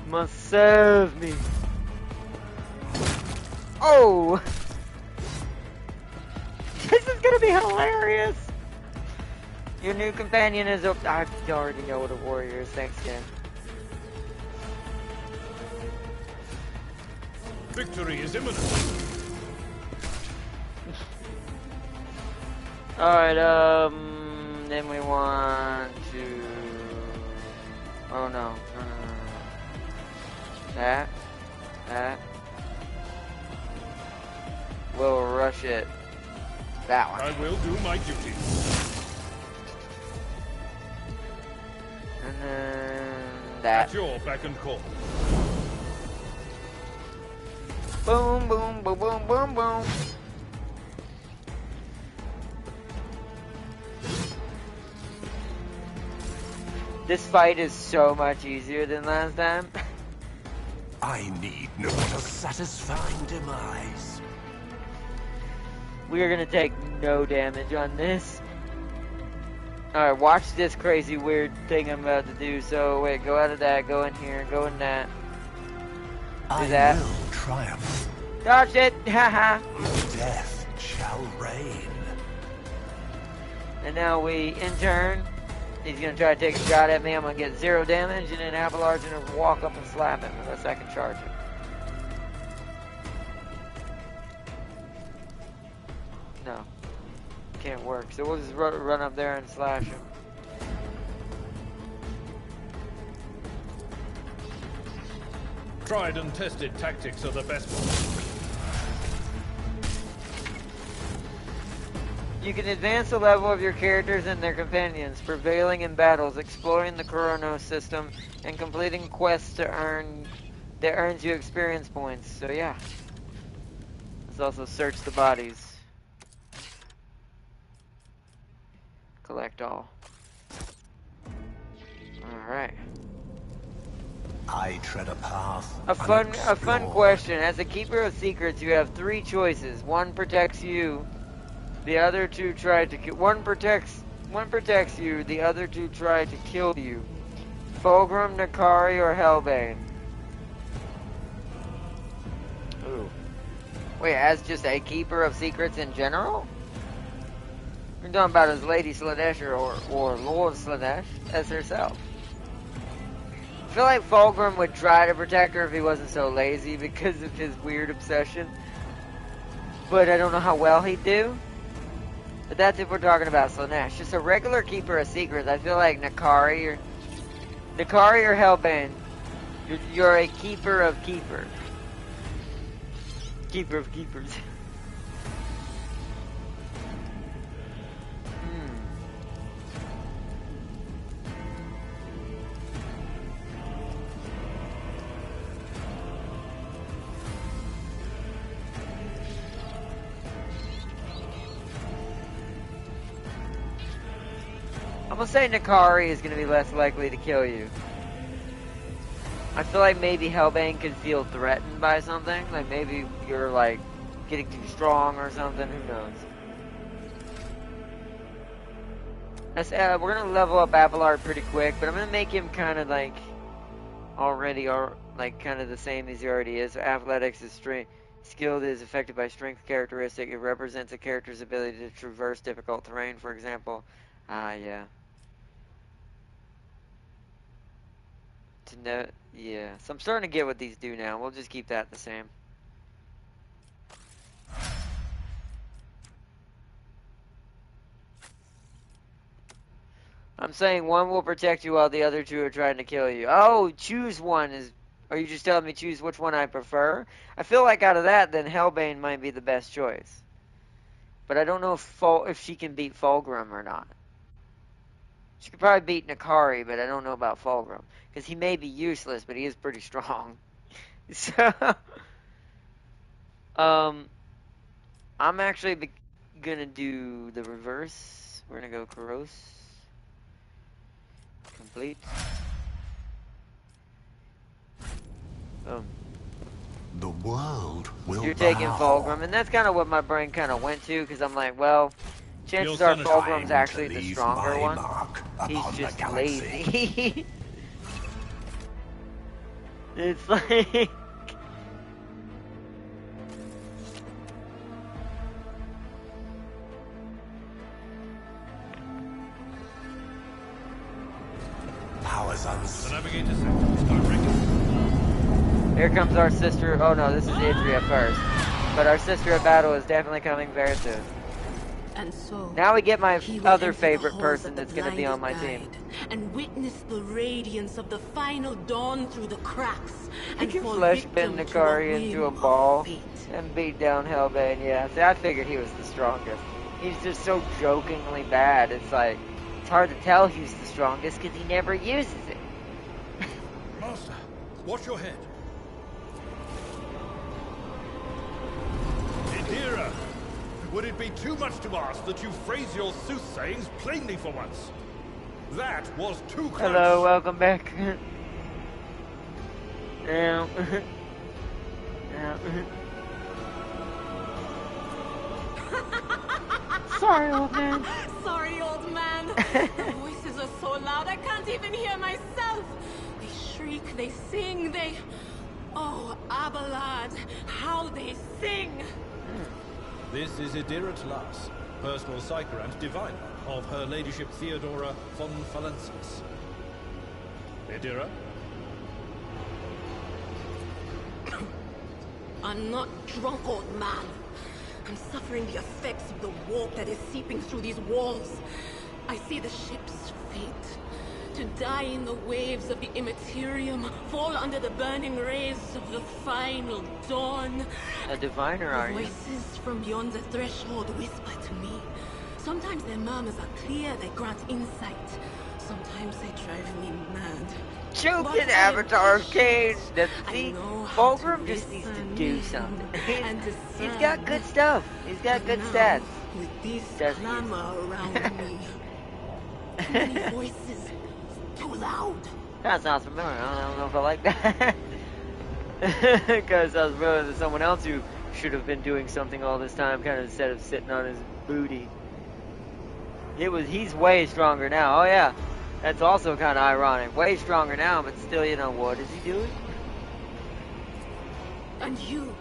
Must serve me. Oh! This is gonna be hilarious! Your new companion is a... I already know what a warrior is, thanks, Ken. Victory is imminent. Alright, then we want to... Oh no. That. We'll rush it. That one. I will do my duty. And then that. At your beck and call. Boom, boom, boom, boom, boom, boom. This fight is so much easier than last time. I need no other satisfying demise. We are gonna take no damage on this. Alright, watch this crazy weird thing I'm about to do. So, wait, go out of that, go in here, go in that. Do that. I will triumph. Dodge it! Haha! Death shall reign. And now we, in turn, he's gonna try to take a shot at me. I'm gonna get 0 damage, and then Avalar's gonna walk up and slap him unless I can charge him. No. Can't work. So we'll just run up there and slash him. Tried and tested tactics are the best ones. You can advance the level of your characters and their companions, prevailing in battles, exploring the Chronos system, and completing quests that earns you experience points. So yeah. Let's also search the bodies. Collect all. Alright. I tread a path. A fun question. As a keeper of secrets, you have 3 choices. One protects you. The other 2 try to kill. One protects you. The other 2 try to kill you. Fulgrim, Nakari, or Hellbane. Ooh. Wait, as just a keeper of secrets in general? We're talking about as Lady Slanesh or Lord Slanesh as herself. I feel like Fulgrim would try to protect her if he wasn't so lazy because of his weird obsession. But I don't know how well he'd do. But that's if we're talking about Slanesh. Just a regular keeper of secrets. I feel like Nakari or Hellbane. You're a keeper of keepers. Keeper of keepers. I'm gonna say Nakari is gonna be less likely to kill you. I feel like maybe Hellbane could feel threatened by something. Like maybe you're like getting too strong or something. Who knows? We're gonna level up Abelard pretty quick, but I'm gonna make him kind of like kind of the same as he already is. So athletics is strength. Skilled is affected by strength characteristic. It represents a character's ability to traverse difficult terrain, for example. Yeah. Yeah. So I'm starting to get what these do now. We'll just keep that the same. I'm saying one will protect you while the other 2 are trying to kill you. Oh, choose one is... Are you just telling me choose which one I prefer? I feel like out of that, then Hellbane might be the best choice. But I don't know if she can beat Fulgrim or not. She could probably beat Nakari, but I don't know about Fulgrim. Because he may be useless, but he is pretty strong. So... I'm actually gonna do the reverse. We're gonna go Kuros. Complete. Boom. The world will You're taking bow. Fulgrim, and that's kind of what my brain kind of went to, because I'm like, well, chances are Fulgrim's actually the stronger one. He's just lazy. It's like... Powers unseen. The navigator section is directed. Here comes our sister. Oh no, this is Idria first. But our sister of battle is definitely coming very soon. And so Now we get my he will other enter the favorite halls person of the that's going to be on my blinded team. guide And witness the radiance of the final dawn through the cracks. He And can fall flesh bend victim to Nakari into a whim of ball fate. and beat down Hellbane. Yeah, see, I figured he was the strongest. He's just so jokingly bad. It's like, it's hard to tell who's the strongest because he never uses it. Master, watch your head. Idira, would it be too much to ask that you phrase your soothsayings plainly for once? That was too close. Hello, welcome back. Ow. Ow. Sorry, old man. Sorry, old man. The voices are so loud I can't even hear myself. They shriek, they sing, they... Oh, Abelard, how they sing! This is Idira Tlas, personal psyker and diviner of Her Ladyship Theodora von Valencius. Idira? I'm not drunk, old man. I'm suffering the effects of the warp that is seeping through these walls. I see the ship's fate. To die in the waves of the immaterium, fall under the burning rays of the final dawn. A diviner, are you? Voices from beyond the threshold whisper to me. Sometimes their murmurs are clear, they grant insight. Sometimes they drive me mad. Choking Avatar Cage. See, know how to Fulgrim just needs to listen do something. and He's got good stuff. He's got good stats. With this Doesn't he? clamor around me. Too many voices. Too loud. That sounds familiar. I don't know if I like that. Because sounds familiar to someone else who should have been doing something all this time, kind of instead of sitting on his booty. He's way stronger now. Oh yeah. That's also kind of ironic. Way stronger now, but still, you know, what is he doing? And you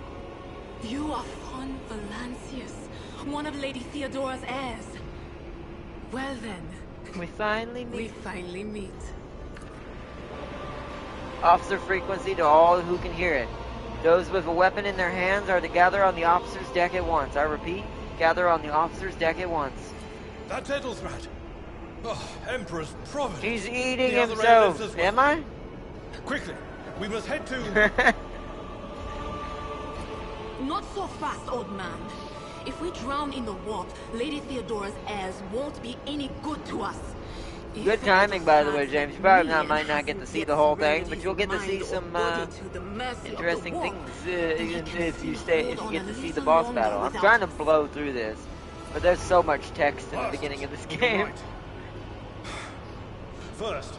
are von Valancius, one of Lady Theodora's heirs. Well then, We finally we meet. finally meet. Officer frequency to all who can hear it. Those with a weapon in their hands are to gather on the officer's deck at once. I repeat, gather on the officer's deck at once. That's Edelthrat. Oh, Emperor's Providence. He's eating The other himself. A-lives as well. Am I? Quickly, we must head to... Not so fast, old man. If we drown in the warp, Lady Theodora's heirs won't be any good to us. If Good it timing, was by the way, fast, James. You probably me might not get to and see gets the whole thing, ready but you'll get to see mind or some body to the mercy of the interesting warp. things We if can you hold on get a to see the little boss longer battle. I'm without trying to us. blow through this, but there's so much text in the beginning of this game. Right. First,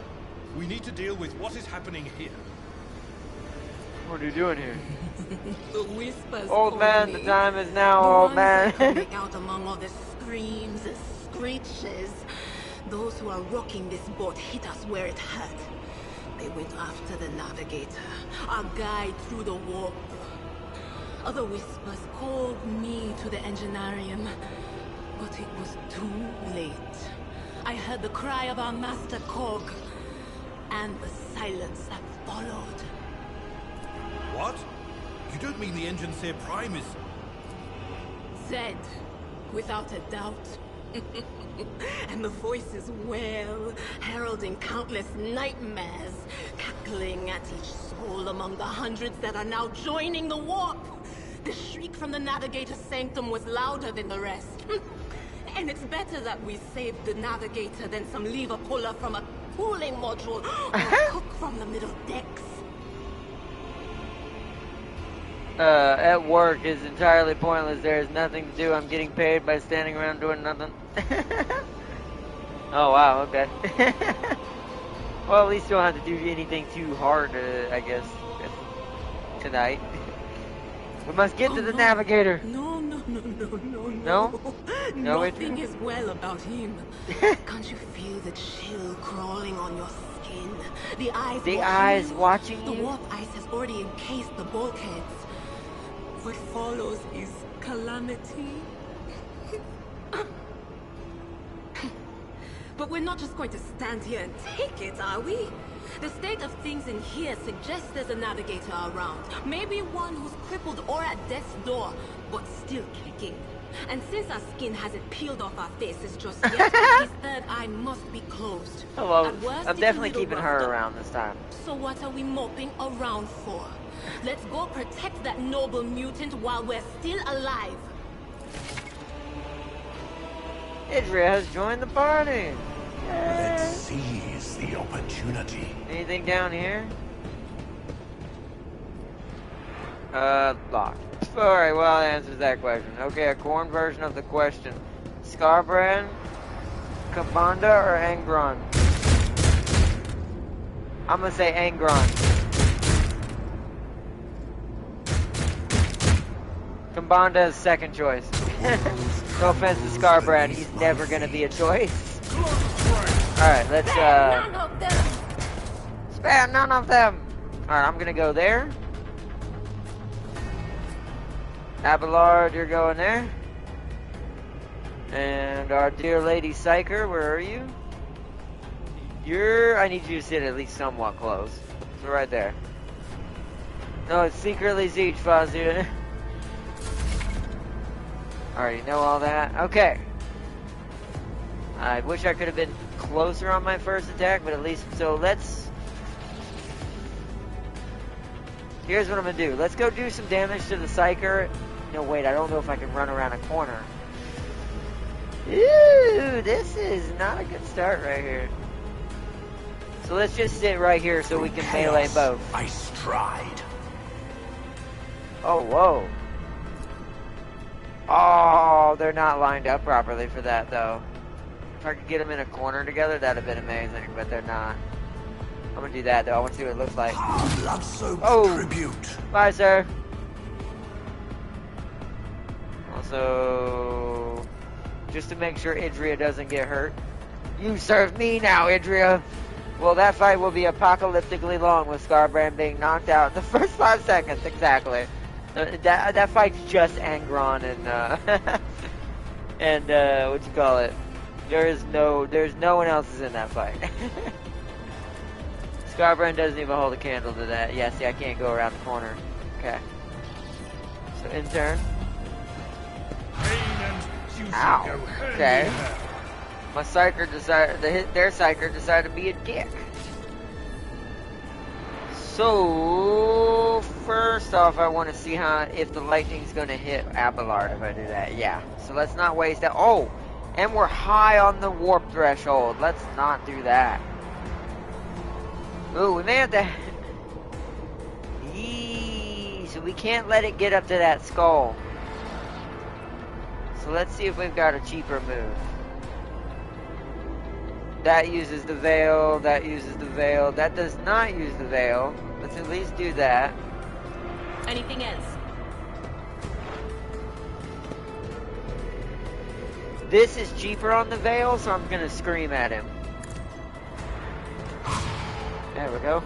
we need to deal with what is happening here. What are you doing here? The whispers Old call man, me. the time is now, The old ones man. that come out among all the screams, the screeches. Those who are rocking this boat hit us where it hurt. They went after the navigator, our guide through the warp. Other whispers called me to the enginarium, but it was too late. I heard the cry of our master Cog, and the silence that followed. What? You don't mean the engine Seer Prime is... Said, without a doubt. And the voices wail, heralding countless nightmares, cackling at each soul among the hundreds that are now joining the warp. The shriek from the navigator's sanctum was louder than the rest. And it's better that we saved the navigator than some lever puller from a cooling module or a cook from the middle decks. At work is entirely pointless. There is nothing to do. I'm getting paid by standing around doing nothing. Oh, wow, okay. Well, at least you don't have to do anything too hard, I guess, tonight. We must get to the navigator. No. No? No, Nothing is well about him. Can't you feel the chill crawling on your skin? The eyes watching you? The warp ice has already encased the bulkheads. What follows is calamity. But we're not just going to stand here and take it, are we? The state of things in here suggests there's a navigator around. Maybe one who's crippled or at death's door, but still kicking. And since our skin hasn't peeled off our faces just yet, his third eye must be closed. Hello. At worst, I'm it's a definitely little keeping roughed her up. around this time. So what are we moping around for? Let's go protect that noble mutant while we're still alive. Idria has joined the party. Let's seize the opportunity. Anything down here? Locked. Alright, well, that answers that question. Okay, a corn version of the question. Scarbrand, Kabanda, or Angron? I'm gonna say Angron. Kambanda is second choice. No offense to Scarbrand, he's never gonna be a choice. Alright, let's None of them. spare none of them. Alright, I'm gonna go there. Abelard, you're going there. And our dear Lady Psyker, where are you? I need you to sit at least somewhat close. So right there. No, it's secretly Siege Fazia. Already know all that. Okay. I wish I could have been closer on my first attack, but at least, so let's... Here's what I'm gonna do. Let's go do some damage to the Psyker. No, wait, I don't know if I can run around a corner. Ooh, this is not a good start right here. So let's just sit right here so we can melee both. I stride. Oh, whoa. Oh, they're not lined up properly for that, though. If I could get them in a corner together, that'd have been amazing, but they're not. I'm gonna do that, though. I want to see what it looks like. Blood-soaked tribute. Bye, sir. Also, just to make sure Idria doesn't get hurt. You serve me now, Idria. Well, that fight will be apocalyptically long with Scarbrand being knocked out in the first 5 seconds, exactly. That fight's just Angron and, and, what you call it? There's no one else is in that fight. Scarbrand doesn't even hold a candle to that. Yeah, see, I can't go around the corner. Okay. So, in turn. Ow. Okay. My Psyker decided, their Psyker decided to be a dick. So, first off, I want to see if the lightning's going to hit Abelard if I do that. Yeah. So let's not waste that. Oh! And we're high on the warp threshold. Let's not do that. Ooh, we may have to... Yee, so we can't let it get up to that skull. So let's see if we've got a cheaper move. That uses the veil, that uses the veil, that does not use the veil. Let's at least do that. Anything else? This is cheaper on the veil, so I'm gonna scream at him. There we go.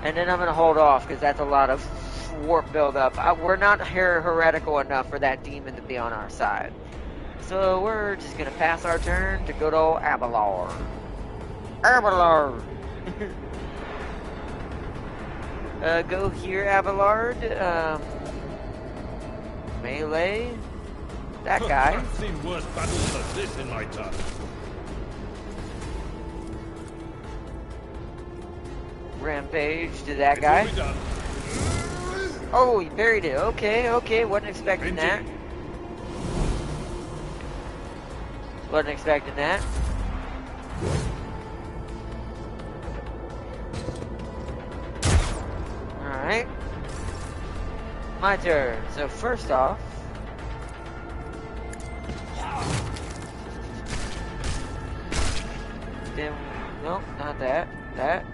And then I'm gonna hold off, because that's a lot of warp buildup. We're not heretical enough for that demon to be on our side. So we're just gonna pass our turn to good old Abelard. Abelard! Go here, Abelard. Melee. That guy. I've seen worse battles than this in my time. Rampage to that guy. Oh, he buried it. Okay, okay. Wasn't expecting that. Wasn't expecting that. Alright. My turn. So first off, then, nope, not that. That.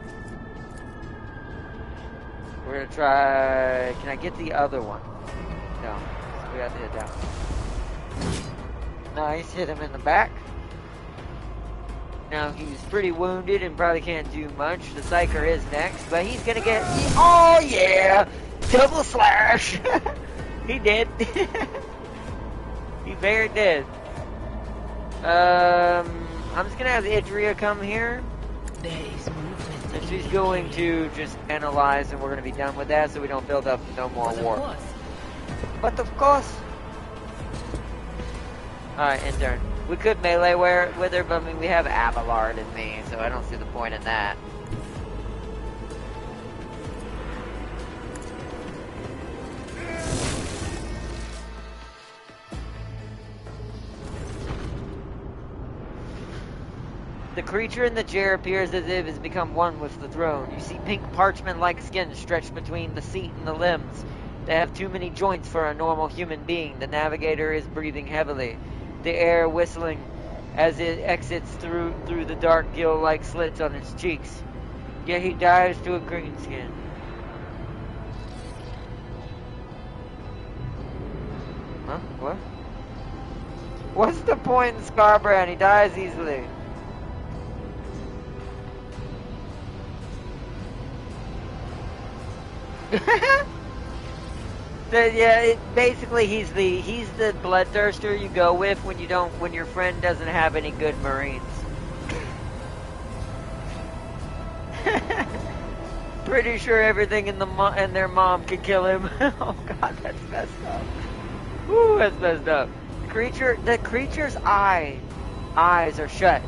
We're gonna try, can I get the other one? No, we have to hit that one. Nice, hit him in the back. Now he's pretty wounded and probably can't do much. The Psyker is next, but he's gonna get, oh yeah! Double slash! He did. He very did. I'm just gonna have Idria come here. There is movement. And she's going to just analyze, and we're gonna be done with that, so we don't build up no more war. But of course. Alright, in turn. We could melee with her, but I mean, we have Abelard and me, so I don't see the point in that. The creature in the chair appears as if it has become one with the throne. You see pink parchment-like skin stretched between the seat and the limbs. They have too many joints for a normal human being. The navigator is breathing heavily. The air whistling as it exits through the dark gill-like slits on its cheeks. Yet he dives to a green skin. Huh? What? What's the point in Scarbrand? He dies easily. Basically he's the bloodthirster you go with when your friend doesn't have any good Marines. Pretty sure everything in their mom can kill him. Oh god, that's messed up. Woo, that's messed up. The creature's eyes are shut.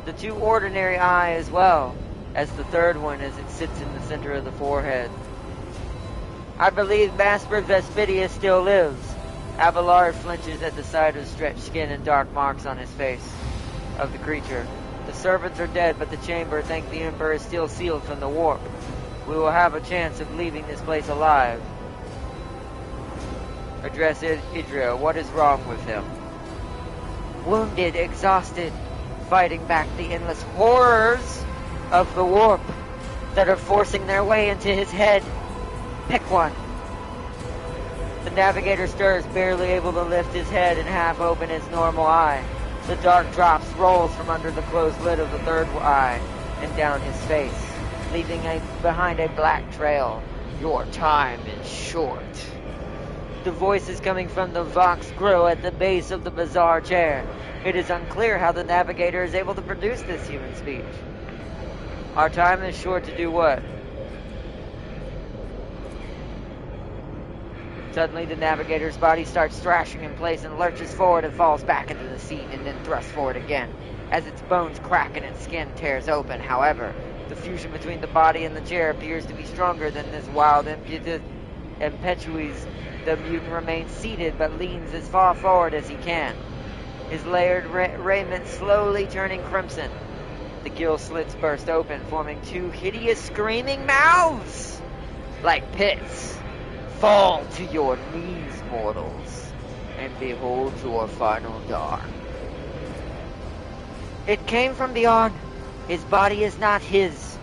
The two ordinary eye as well as the third one as it sits in the center of the forehead. I believe Master Vespidius still lives. Abelard flinches at the sight of stretched skin and dark marks on his face of the creature. The servants are dead, but the chamber, thank the Emperor, is still sealed from the warp. We will have a chance of leaving this place alive. Address Idril. What is wrong with him? Wounded, exhausted, fighting back the endless horrors of the warp that are forcing their way into his head. Pick one. The navigator stirs, barely able to lift his head and half open his normal eye. The dark drops rolls from under the closed lid of the third eye and down his face, leaving behind a black trail. Your time is short. The voice is coming from the Vox Grill at the base of the bizarre chair. It is unclear how the navigator is able to produce this human speech. Our time is short to do what? Suddenly, the navigator's body starts thrashing in place and lurches forward and falls back into the seat and then thrusts forward again. As its bones crack and its skin tears open, however, the fusion between the body and the chair appears to be stronger than this wild impetuous. The mutant remains seated but leans as far forward as he can, his layered raiment slowly turning crimson. The gill slits burst open, forming two hideous screaming mouths like pits. Fall to your knees, mortals, and behold your final dawn. It came from beyond. His body is not his.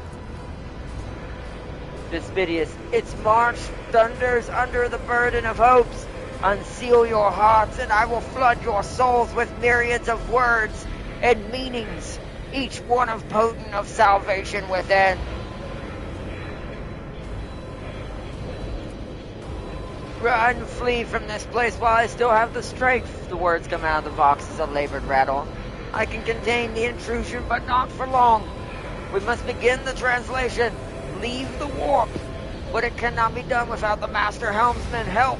Vespidius, its march thunders under the burden of hopes. Unseal your hearts, and I will flood your souls with myriads of words and meanings, each one of potent of salvation within. Run, flee from this place while I still have the strength. The words come out of the Vox as a labored rattle. I can contain the intrusion, but not for long. We must begin the translation. Leave the warp. But it cannot be done without the Master Helmsman help.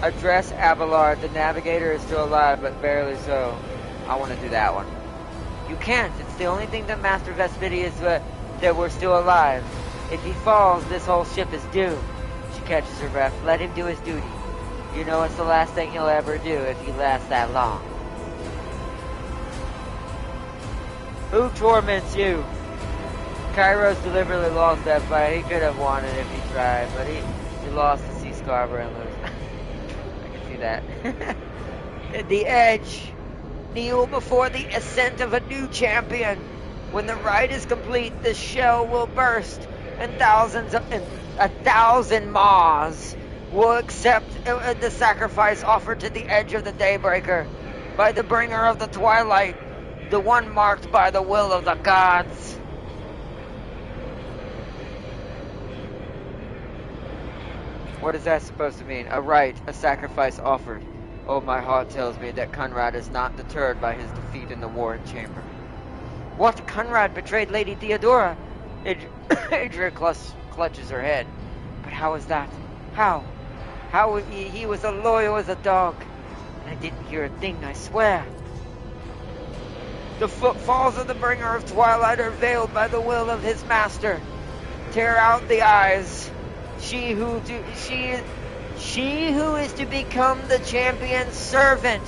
Address Abelard. The navigator is still alive, but barely so. I want to do that one. You can't. It's the only thing that Master Vespidius that we're still alive. If he falls, this whole ship is doomed. She catches her breath. Let him do his duty. You know it's the last thing he'll ever do if he lasts that long. Who torments you? Kairos deliberately lost that fight. He could have won it if he tried, but he lost to see Scarborough and lose. I can see that. At the edge. Kneel before the ascent of a new champion. When the rite is complete, the shell will burst, and 1,000 Maws will accept the sacrifice offered to the edge of the Daybreaker by the bringer of the twilight, the one marked by the will of the gods. What is that supposed to mean? A rite, a sacrifice offered. Oh, my heart tells me that Conrad is not deterred by his defeat in the Warren Chamber. What? Conrad betrayed Lady Theodora? Adria clutches her head. But how is that? How? How he was as loyal as a dog. And I didn't hear a thing, I swear. The footfalls of the bringer of twilight are veiled by the will of his master. Tear out the eyes. She who is to become the champion's servant.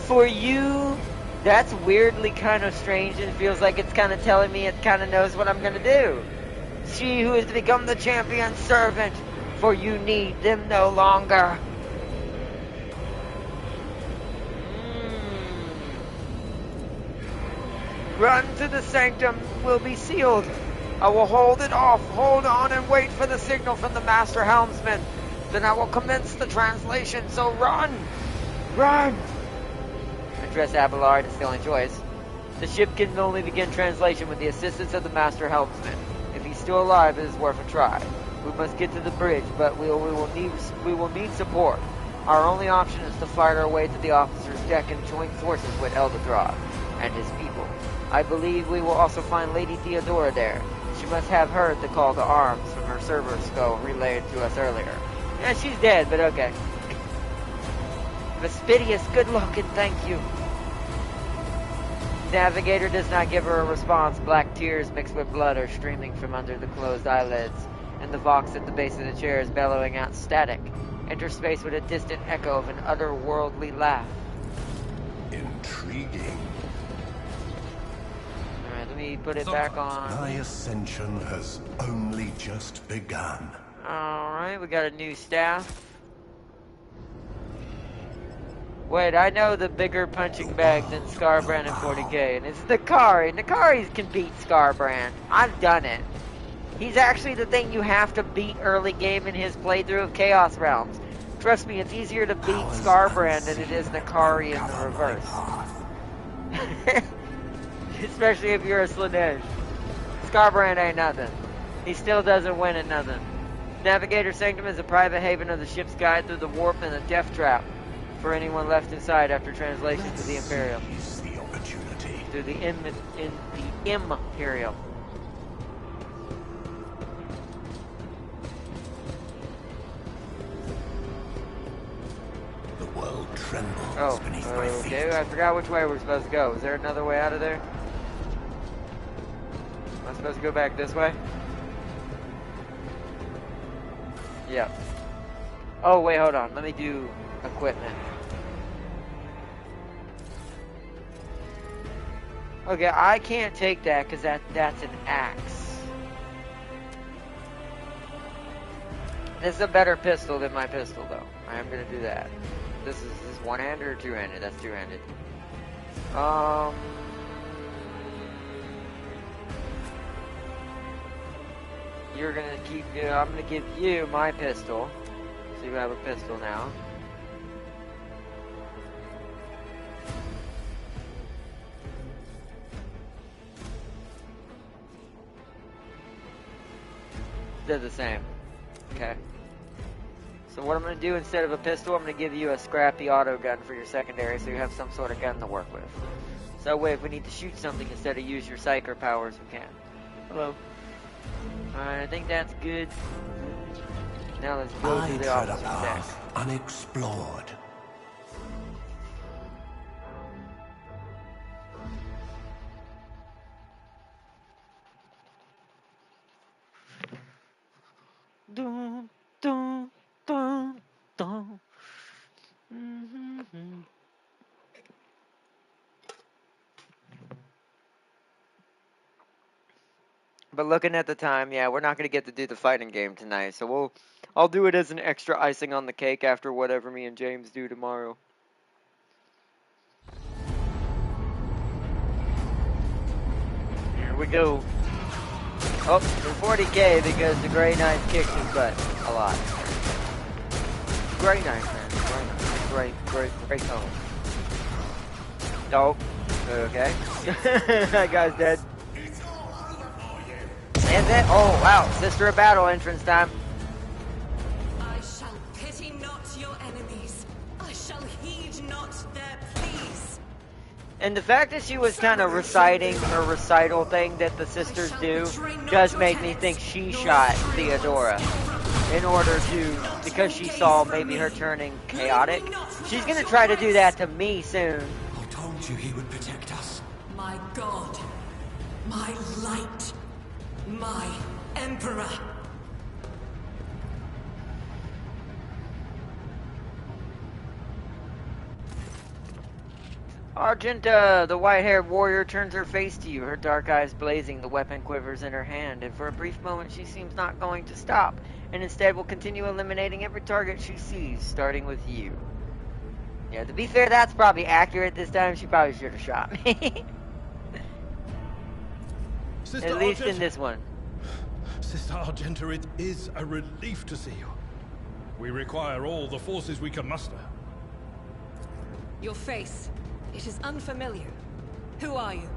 For you, that's weirdly kind of strange. It feels like it's kind of telling me it kind of knows what I'm going to do. She who is to become the champion's servant. for you need them no longer. Run to the sanctum, will be sealed. I will hold it off, hold on and wait for the signal from the master helmsman. Then I will commence the translation, so run! Run! Address Abelard is the only choice. The ship can only begin translation with the assistance of the master helmsman. If he's still alive, it is worth a try. We must get to the bridge, but we will need support. Our only option is to fight our way to the officer's deck and join forces with Eldedrad and his people. I believe we will also find Lady Theodora there. She must have heard the call to arms from her server skull relayed to us earlier. Yeah, she's dead, but okay. Vespidius, good luck and thank you. Navigator does not give her a response. Black tears mixed with blood are streaming from under the closed eyelids, and the Vox at the base of the chair is bellowing out static, interspace with a distant echo of an otherworldly laugh. Intriguing. Alright, let me put it back on. My ascension has only just begun. Alright, we got a new staff. Wait, I know the bigger punching bag than Scarbrand and 40k, and it's Nakari. Nakari can beat Scarbrand. I've done it. He's actually the thing you have to beat early game in his playthrough of Chaos Realms. Trust me, it's easier to beat Scarbrand than it is Nakari in the reverse. Especially if you're a Slanesh. Scarbrand ain't nothing. He still doesn't win at nothing. Navigator Sanctum is a private haven of the ship's guide through the warp and the death trap for anyone left inside after translation to the Imperial. Seize the opportunity. To the Imperial. The world trembles beneath my feet. Okay, I forgot which way we're supposed to go. Is there another way out of there? Am I supposed to go back this way? Yep. Oh, wait, hold on. Let me do equipment. Okay, I can't take that because that's an axe. This is a better pistol than my pistol, though. I am going to do that. This is one-handed or two-handed? That's two-handed. You're going to keep... I'm going to give you my pistol. So you have a pistol now. They're the same. Okay. So what I'm going to do instead of a pistol, I'm going to give you a scrappy auto gun for your secondary so you have some sort of gun to work with. So that way if we need to shoot something instead of use your psyker powers, we can. Hello. Alright, I think that's good. Now let's go to the officer's deck. Unexplored. Dun, dun, dun, dun. But looking at the time, yeah, we're not going to get to do the fighting game tonight. So I'll do it as an extra icing on the cake after whatever me and James do tomorrow. Here we go. Oh, for 40k because the Grey Knight kicks his butt a lot. Grey Knight, man. Grey Knight. Great home. Nope. Okay. That guy's dead. And then, oh wow, Sister of Battle entrance time. I shall pity not your enemies. I shall heed not their pleas. And the fact that she was kind of reciting her recital thing that the sisters do does make me think she shot Theodora in order to, because she saw maybe her turning chaotic. She's gonna try to do that to me soon. I told you he would protect us. My God, my light, my Emperor. Argenta, the white-haired warrior, turns her face to you, her dark eyes blazing, the weapon quivers in her hand, and for a brief moment she seems not going to stop, and instead will continue eliminating every target she sees, starting with you. Yeah, to be fair, that's probably accurate this time. She probably should have shot me. Sister At least Argenta. in this one. Sister Argenta, it is a relief to see you. We require all the forces we can muster. Your face. It is unfamiliar. Who are you?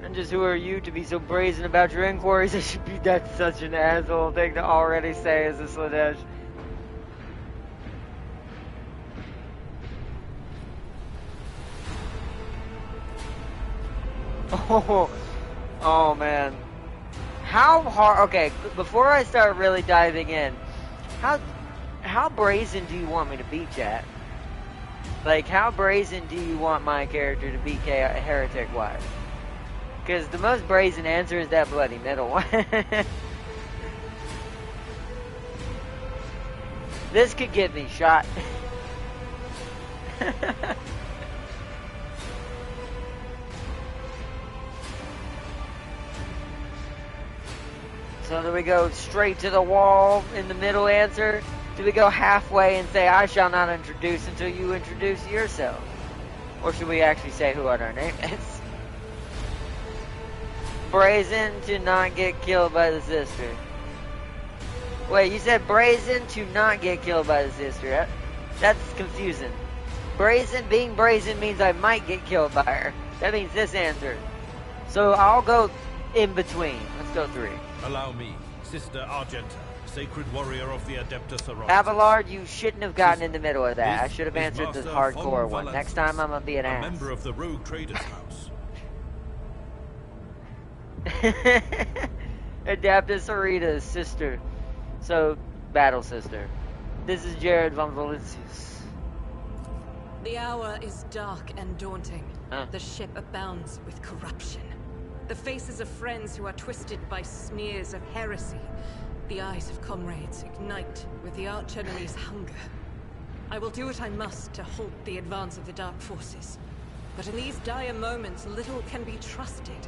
And just who are you to be so brazen about your inquiries? That's such an asshole thing to already say as a Slanesh. Oh man. How hard, okay, before I start really diving in, how brazen do you want me to be, chat? Like, how brazen do you want my character to be heretic-wise? Because the most brazen answer is that bloody middle one. This could get me shot. So do we go straight to the wall in the middle answer? Do we go halfway and say, I shall not introduce until you introduce yourself? Or should we actually say who our name is? Brazen to not get killed by the sister. Wait, you said brazen to not get killed by the sister. That's confusing. Being brazen means I might get killed by her. That means this answer. So I'll go in between. Let's go 3. Allow me, Sister Argenta, sacred warrior of the Adeptus Sororitas. Abelard, you shouldn't have gotten in the middle of that. I should have answered the hardcore one. Next time I'm gonna be an ass. A member of the Rogue Traders House. Adeptus Sororitas, sister. So, battle sister. This is Jared von Valencius. The hour is dark and daunting. Huh. The ship abounds with corruption. The faces of friends who are twisted by sneers of heresy. The eyes of comrades ignite with the arch-enemy's hunger. I will do what I must to halt the advance of the dark forces. But in these dire moments, little can be trusted.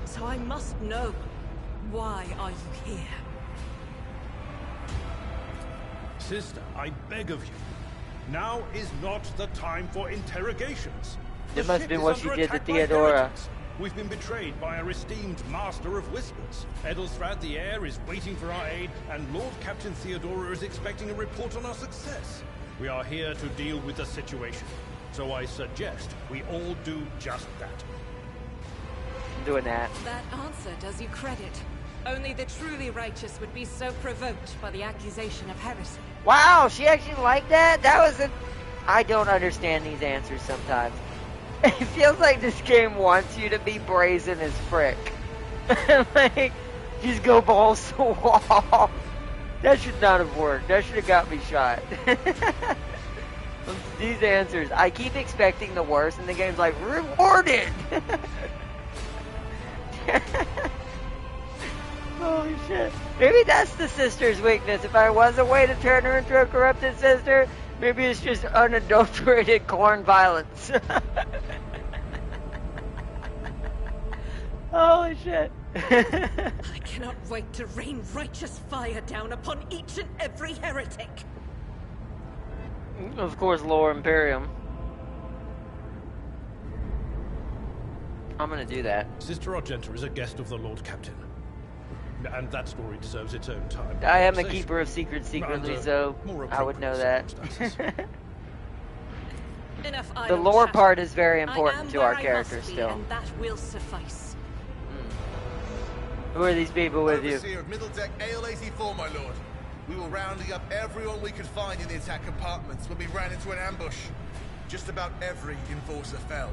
So I must know, why are you here? Sister, I beg of you. Now is not the time for interrogations. It must have been what she did to attack by Theodora. heretics. We've been betrayed by our esteemed Master of Whispers. Edelstrad the Heir is waiting for our aid, and Lord Captain Theodora is expecting a report on our success. We are here to deal with the situation, so I suggest we all do just that. I'm doing that. That answer does you credit. Only the truly righteous would be so provoked by the accusation of heresy. Wow, she actually liked that? That was a... I don't understand these answers sometimes. It feels like this game wants you to be brazen as frick. Like, just go balls to the wall. That should not have worked. That should have got me shot. These answers, I keep expecting the worst, and the game's like, rewarded! Holy shit. Maybe that's the sister's weakness. If I was a way to turn her into a corrupted sister, maybe it's just unadulterated corn violence. Holy shit. I cannot wait to rain righteous fire down upon each and every heretic. Of course, Lore Imperium. I'm gonna do that. Sister Argenta is a guest of the Lord Captain. And that story deserves its own time. I am a keeper of secrets secretly, so I would know that. Enough The lore part is very important to our character characters still. And that will suffice. Who are these people with you? Overseer of Middle Deck AL-84, my lord. We were rounding up everyone we could find in the attack compartments when we ran into an ambush. Just about every enforcer fell.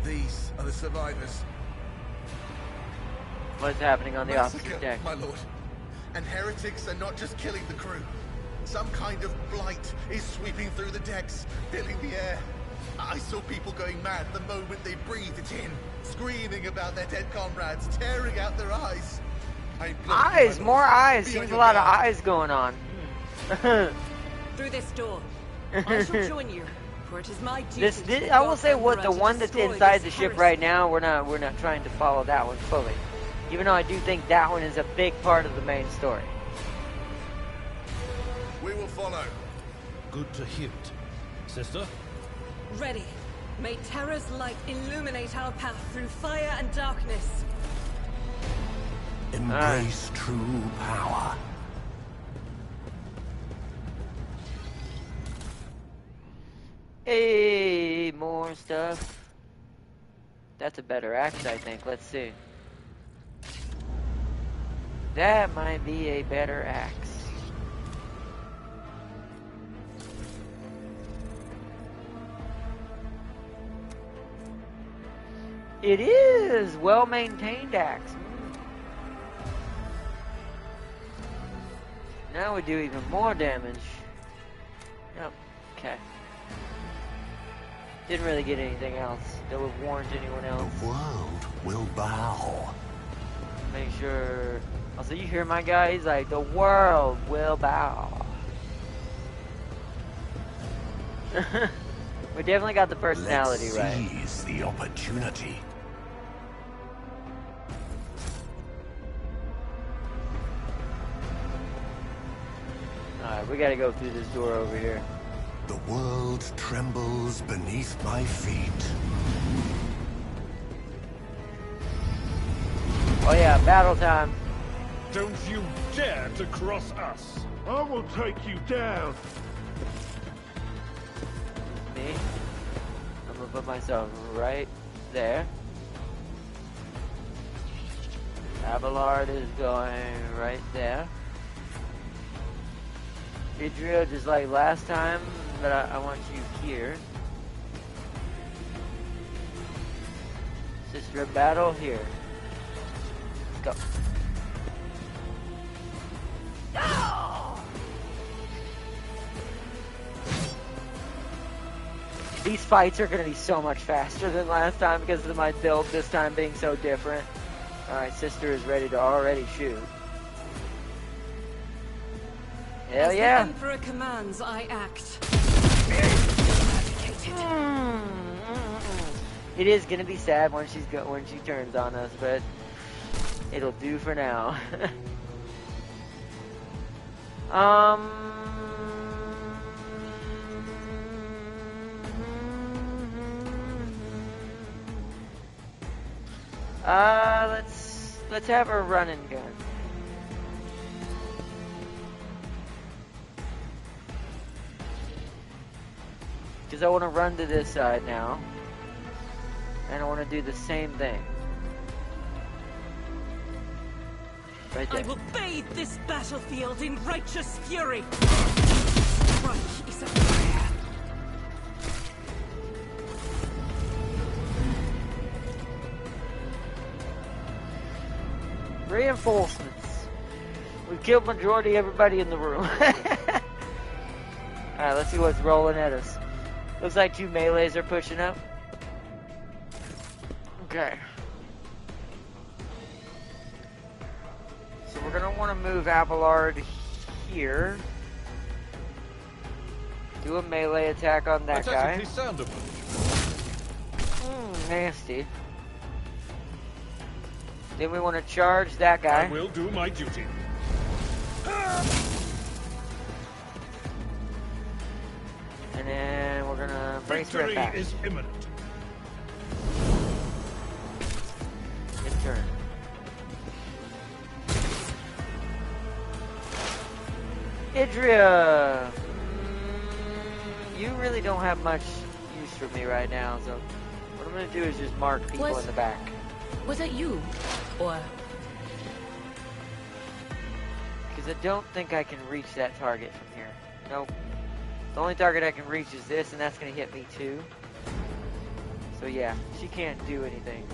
These are the survivors. What's happening on the Massacre, opposite deck? my lord. And heretics are not just killing the crew. Some kind of blight is sweeping through the decks, filling the air. I saw people going mad the moment they breathed it in, screaming about their dead comrades, tearing out their eyes. Eyes, more eyes. Seems a lot of eyes going on. Through this door. I shall join you. for it is my duty. This I will say what the one that's inside the ship right now, we're not trying to follow that one fully. Even though I do think that one is a big part of the main story. We will follow. Good to hear it. Sister? Ready. May Terra's light illuminate our path through fire and darkness. Embrace true power. Hey, more stuff. That's a better axe, I think. Let's see. That might be a better axe. It is well-maintained axe. Now we do even more damage. Yep. Okay. Didn't really get anything else that would warrant anyone else. The world will bow. Make sure. Also, you hear my guy? He's like, the world will bow. We definitely got the personality right. Let's seize the opportunity. Alright, we gotta go through this door over here. The world trembles beneath my feet. Oh yeah, battle time. Don't you dare to cross us! I will take you down! Me? I'm gonna put myself right there. Abelard is going right there. Idrio, just like last time, but I want you here. Sister of Battle here. Let's go. No! These fights are going to be so much faster than last time because of my build this time being so different. Alright, Sister is ready to already shoot. Hell yeah! As the Emperor commands, I act. It is gonna be sad when when she turns on us, but it'll do for now. Let's have her run and gun. Because I want to run to this side now. And I want to do the same thing. Right there. I will bathe this battlefield in righteous fury. Reich is a prayer. Reinforcements. We've killed majority everybody in the room. Alright, let's see what's rolling at us. Looks like 2 melees are pushing up. Okay. So we're going to want to move Abelard here. Do a melee attack on that guy. Nasty. Then we want to charge that guy. I will do my duty. And then we're gonna brace right Victory back. is imminent. His turn. Idria! You really don't have much use for me right now, so what I'm gonna do is just mark people in the back. Was that you? Or... Because I don't think I can reach that target from here. Nope. The only target I can reach is this, and that's going to hit me too. So yeah, she can't do anything.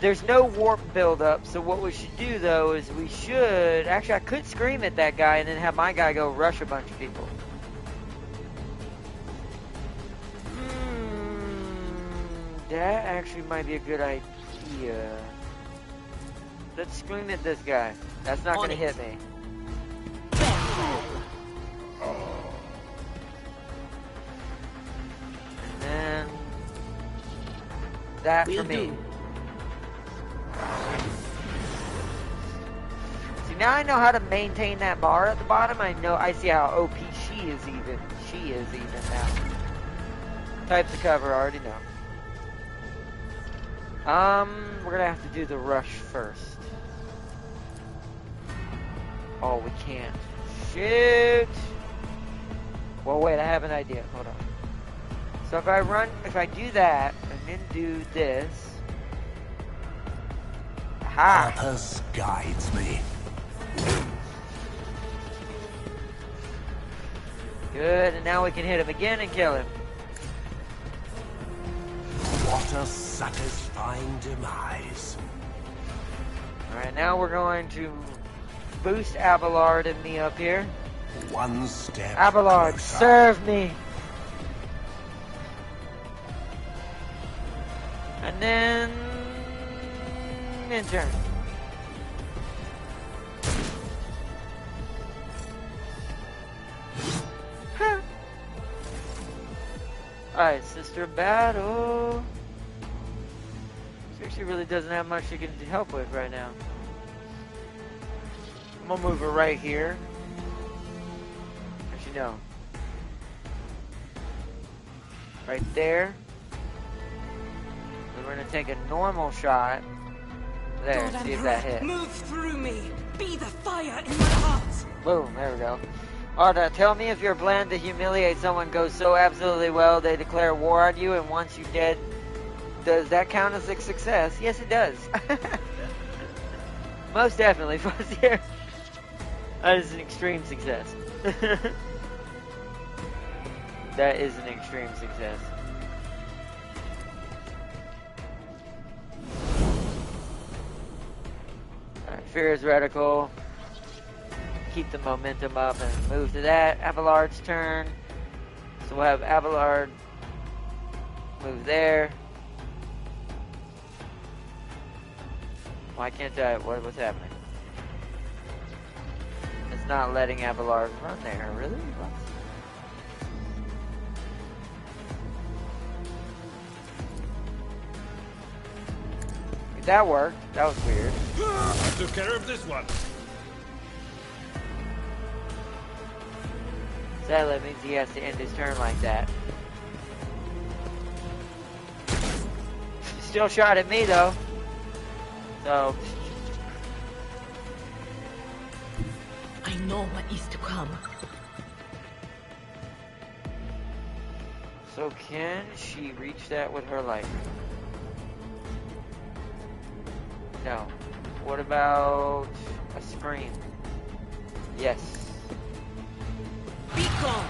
There's no warp buildup, so what we should do though is we should... Actually, I could scream at that guy and then have my guy go rush a bunch of people. That actually might be a good idea. Let's scream at this guy. That's not going to hit me. That Will for me. do. See, now I know how to maintain that bar at the bottom. I see how OP she is even now. Types of cover, I already know. We're gonna have to do the rush first. Oh, we can't. Shoot! Well, wait, I have an idea. Hold on. So if I do that, and then do this. Aha! Purpose guides me. Good, and now we can hit him again and kill him. What a satisfying demise. Alright, now we're going to boost Abelard and me up here. One step Abelard, closer. serve me! And then... in turn. Alright, Sister Battle. She really doesn't have much she can help with right now. I'm gonna move her right here. Actually, no. Right there. Then we're gonna take a normal shot. There, God see if that Emperor, hit. move through me. Be the fire in my heart. Boom, there we go. Arda, tell me if your plan to humiliate someone goes so absolutely well they declare war on you, and once you're dead, does that count as a success? Yes, it does. Most definitely, Fuzzier. That is an extreme success. That is an extreme success. Alright, Fear is Heretical. Keep the momentum up and move to that. Abelard's turn. So we'll have Abelard move there. Why can't I? What's happening? It's not letting Abelard run there, really? What? That worked. That was weird. I took care of this one. So that means he has to end his turn like that. Still shot at me though. So I know what is to come. So can she reach that with her light? No. What about a scream? Yes. Be gone.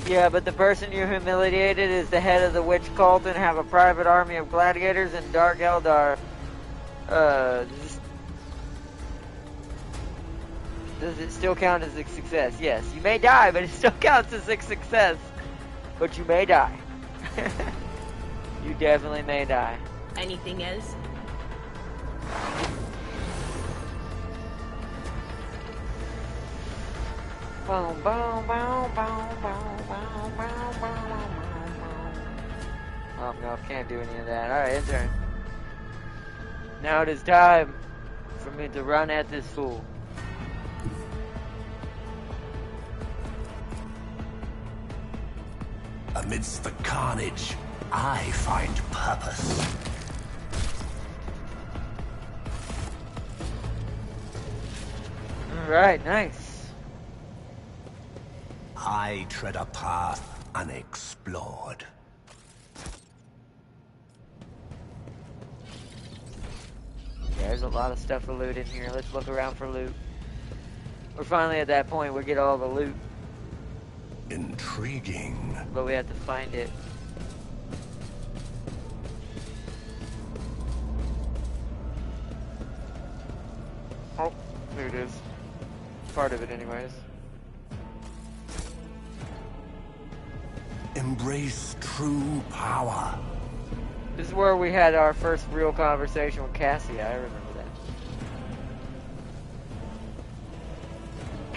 Yeah, but the person you humiliated is the head of the witch cult and have a private army of gladiators and Dark Eldar. Does it still count as a success? Yes. You may die, but it still counts as a success. But you may die. You definitely may die. Anything else? Boom, boom, boom, boom, boom, boom, boom, boom. Oh no, can't do any of that. Alright, end turn. Now it is time for me to run at this fool. Amidst the carnage, I find purpose. Alright, nice. I tread a path unexplored. There's a lot of stuff for loot in here. Let's look around for loot. We're finally at that point where we get all the loot, Intriguing. but we have to find it. Oh, there it is. Part of it anyways. Embrace true power. This is where we had our first real conversation with Cassia. I remember that.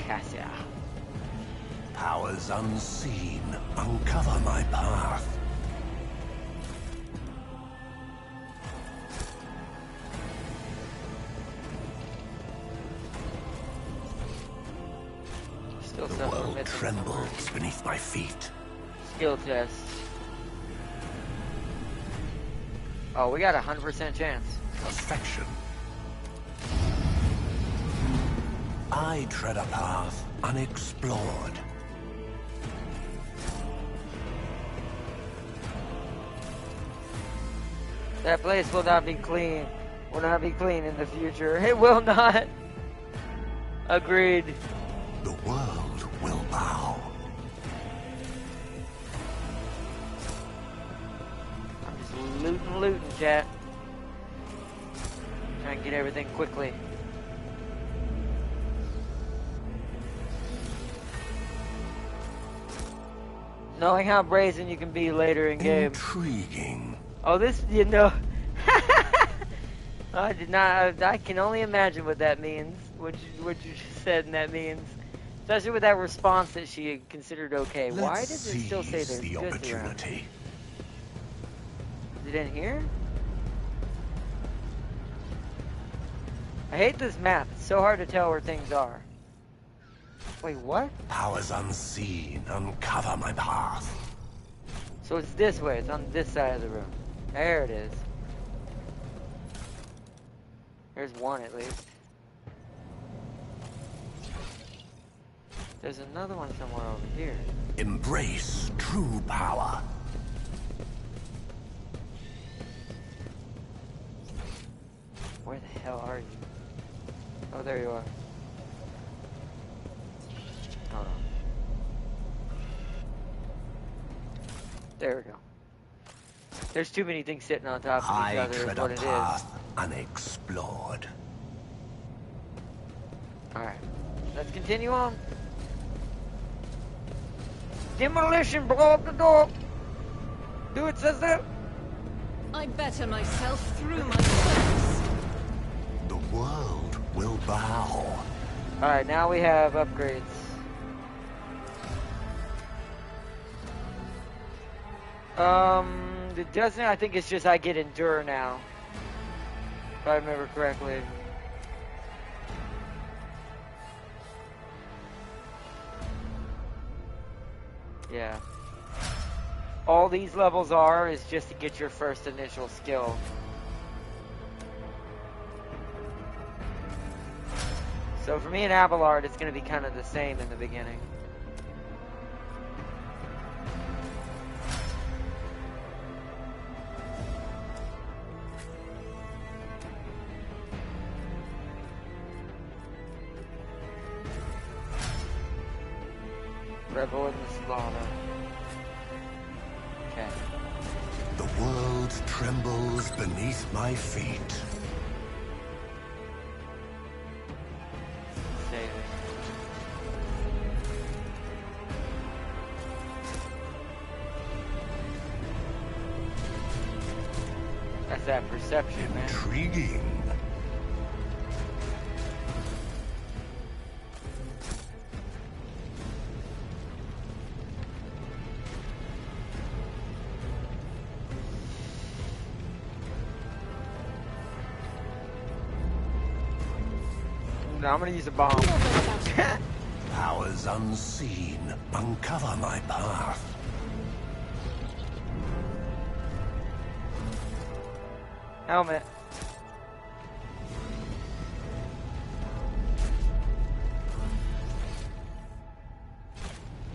Cassia. Powers unseen uncover my path. something we're world missing trembles beneath my feet. Skill test. Oh, we got a 100% chance. Perfection. I tread a path unexplored. That place will not be clean. Will not be clean in the future. It will not. Agreed. The world will bow. I'm just looting, chat. Try and get everything quickly. Knowing how brazen you can be later in game. Intriguing. Oh, this, you know. I did not. I can only imagine what that means. What you just said, and that means, especially with that response that she considered okay. Why does it still say there's the goods opportunity. around? Is it in here? I hate this map. It's so hard to tell where things are. Wait, what? Powers unseen uncover my path. So it's this way. It's on this side of the room. There it is. There's one at least. There's another one somewhere over here. Embrace true power. Where the hell are you? Oh, there you are. Hold on. There we go. There's too many things sitting on top of each other, is what it is. Unexplored. Alright. Let's continue on. Demolition, blow up the door. Do it, says that. I better myself through my steps. The world will bow. Alright, now we have upgrades. It doesn't, I think it's just I get Endure now. If I remember correctly. Yeah. All these levels are is just to get your first initial skill. So for me and Abelard, it's going to be kind of the same in the beginning. Revel in the slaughter. Okay. The world trembles beneath my feet. Saving. That's that perception, man. Intriguing. I'm gonna use a bomb. Powers unseen uncover my path. Helmet.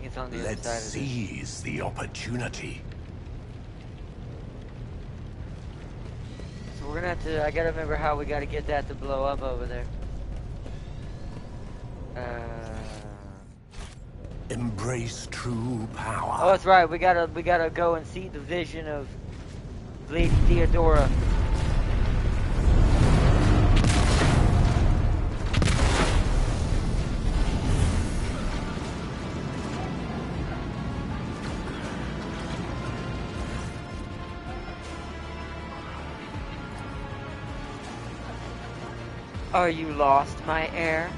It's on the other Let's side of this. seize the opportunity. So we're gonna have to, I gotta remember how we gotta get that to blow up over there. Embrace true power. Oh, that's right. We gotta go and see the vision of Lady Theodora. Are you lost, my heir?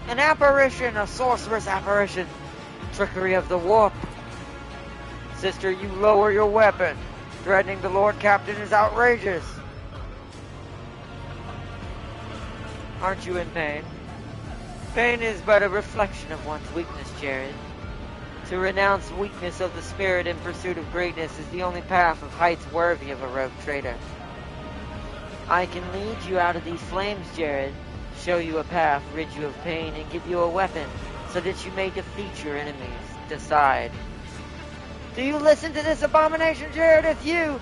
An apparition, a sorceress apparition. Trickery of the warp. Sister, you lower your weapon. Threatening the Lord Captain is outrageous. Aren't you in pain? Pain is but a reflection of one's weakness, Jared. To renounce weakness of the spirit in pursuit of greatness is the only path of heights worthy of a rogue traitor. I can lead you out of these flames, Jared, show you a path, rid you of pain, and give you a weapon, so that you may defeat your enemies. Decide. Do you listen to this abomination, Jared? If you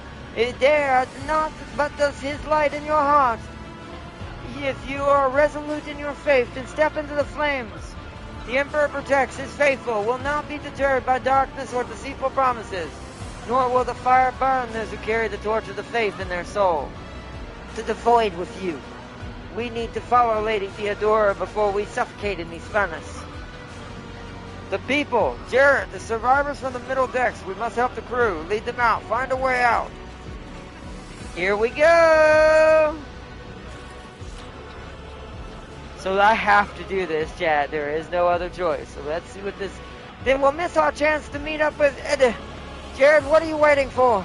dare not, but does his light in your heart. If you are resolute in your faith, then step into the flames. The Emperor protects his faithful, will not be deterred by darkness or deceitful promises, nor will the fire burn those who carry the torch of the faith in their soul. To the void with you. We need to follow Lady Theodora before we suffocate in these furnace. The people, Jared, the survivors from the middle decks, we must help the crew, lead them out, find a way out. Here we go! So I have to do this, Chad. There is no other choice. So let's see what this... Then we'll miss our chance to meet up with... Jared, what are you waiting for?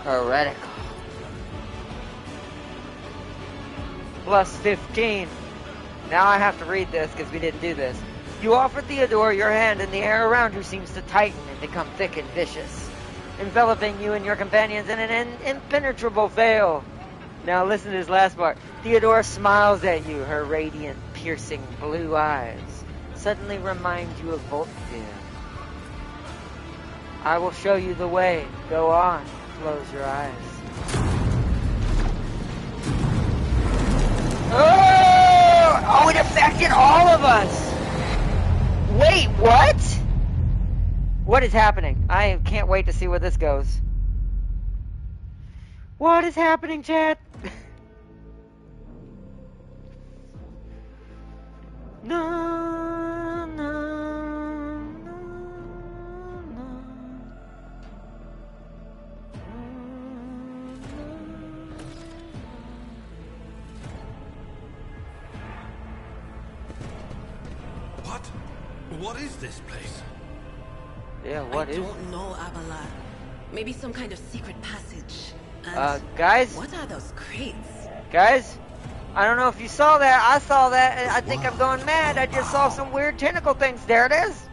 Heretical. Plus 15. Now I have to read this because we didn't do this. You offer Theodora your hand and the air around you seems to tighten and become thick and vicious, enveloping you and your companions in an impenetrable veil. Now listen to this last part. Theodora smiles at you, her radiant, piercing blue eyes suddenly remind you of Voltfear. I will show you the way. Go on. Close your eyes. Oh, it affected all of us. Wait, what? What is happening? I can't wait to see where this goes. What is happening, Chad? No, no, no, no. What? What is this place? Yeah, what is? I don't know, Abala. Maybe some kind of secret passage. And guys? What are those crates? Guys? I don't know if you saw that. I saw that. And I think I'm going mad. I just saw some weird tentacle things. There it is.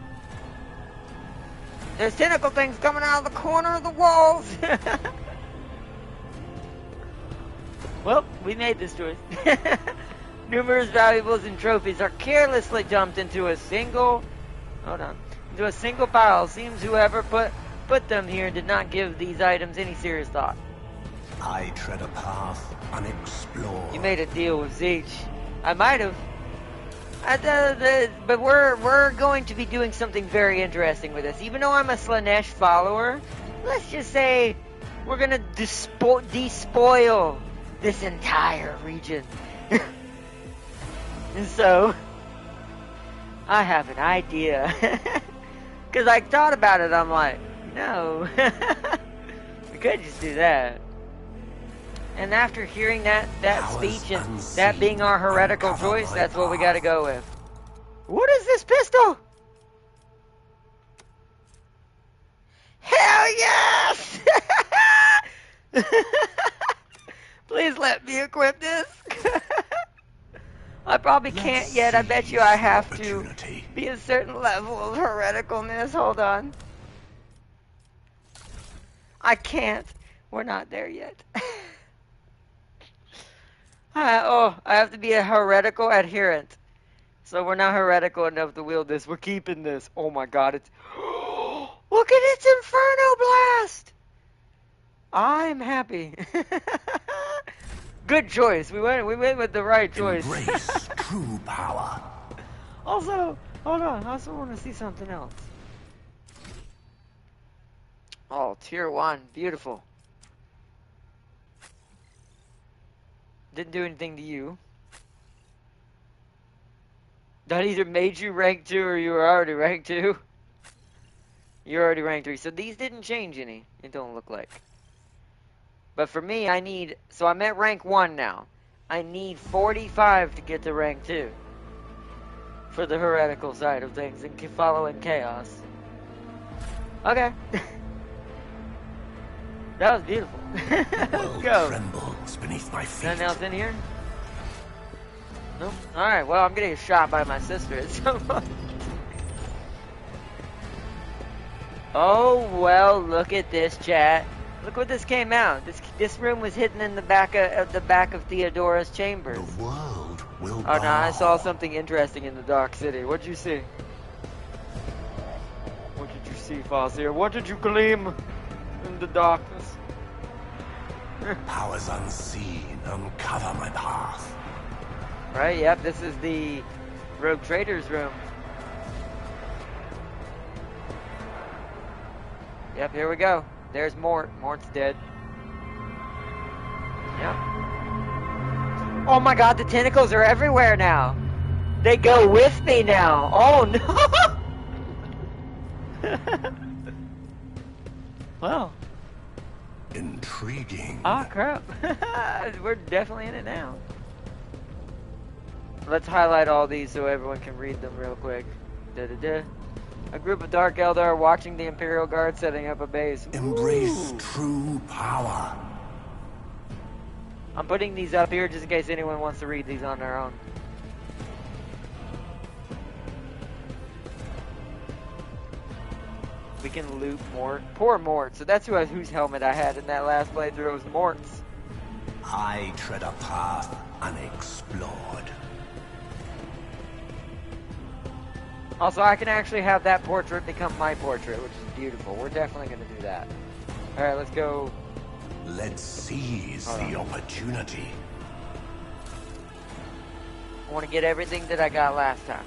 There's tentacle things coming out of the corner of the walls. Well, we made this choice. Numerous valuables and trophies are carelessly dumped into a single... Hold on. Into a single pile. Seems whoever put them here did not give these items any serious thought. I tread a path unexplored. You made a deal with Zeech. I might have. But we're going to be doing something very interesting with this. Even though I'm a Slanesh follower, let's just say we're going to despoil this entire region. And so, I have an idea. Because I thought about it, I'm like, no. We could just do that. And after hearing that speech and that being our heretical choice, that's what we gotta go with. What is this pistol? Hell yes! Please let me equip this. I probably can't yet. I bet you I have to be a certain level of hereticalness. Hold on. I can't. We're not there yet. I have to be a heretical adherent. So we're not heretical enough to wield this. We're keeping this. Oh my god, it's... Look at its Inferno Blast! I'm happy. Good choice. We went with the right choice. Embrace true power. Also, hold on. I also want to see something else. Oh, tier 1. Beautiful. Didn't do anything to you. That either made you rank 2 or you were already rank 2. You're already rank 3. So these didn't change any. It don't look like. But for me, I need... So I'm at rank 1 now. I need 45 to get to rank 2. For the heretical side of things and following chaos. Okay. That was beautiful. Let's go. Trembles beneath my feet. Nothing else in here? Nope. Alright, well, I'm getting shot by my sister at some point. Oh, well, look at this, chat. Look what this came out. This room was hidden in the back of Theodora's chambers. The world will Oh, no, I saw something interesting in the Dark City. What'd you see? What did you see, Fazir? What did you gleam in the darkness? Powers unseen uncover my path. Right, yep, this is the Rogue Trader's room. Yep, here we go. There's Mort. Mort's dead. Yep. Oh my god, the tentacles are everywhere now. They go with me now. Oh no. Well. Intriguing. Ah, crap. We're definitely in it now. Let's highlight all these so everyone can read them real quick. Da-da-da. A group of Dark Eldar are watching the Imperial Guard setting up a base. Embrace true power. I'm putting these up here just in case anyone wants to read these on their own. We can loot Mort. Poor Mort. So that's whose helmet I had in that last playthrough. It was Mort's. I tread a path unexplored. Also, I can actually have that portrait become my portrait, which is beautiful. We're definitely going to do that. Alright, let's go. Let's seize the opportunity. I want to get everything that I got last time.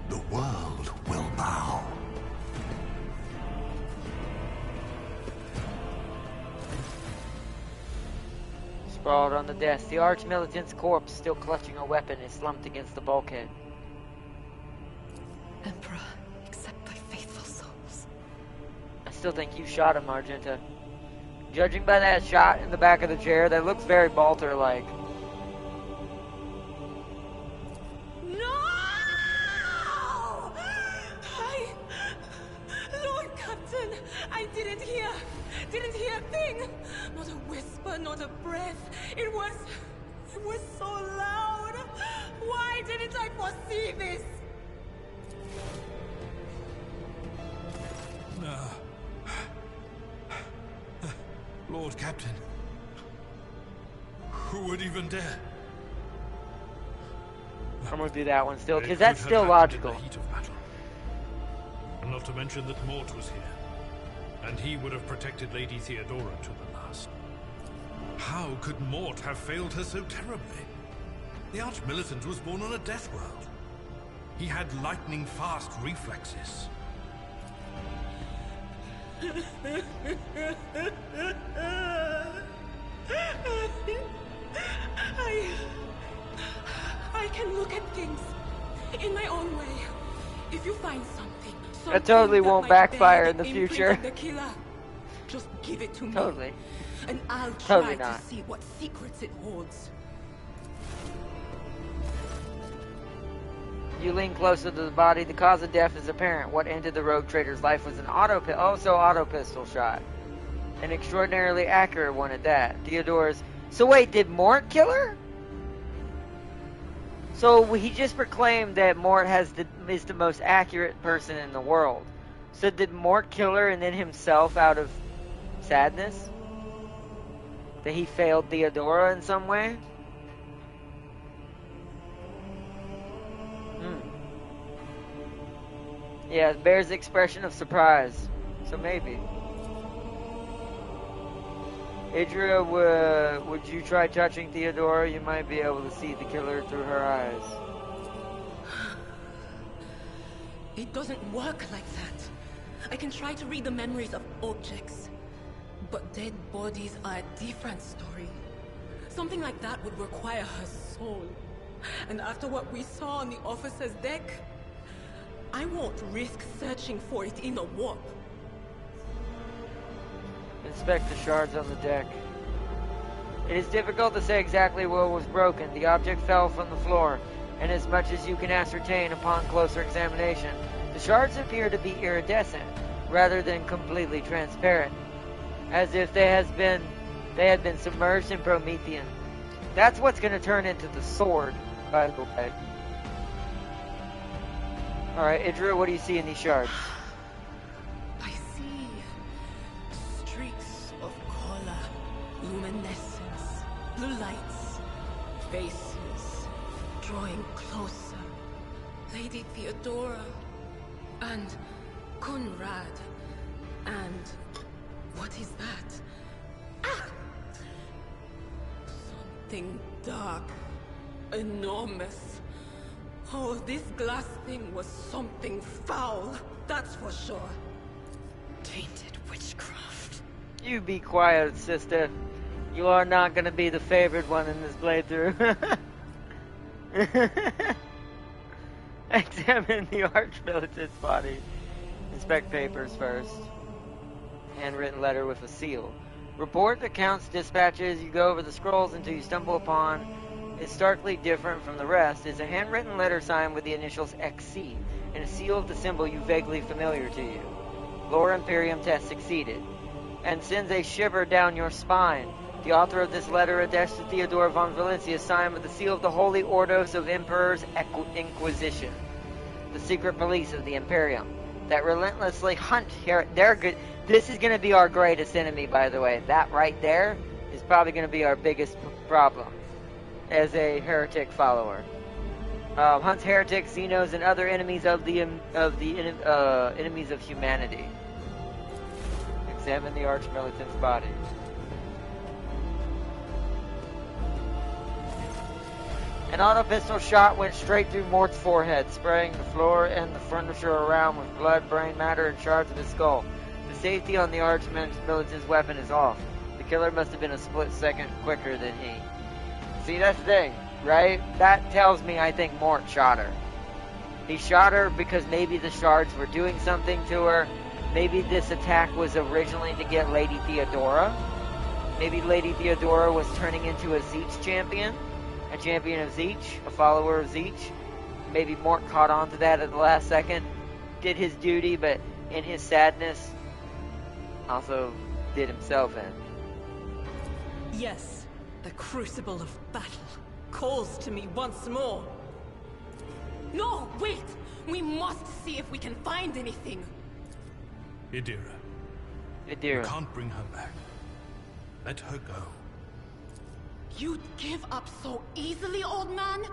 The world will bow. Sprawled on the desk, the arch-militant's corpse, still clutching a weapon, is slumped against the bulkhead. Emperor, accept thy faithful souls. I still think you shot him, Argenta. Judging by that shot in the back of the chair, that looks very Balter-like. No! Lord Captain, I didn't hear a thing. Not a whisper, not a breath. It was so loud. Why didn't I foresee this? Lord Captain. Who would even dare? I'm gonna do that one still, It because that's could still have happened logical. in the heat of battle. And not to mention that Mort was here. And he would have protected Lady Theodora to the last. How could Mort have failed her so terribly? The Arch-Militant was born on a death world. He had lightning-fast reflexes. I can look at things in my own way. If you find something That totally won't might backfire bear in the imprint of future. the killer, just give it to me. Totally. And I'll try Totally to not. see what secrets it holds. You lean closer to the body. The cause of death is apparent. What ended the rogue trader's life was an auto pistol shot. An extraordinarily accurate one at that. Theodora's. So wait, did Mort kill her? So he just proclaimed that Mort is the most accurate person in the world. So did Mort kill her and then himself out of sadness? That he failed Theodora in some way? Yeah, it bears the expression of surprise. So maybe. Idria, would you try touching Theodora? You might be able to see the killer through her eyes. It doesn't work like that. I can try to read the memories of objects. But dead bodies are a different story. Something like that would require her soul. And after what we saw on the officer's deck, I won't risk searching for it in the warp. Inspect the shards on the deck. It is difficult to say exactly what was broken. The object fell from the floor, and as much as you can ascertain upon closer examination, the shards appear to be iridescent. rather than completely transparent, as if they had been submerged in Promethean. That's what's going to turn into the sword, by the way. Alright, Idra, what do you see in these shards? I see streaks of color, luminescence, blue lights, faces drawing closer. Lady Theodora and Conrad and what is that? Ah! Something dark, enormous. Oh, this glass thing was something foul, that's for sure. Tainted witchcraft. You be quiet, sister. You are not going to be the favored one in this playthrough. Examine the archmilitant's body. Inspect papers first. Handwritten letter with a seal. Report accounts, dispatches. You go over the scrolls until you stumble upon is starkly different from the rest. Is a handwritten letter signed with the initials XC and a seal of the symbol you vaguely familiar to you. Lore Imperium test succeeded. And sends a shiver down your spine. The author of this letter, addressed to Theodora von Valencia, signed with the seal of the Holy Ordos of Emperor's Inquisition, the secret police of the Imperium, that relentlessly hunt here. They're good. This is going to be our greatest enemy, by the way. That right there is probably going to be our biggest problem as a heretic follower. Hunts heretics, xenos, and other enemies of the enemies of humanity. Examine the archmilitant's body. An auto pistol shot went straight through Mort's forehead, spraying the floor and the furniture around with blood, brain matter, and shards of his skull. The safety on the archmilitant's weapon is off. The killer must have been a split second quicker than he. See, that's the thing, right? That tells me I think Mort shot her. He shot her because maybe the shards were doing something to her. Maybe this attack was originally to get Lady Theodora. Maybe Lady Theodora was turning into a Zeech champion. A champion of Zeech, a follower of Zeech. Maybe Mort caught on to that at the last second, did his duty, but in his sadness, also did himself in. Yes, the crucible of battle calls to me once more. No, wait! We must see if we can find anything. Idira. You can't bring her back. Let her go. You'd give up so easily, old man?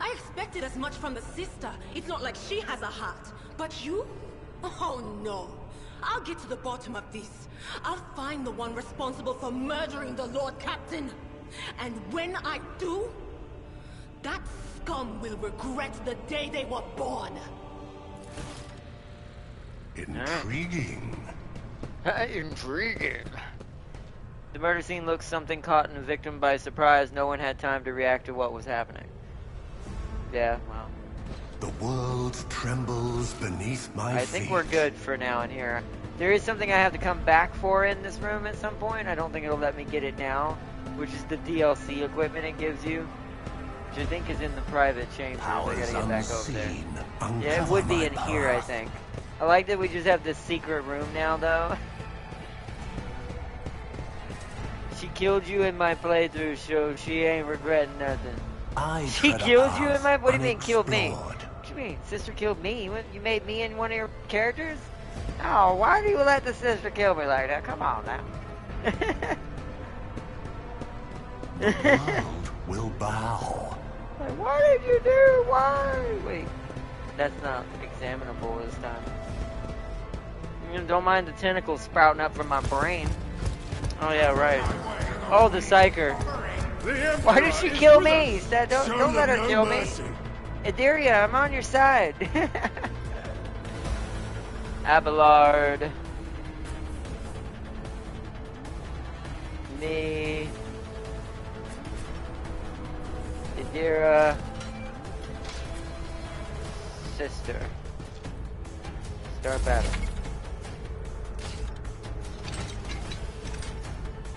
I expected as much from the sister. It's not like she has a heart. But you? Oh no. I'll get to the bottom of this. I'll find the one responsible for murdering the Lord Captain. And when I do, that scum will regret the day they were born. Intriguing. Intriguing. The murder scene looks something caught in a victim by surprise. No one had time to react to what was happening. Yeah, well. The world trembles beneath my feet. I think we're good for now in here. There is something I have to come back for in this room at some point. I don't think it'll let me get it now, which is the DLC equipment it gives you, which I think is in the private chambers. I gotta get back over there. Yeah, it would be in here, I think. I like that we just have this secret room now, though. She killed you in my playthrough, so she ain't regretting nothing. She killed you in my... What do you mean, killed me? What do you mean? Sister killed me? You made me in one of your characters? Oh, why do you let the sister kill me like that? Come on now. The world will bow. Like, what did you do? Why? Wait, that's not examinable this time. Don't mind the tentacles sprouting up from my brain. Oh yeah, right. Oh, the psyker. Why did she kill me? Don't let her kill me. Idiria, I'm on your side. Abelard. Me. Idira. Sister. Start battle.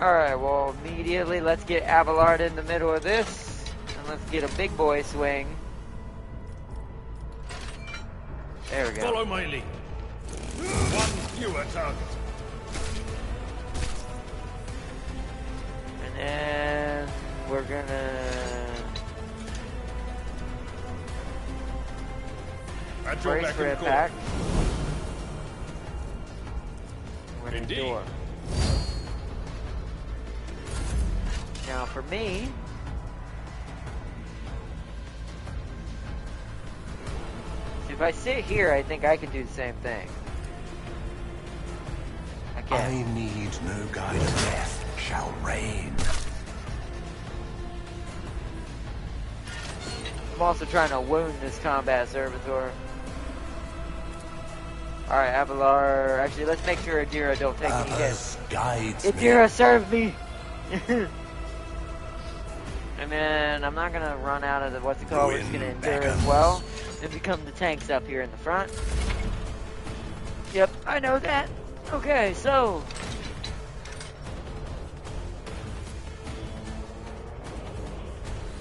Alright, well, immediately let's get Abelard in the middle of this. And let's get a big boy swing. There we go. Follow my lead. 1, Fewer targets. And then we're gonna At your brace beck for and call. impact. We're gonna Indeed. endure. Now for me, if I sit here, I think I can do the same thing. I can. I need no guide of death shall reign. I'm also trying to wound this combat servitor. Alright, Avalar. Actually, let's make sure Adira don't take any hits. Guides Adira, serve me! And then I'm not gonna run out of the what's it called, we're just gonna endure as well. Then become the tanks up here in the front. Yep, I know that. Okay, so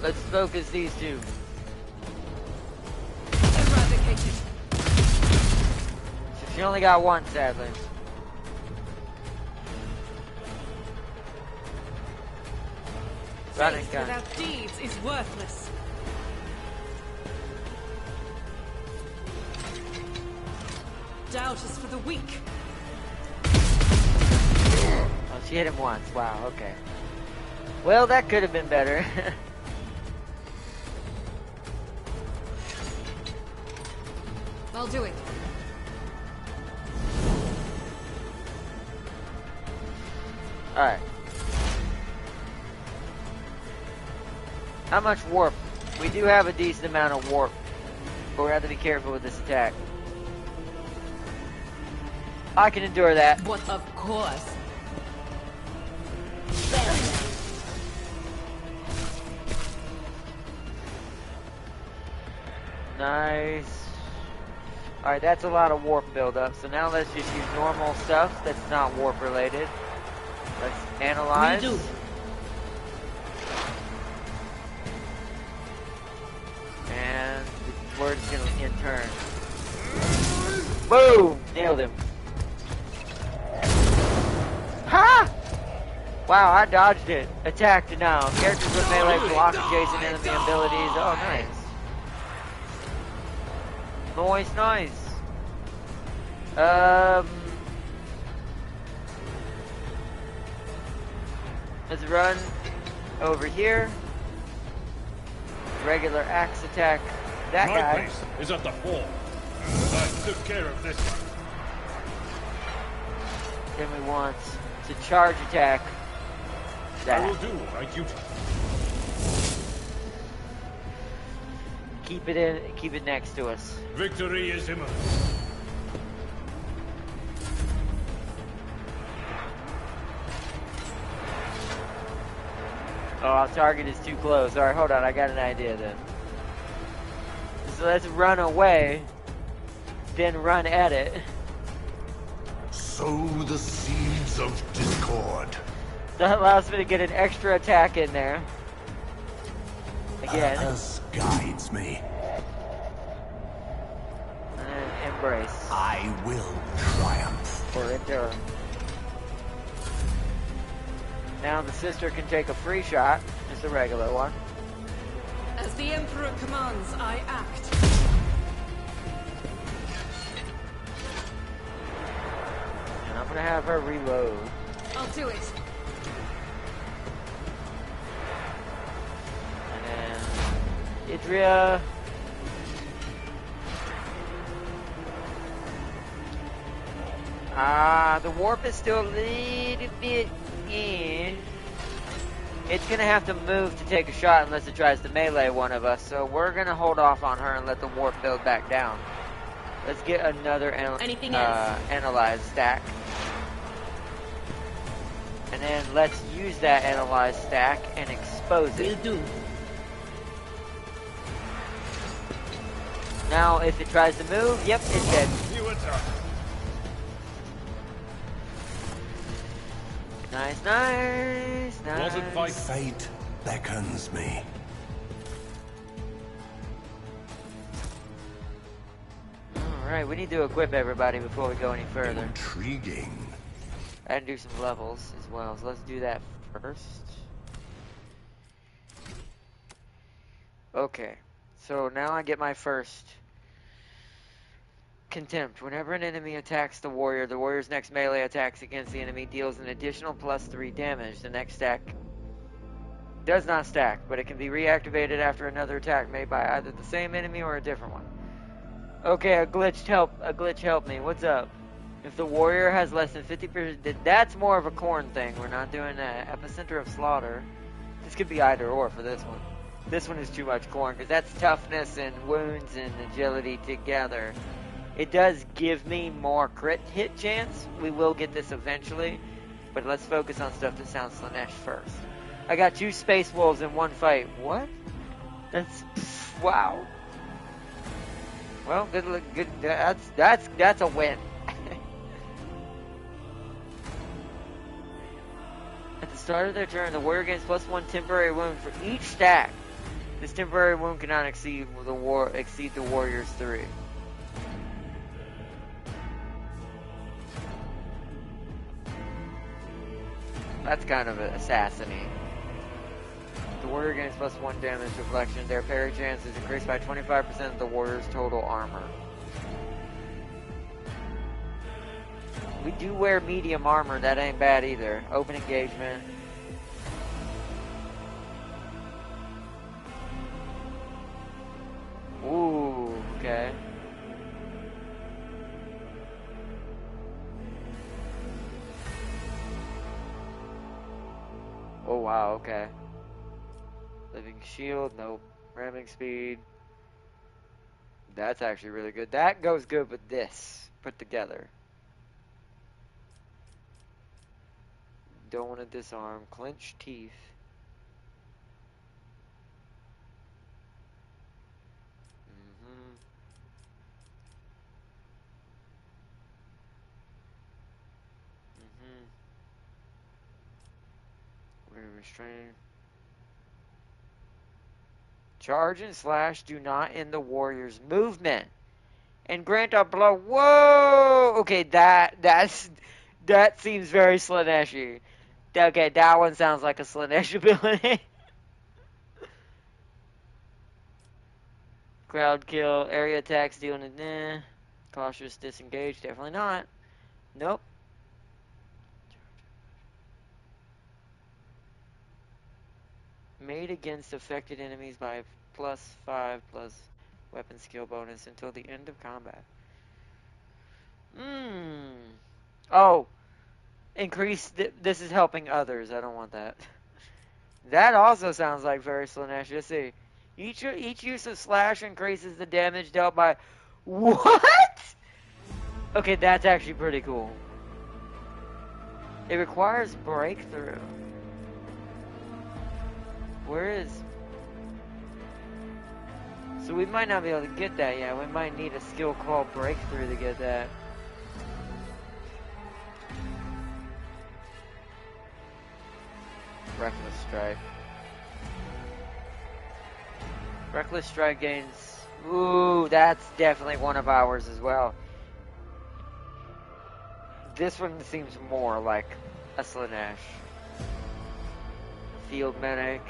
let's focus these two. Eradicated. She only got one, sadly. Running Faith gun. without deeds is worthless. Doubt is for the weak. Oh, she hit him once. Wow, okay. Well, that could have been better. I'll do it. Alright. How much warp? We do have a decent amount of warp, but we have to be careful with this attack. I can endure that. But of course. Nice. Alright, that's a lot of warp buildup. So now let's just use normal stuff that's not warp related. Let's analyze. Will do. And we're just gonna in turn. Boom! Nailed him. Ha! Wow, I dodged it. Attacked now. Characters with melee block adjacent enemy abilities. Oh, nice. Nice. Let's run over here. Regular axe attack. That My guy. place is at the fort. I took care of this one. Then we want to charge attack. I will That. do my duty. Keep it in. Keep it next to us. Victory is imminent. Oh, our target is too close. Alright, hold on. I got an idea then. So let's run away, then run at it. Sow the seeds of discord. That allows me to get an extra attack in there. Again. Purpose guides me. And embrace. I will triumph. Or endure. Now the sister can take a free shot. Just a regular one. As the Emperor commands, I act. And I'm gonna have her reload. I'll do it. And then Idria. The warp is still a little bit in. It's gonna have to move to take a shot unless it tries to melee one of us, so we're gonna hold off on her and let the warp build back down. Let's get another Anything else? analyze stack. And then let's use that analyze stack and expose Will it. do. Now if it tries to move, yep, it's dead. You attack. Nice. Wasn't fight. Fate beckons me. Alright, we need to equip everybody before we go any further. Intriguing. And do some levels as well, so let's do that first. Okay, so now I get my first Contempt. Whenever an enemy attacks the warrior's next melee attacks against the enemy deals an additional +3 damage. The next stack does not stack, but it can be reactivated after another attack made by either the same enemy or a different one. Okay, a glitch helped me. What's up? If the warrior has less than 50%, that's more of a corn thing. We're not doing that. Epicenter of slaughter. This could be either or for this one. This one is too much corn because that's toughness and wounds and agility together. It does give me more crit hit chance. We will get this eventually, but let's focus on stuff that sounds Slanesh first. I got 2 space wolves in one fight. What? That's wow. Well, good. That's a win. At the start of their turn, the warrior gains +1 temporary wound for each stack. This temporary wound cannot exceed the warrior's 3. That's kind of assassiny. The warrior gains +1 damage deflection. Their parry chance is increased by 25% of the warrior's total armor. We do wear medium armor. That ain't bad either. Open engagement. Ooh, okay. Oh wow, okay. Living shield, nope. Ramming speed. That's actually really good. That goes good with this put together. Don't want to disarm. Clench teeth. Restrain. Charge and slash do not end the warrior's movement. And grant a blow. Whoa! Okay, that seems very Slanesh-y. Okay, that one sounds like a Slanesh ability. Crowd kill, area attacks dealing a cautious disengage, definitely not. Nope. Made against affected enemies by +5 plus weapon skill bonus until the end of combat. Oh, increase. This is helping others. I don't want that. That also sounds like very Slanesh. Let's see. Each use of slash increases the damage dealt by. What? Okay, that's actually pretty cool. It requires breakthrough. Where is... So we might not be able to get that yet. We might need a skill called breakthrough to get that. Reckless strike. Reckless strike gains... Ooh, that's definitely one of ours as well. This one seems more like a Slanesh. Field medic.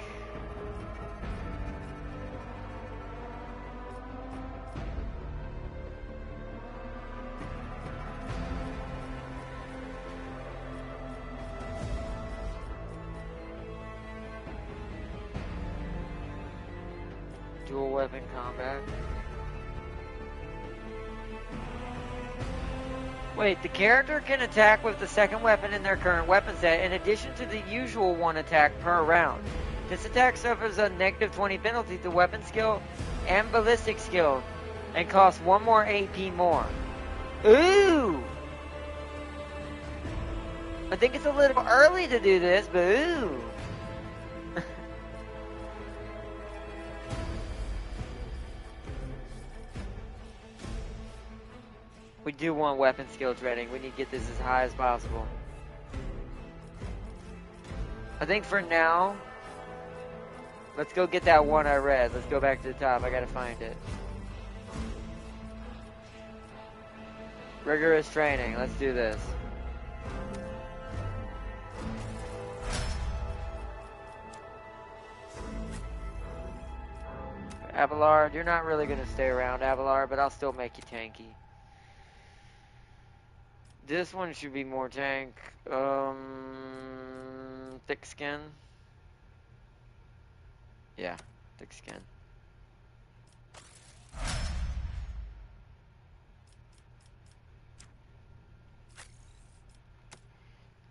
Dual weapon combat. Wait, the character can attack with the second weapon in their current weapon set in addition to the usual one attack per round. This attack suffers a -20 penalty to weapon skill and ballistic skill and costs 1 more AP more. Ooh! I think it's a little early to do this, but ooh! We do want weapon skill dreading. We need to get this as high as possible. I think for now, let's go get that one I read. Let's go back to the top. I gotta find it. Rigorous training. Let's do this. Abelard, you're not really going to stay around, Abelard, but I'll still make you tanky. This one should be more tank. Thick skin. Yeah, thick skin.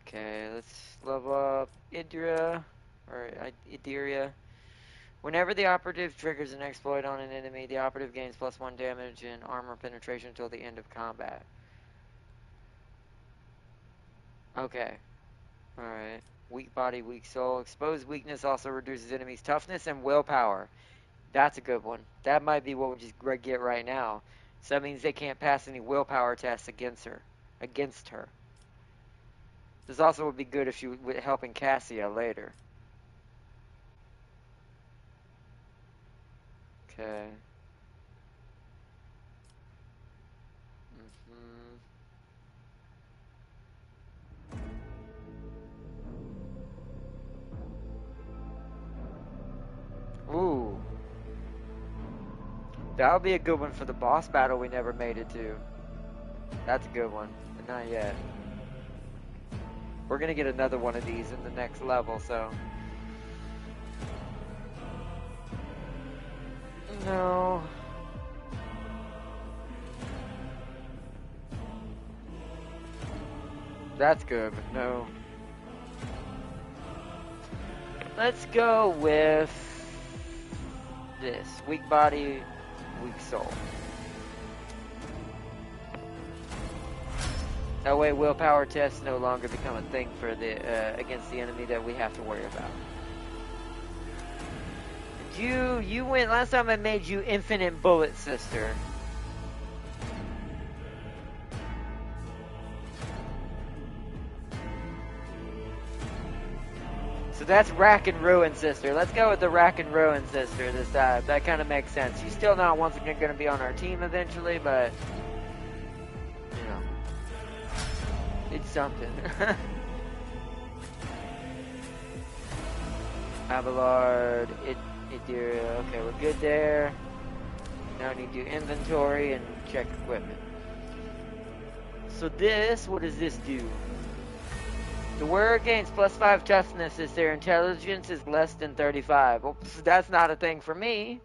Okay, let's level up Idria, or Idiria. Whenever the operative triggers an exploit on an enemy, the operative gains +1 damage and armor penetration until the end of combat. Okay. Alright. Weak body, weak soul. Exposed weakness also reduces enemies' toughness and willpower. That's a good one. That might be what we just get right now. So that means they can't pass any willpower tests against her. This also would be good if she would helping Cassia later. Okay. Ooh. That'll be a good one for the boss battle we never made it to. That's a good one, but not yet. We're gonna get another one of these in the next level, so. No. That's good, but no. Let's go with this. Weak body, weak soul. That way willpower tests no longer become a thing for the against the enemy that we have to worry about. You went last time I made you infinite bullet sister. So that's Rack and Ruin sister. Let's go with the Rack and Ruin sister this time. That kind of makes sense. She's still not once again going to be on our team eventually, but you know, it's something. Abelard, Idiria. Okay, we're good there. Now we need to do inventory and check equipment. So this, what does this do? The wearer gains +5 toughness if their intelligence is less than 35. Well, that's not a thing for me.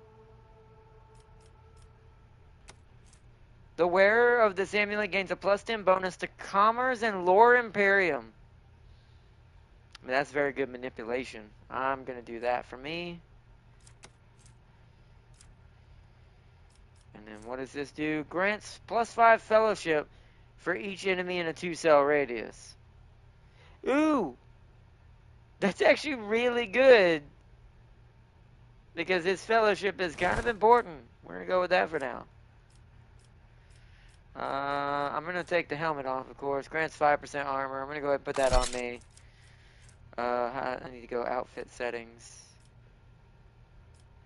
The wearer of this amulet gains a +10 bonus to Commerce and Lore Imperium. I mean, that's very good manipulation. I'm going to do that for me. And then what does this do? Grants +5 fellowship for each enemy in a 2-cell radius. Ooh! That's actually really good. Because his fellowship is kind of important. We're going to go with that for now. I'm going to take the helmet off, of course. Grants 5% armor. I'm going to go ahead and put that on me. I need to go outfit settings.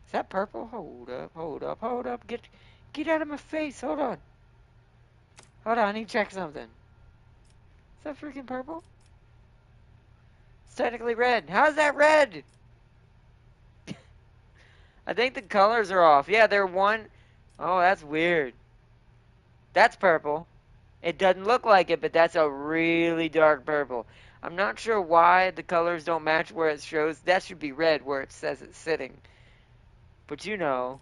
Is that purple? Hold up, hold up, hold up. Get out of my face. Hold on. Hold on, I need to check something. Is that freaking purple? It's technically red. How's that red? I think the colors are off. Yeah, they're one. Oh, that's weird. That's purple. It doesn't look like it, but that's a really dark purple. I'm not sure why the colors don't match where it shows. That should be red where it says it's sitting. But you know.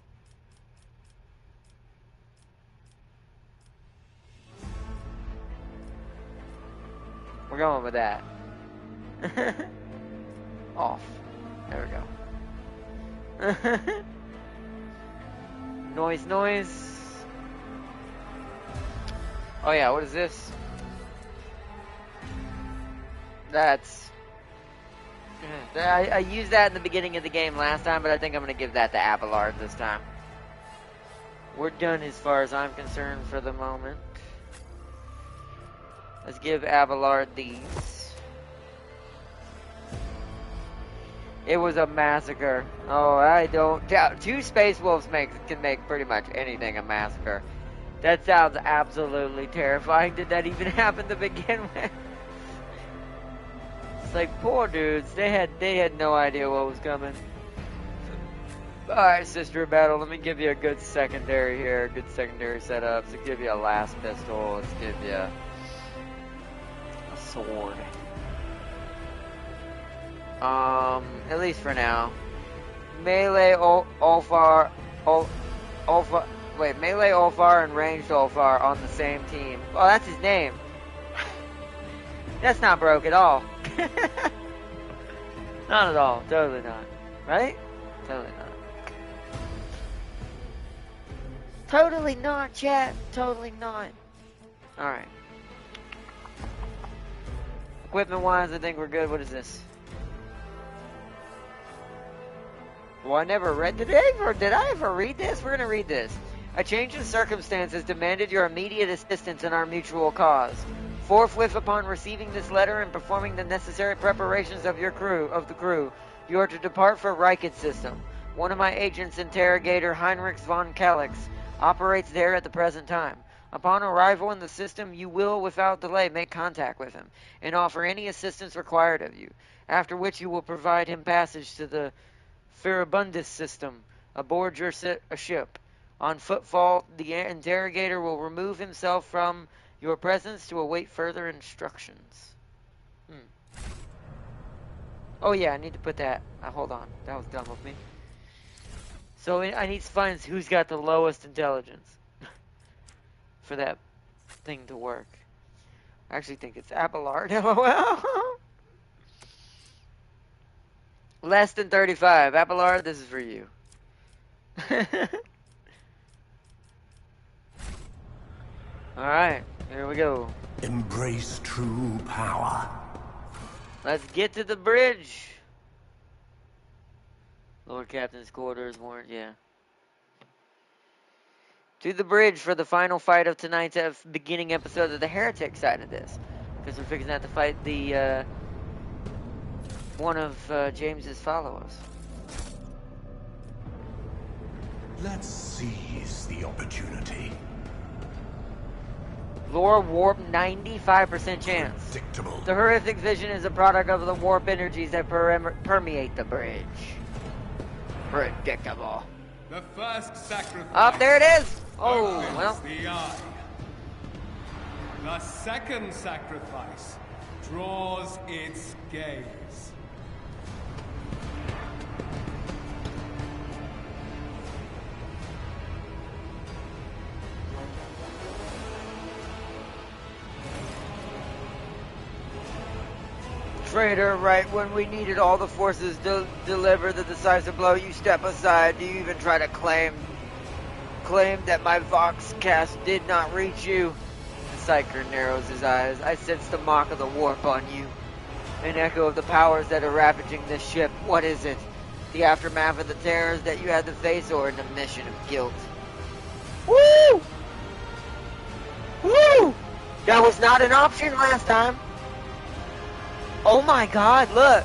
We're going with that. Off. There we go. Noise. Oh yeah, what is this? That's... I used that in the beginning of the game last time, but I think I'm going to give that to Abelard this time. We're done as far as I'm concerned for the moment. Let's give Abelard these. It was a massacre. Oh, I don't doubt. 2 Space Wolves can make pretty much anything a massacre. That sounds absolutely terrifying. Did that even happen to begin with? It's like, poor dudes. They had no idea what was coming. Alright, Sister of Battle, let me give you a good secondary here, a good secondary setup. So give you a last pistol, let's give you a sword. At least for now. Melee Ulfar, Melee Ulfar and Ranged Ulfar on the same team. Oh, that's his name. That's not broke at all. Not at all, totally not. Right? Totally not. Totally not, chat. Totally not. Alright. Equipment-wise, I think we're good. What is this? Well, I never read... Did I ever read this? We're gonna read this. A change in circumstances demanded your immediate assistance in our mutual cause. Forthwith upon receiving this letter and performing the necessary preparations of the crew, you are to depart for Reich's system. One of my agents, interrogator Heinrich von Kalix, operates there at the present time. Upon arrival in the system, you will, without delay, make contact with him and offer any assistance required of you, after which you will provide him passage to the Furibundus system aboard your ship. On footfall, the interrogator will remove himself from your presence to await further instructions. Oh yeah, I need to put that. Hold on, that was dumb of me. So I need to find who's got the lowest intelligence for that thing to work. I actually think it's Abelard. LOL. Less than 35. Abelard, this is for you. Alright, here we go. Embrace true power. Let's get to the bridge. Lord Captain's quarters weren't, yeah. To the bridge for the final fight of tonight's beginning episode of the Heretic side of this. Because we're fixing to fight the, one of James's followers. Let's seize the opportunity. Lore warp 95% chance. Predictable. The horrific vision is a product of the warp energies that permeate the bridge. Predictable. The first sacrifice. Up there it is. Oh, well. The eye. The second sacrifice draws its gaze. Traitor, right when we needed all the forces to deliver the decisive blow, you step aside. Do you even try to claim that my Vox cast did not reach you? The Psyker narrows his eyes. I sense the mark of the warp on you. An echo of the powers that are ravaging this ship. What is it? The aftermath of the terrors that you had to face, or an admission of guilt? Woo! Woo! That was not an option last time. Oh my god, look!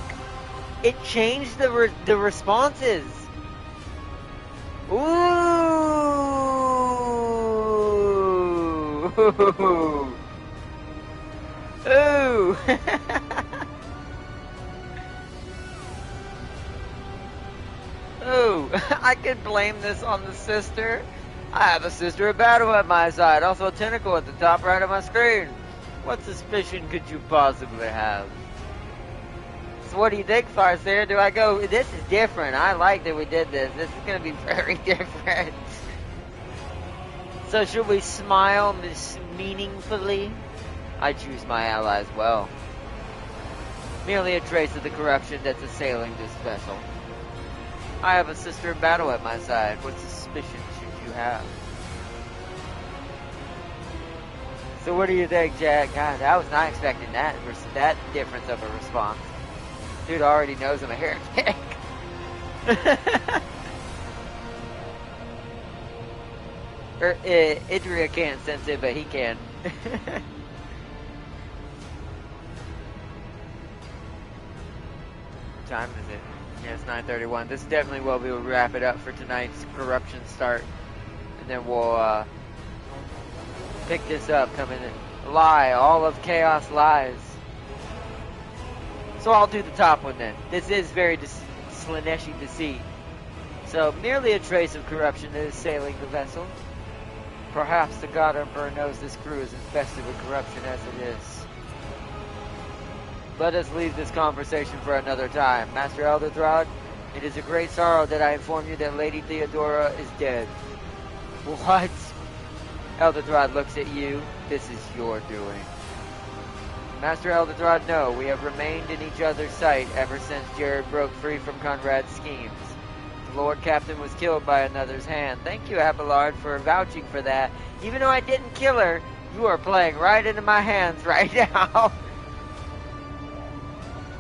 It changed the responses! Ooh! Ooh! Ooh! I could blame this on the sister. I have a sister of battle at my side, also a tentacle at the top right of my screen. What suspicion could you possibly have? So what do you think, Farseer? Do I go, this is different. I like that we did this. This is going to be very different. So should we smile meaningfully? I choose my allies well. Merely a trace of the corruption that's assailing this vessel. I have a sister of battle at my side. What suspicion should you have? So what do you think, Jack? God, I was not expecting that difference of a response. Dude already knows I'm a heretic. Idria can't sense it, but he can. What time is it? Yeah, it's 9:31. This definitely will be. We'll wrap it up for tonight's corruption start, and then we'll pick this up coming in. Lie. All of chaos lies. So I'll do the top one then. This is very Slaneshi deceit. So, merely a trace of corruption that is sailing the vessel. Perhaps the God Emperor knows this crew is infested with corruption as it is. Let us leave this conversation for another time. Master Elderthrod, it is a great sorrow that I inform you that Lady Theodora is dead. What? Elderthrod looks at you. This is your doing. Master Elderthrod, no, we have remained in each other's sight ever since Jared broke free from Conrad's schemes. The Lord Captain was killed by another's hand. Thank you, Abelard, for vouching for that. Even though I didn't kill her, you are playing right into my hands right now.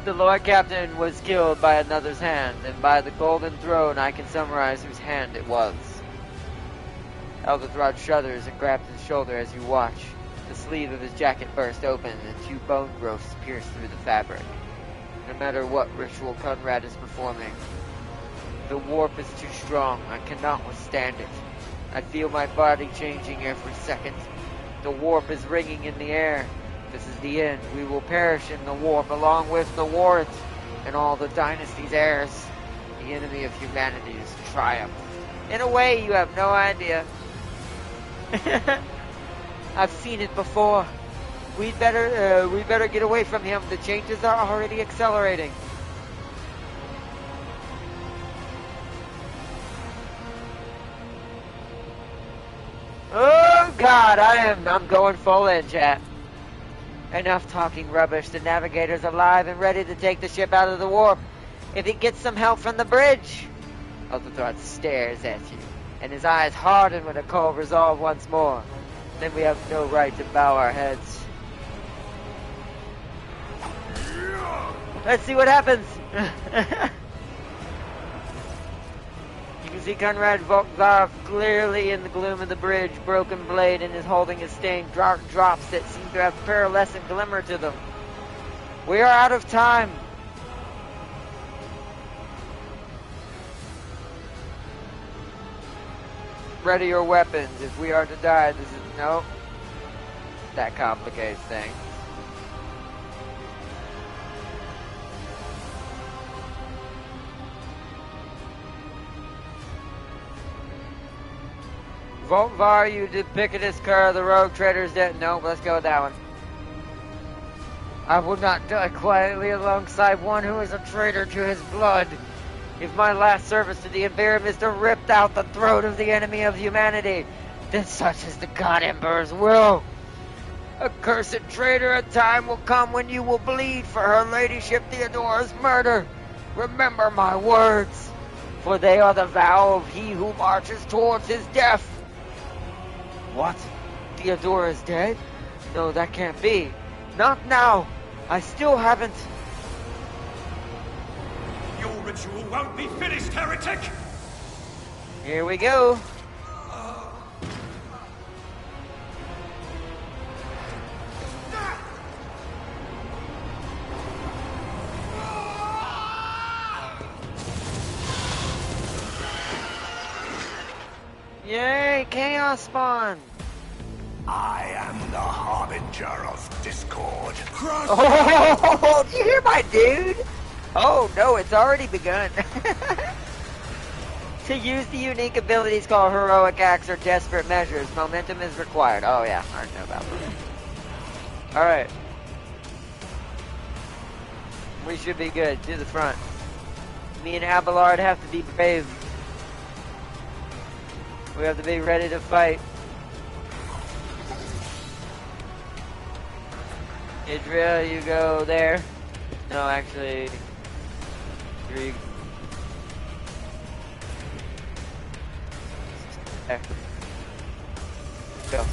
The Lord Captain was killed by another's hand, and by the golden throne I can summarize whose hand it was. Elderthrod shudders and grabs his shoulder as you watch. The sleeve of his jacket burst open and 2 bone growths pierce through the fabric. No matter what ritual Conrad is performing, the warp is too strong. I cannot withstand it. I feel my body changing every second. The warp is ringing in the air. This is the end. We will perish in the warp along with the Warrant and all the dynasty's heirs. The enemy of humanity is triumph. In a way, you have no idea. I've seen it before. We'd better get away from him. The changes are already accelerating. Oh God, I'm going full in, chat. Enough talking rubbish. The navigator's alive and ready to take the ship out of the warp. If he gets some help from the bridge. Elderthrod stares at you, and his eyes harden with a cold resolve once more. Then we have no right to bow our heads. Let's see what happens. You can see Conrad Volkvarv clearly in the gloom of the bridge. Broken blade and is holding his stained dark drops that seem to have pearlescent glimmer to them. We are out of time. Ready your weapons. If we are to die, this is... No. That complicates things. Volkvar, you duplicitous cur, the rogue trader's dead. No, let's go with that one. I will not die quietly alongside one who is a traitor to his blood. If my last service to the Imperium is to rip out the throat of the enemy of humanity, then such is the God Emperor's will. Accursed traitor, a time will come when you will bleed for her ladyship Theodora's murder. Remember my words, for they are the vow of he who marches towards his death. What? Theodora is dead? No, that can't be. Not now. I still haven't... Your ritual won't be finished, heretic! Here we go. Yay, Chaos Spawn! I am the harbinger of discord. Oh, do you hear my dude? Oh no, it's already begun. To use the unique abilities called heroic acts or desperate measures, momentum is required. Oh yeah, I already know about that. Alright. We should be good. To the front. Me and Abelard have to be brave. We have to be ready to fight. Idria, you go there. No, actually... There. Go.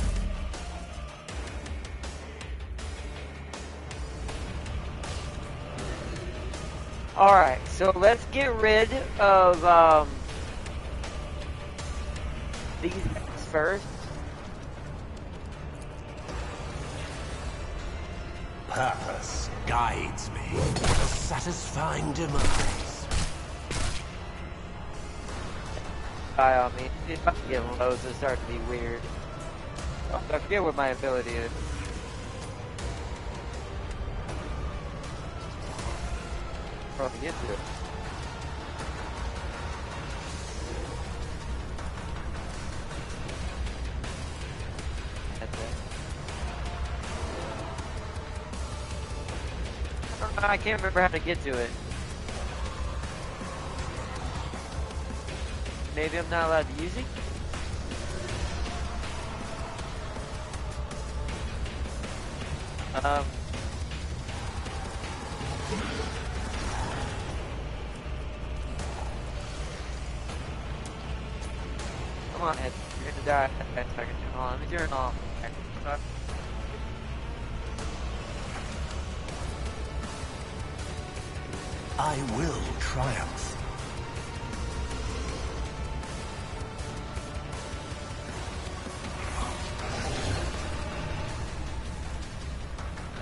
Alright, so let's get rid of these guys first. Purpose guides me to a satisfying demise. Eye on me. If I get low, so it starts to be weird. Oh, I forget what my ability is. Probably get to it. That's it. I can't remember how to get to it. Maybe I'm not allowed to use it? Come on, Ed. You're gonna die. Hold on, let me turn off. I will triumph.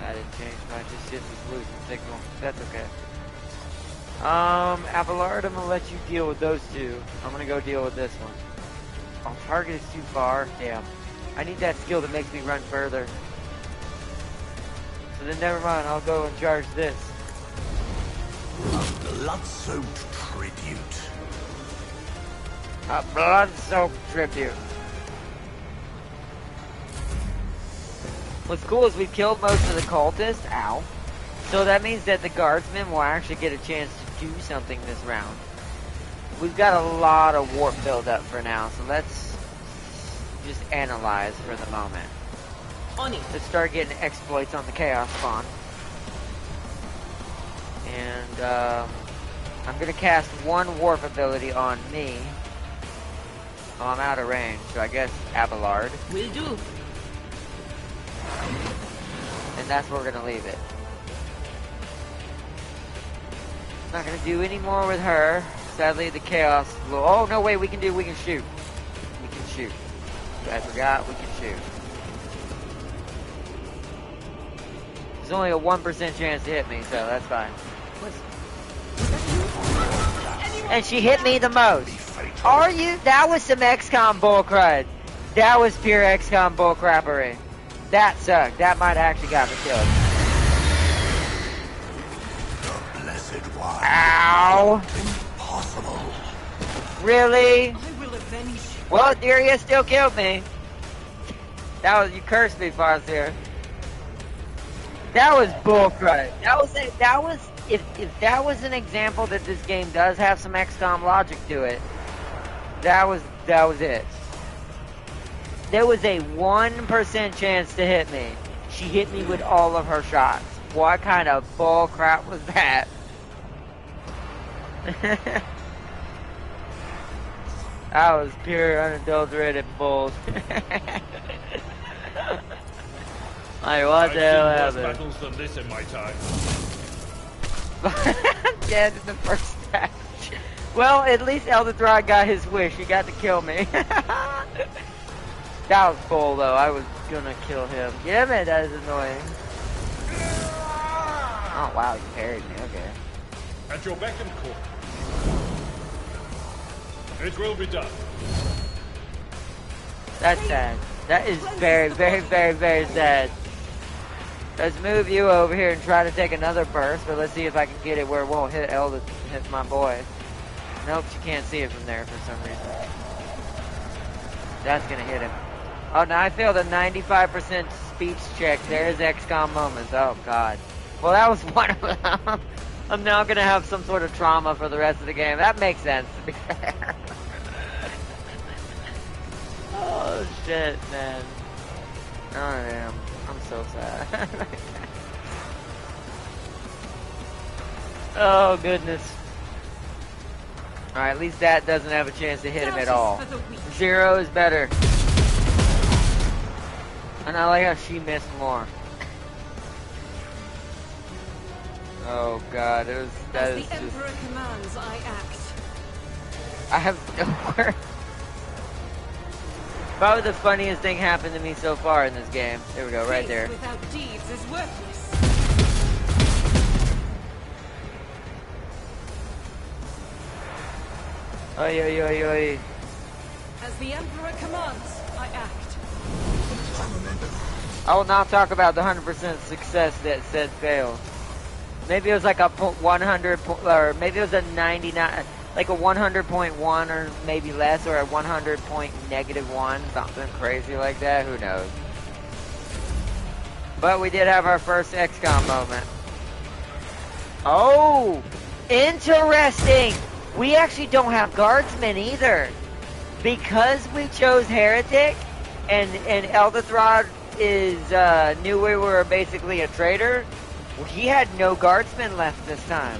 I didn't change my just is losing signal. That's okay. Abelard, I'm gonna let you deal with those two. I'm gonna go deal with this one. Oh, target is too far. Damn. I need that skill that makes me run further. So then never mind, I'll go and charge this. A blood-soaked tribute. A blood-soaked tribute. What's cool is we've killed most of the cultists. Ow. So that means that the guardsmen will actually get a chance to do something this round. We've got a lot of warp build-up for now, so let's just analyze for the moment. Let's start getting exploits on the Chaos Spawn. And, I'm gonna cast one warp ability on me. Oh, I'm out of range, so I guess Abelard. Will do. And that's where we're gonna leave it. Not gonna do any more with her. Sadly, the chaos. Oh no, wait, we can shoot. We can shoot. I forgot we can shoot. There's only a 1% chance to hit me, so that's fine. And she hit me the most. Are you? That was some XCOM bullcrud. That was pure XCOM bullcrappery. That sucked. That might actually got me killed. The blessed one. Ow! Impossible. Really? I will avenge you. Well, Daria still killed me. That was, you cursed me, Farseer. That was bullcrud. If that was an example that this game does have some XCOM logic to it, that was it. There was a 1% chance to hit me. She hit me with all of her shots. What kind of bull crap was that? That was pure unadulterated bull. Like, what the hell happened? I've seen worse battles than this in my time. I'm dead in the first match. Well, at least Elderthrod got his wish. He got to kill me. That was bull, though. I was gonna kill him. Damn it, that is annoying. Oh, wow, you parried me. Okay. At your beck and call. It will be done. That's sad. That is very, very, very, very sad. Let's move you over here and try to take another burst, but let's see if I can get it where it won't hit hit my boy. Nope, you can't see it from there for some reason. That's gonna hit him. Oh, now I failed a 95% speech check. There's XCOM moments. Oh, God. Well, that was one of them. I'm now gonna have some sort of trauma for the rest of the game. That makes sense, to be fair. Oh, shit, man. Oh, damn. I'm so sad. Oh, goodness. Alright, at least that doesn't have a chance to hit him at all. 0 is better. And I like how she missed more. Oh god, that is the Emperor commands, I act. I have nowhere. Probably the funniest thing happened to me so far in this game. There we go, right there. Without deeds is worthless. Oi, oi, oi, oi. As the Emperor commands, I act. I will not talk about the 100% success that said failed. Maybe it was like a 100, or maybe it was a 99, like a 100.1 or maybe less, or a 100.-1, something crazy like that. Who knows? But we did have our first XCOM moment. Oh, interesting. We actually don't have guardsmen either. Because we chose Heretic and Eldathrod knew we were basically a traitor, he had no guardsmen left this time.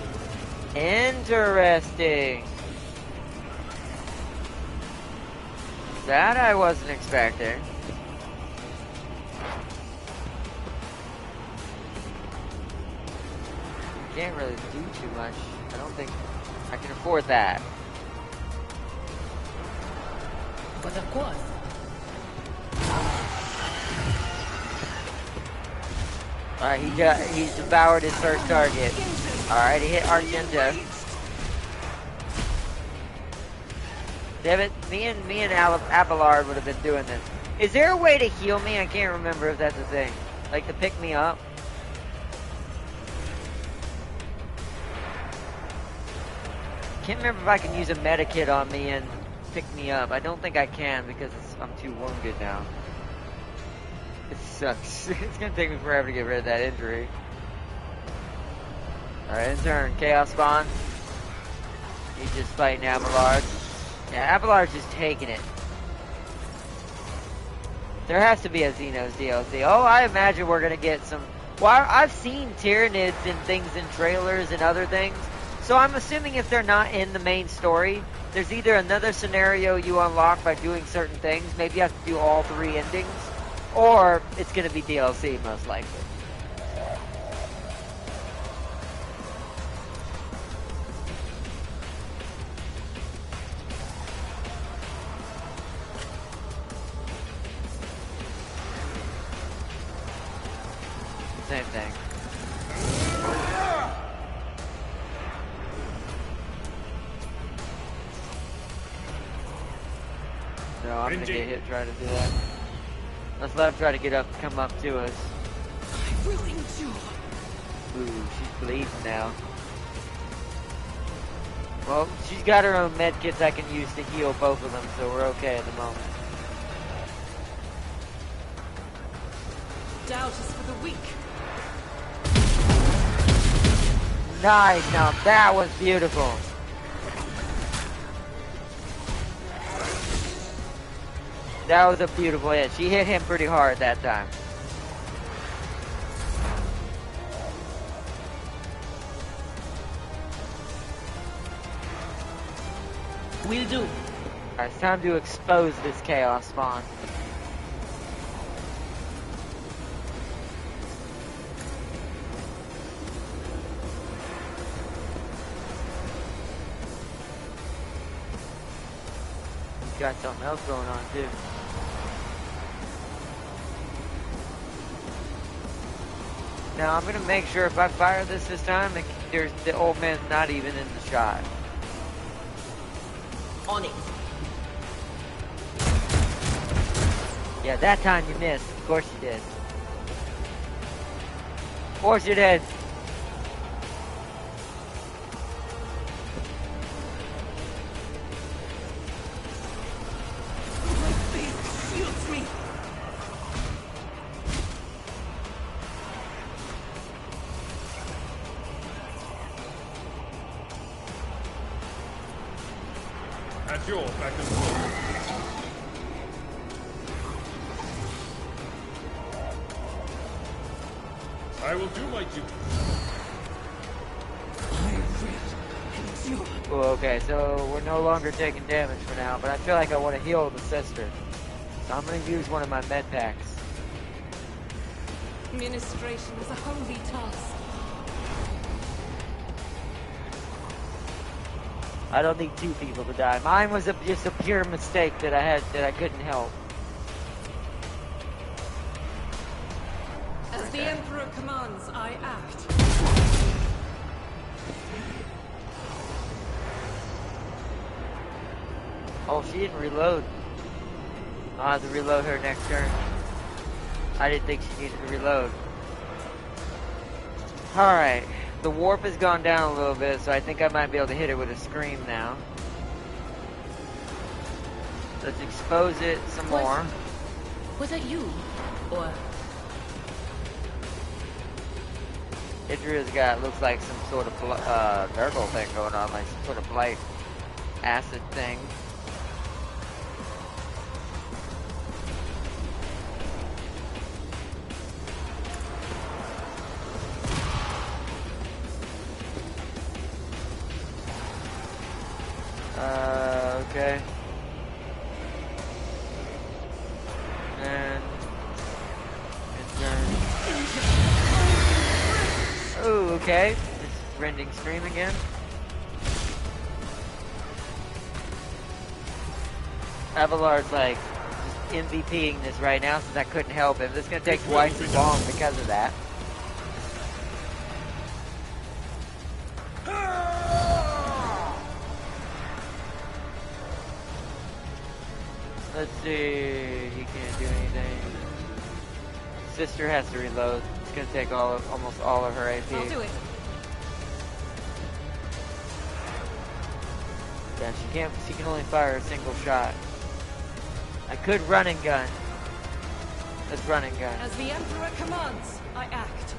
Interesting. That I wasn't expecting. Can't really do too much. I don't think I can afford that. But of course. Alright, he's devoured his first target. Alright, he hit Argento. Damn it, me and Abelard would have been doing this. Is there a way to heal me? I can't remember if that's a thing. Like to pick me up. Can't remember if I can use a medikit on me and pick me up. I don't think I can because I'm too wounded now. It sucks. It's gonna take me forever to get rid of that injury. Alright, in turn. Chaos Spawn. He's just fighting Abelard. Yeah, Abelard's just taking it. There has to be a Xenos DLC. Oh, I imagine we're gonna get some... Well, I've seen Tyranids and things in trailers and other things. So I'm assuming if they're not in the main story, there's either another scenario you unlock by doing certain things. Maybe you have to do all 3 endings. Or it's going to be DLC, most likely. Same thing. No, I'm going to get hit trying to do that. Let's let him try to get up, come up to us. I will endure. Ooh, she's bleeding now. Well, she's got her own medkits I can use to heal both of them, so we're okay at the moment. Doubt is for the weak. Nice, now that was beautiful. That was a beautiful hit. She hit him pretty hard that time. Will do. Alright, it's time to expose this Chaos Spawn. He's got something else going on too. Now I'm gonna make sure if I fire this time, the old man's not even in the shot. On it. Yeah, that time you missed. Of course you did. Of course you did. My face shields me. At your beck and call. I will do my duty. Well, okay, so we're no longer taking damage for now, but I feel like I want to heal the sister. So I'm going to use one of my med packs. Ministration is a holy task. I don't need 2 people to die. Mine was just a pure mistake that I couldn't help. As the Emperor commands, I act. Oh, she didn't reload. I'll have to reload her next turn. I didn't think she needed to reload. Alright. The warp has gone down a little bit, so I think I might be able to hit it with a scream now. Let's expose it some more. Was that you? Or... Idria's got, looks like some sort of gurgle thing going on, like some sort of blight acid thing. Okay. And oh, okay. It's rending stream again. Avalard's like just MVPing this right now since I couldn't help him. This is gonna take twice as long because of that. Let's see. He can't do anything. Sister has to reload. It's gonna take almost all of her AP. I'll do it. Yeah, she can only fire a single shot. I could run and gun. Let's run and gun. As the Emperor commands, I act.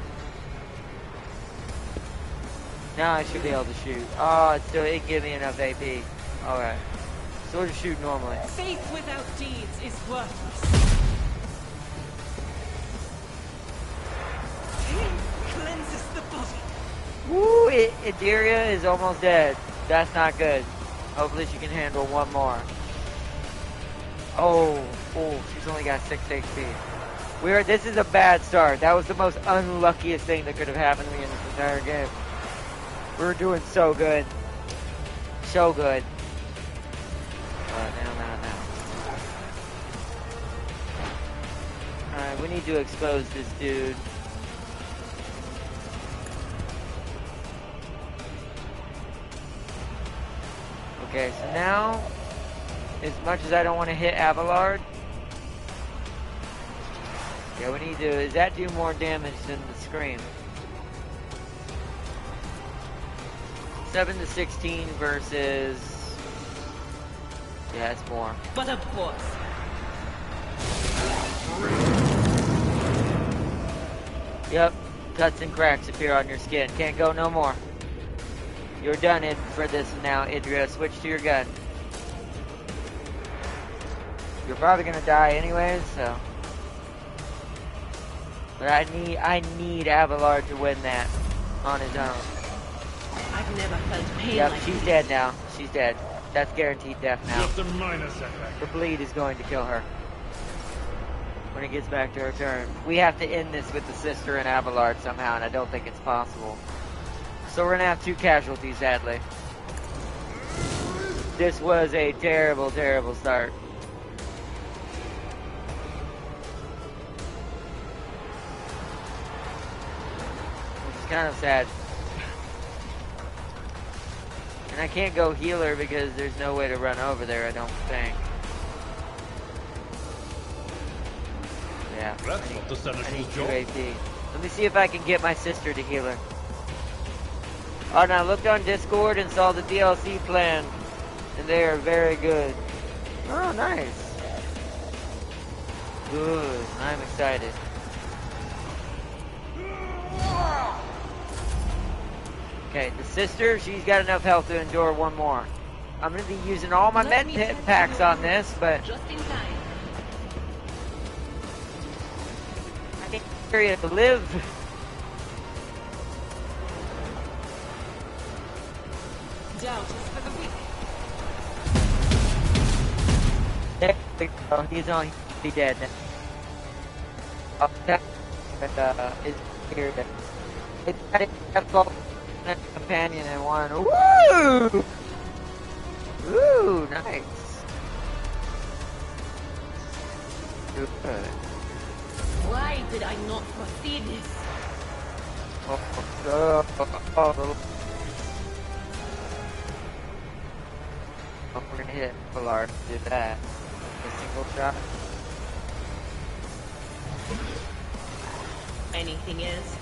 Now I should be able to shoot. Oh, it didn't give me enough AP. Alright. So we'll just shoot normally. Faith without deeds is worthless. Cleanses the body. Woo! Ideria is almost dead. That's not good. Hopefully she can handle one more. Oh, she's only got 6 HP. This is a bad start. That was the most unluckiest thing that could have happened to me in this entire game. We were doing so good. So good. Now. Alright, we need to expose this dude. Okay, so now, as much as I don't want to hit Avalard, yeah, we need to, does that do more damage than the Scream? 7 to 16 versus, yeah, it's more. But of course. Yep, cuts and cracks appear on your skin. Can't go no more. You're done for this now, Idria. Switch to your gun. You're probably gonna die anyways, so. But I need Avalard to win that on his own. I've never felt pain Yep, like she's this. dead now. She's dead. That's guaranteed death now. Just a minor setback. The bleed is going to kill her. When it gets back to her turn. We have to end this with the sister and Avalard somehow, and I don't think it's possible. So we're gonna have 2 casualties, sadly. This was a terrible, terrible start. Which is kind of sad. And I can't go healer because there's no way to run over there, I don't think. Yeah. That's not the I need Senator's 2 job. AP. Let me see if I can get my sister to heal her. Oh, now I looked on Discord and saw the DLC plan, and they are very good. Oh, nice. Good. I'm excited. Okay, the sister, she's got enough health to endure one more. I'm going to be using all my med packs on this, but Just in time. I can't carry it to live. Doubt is for the weak. There we go. He's on. He's dead. Oh, that is here. It's got a companion in one. Woo! Ooh, nice. Good. Why did I not foresee this? Oh, we're gonna hit Ballard to do that. A single shot. anything is.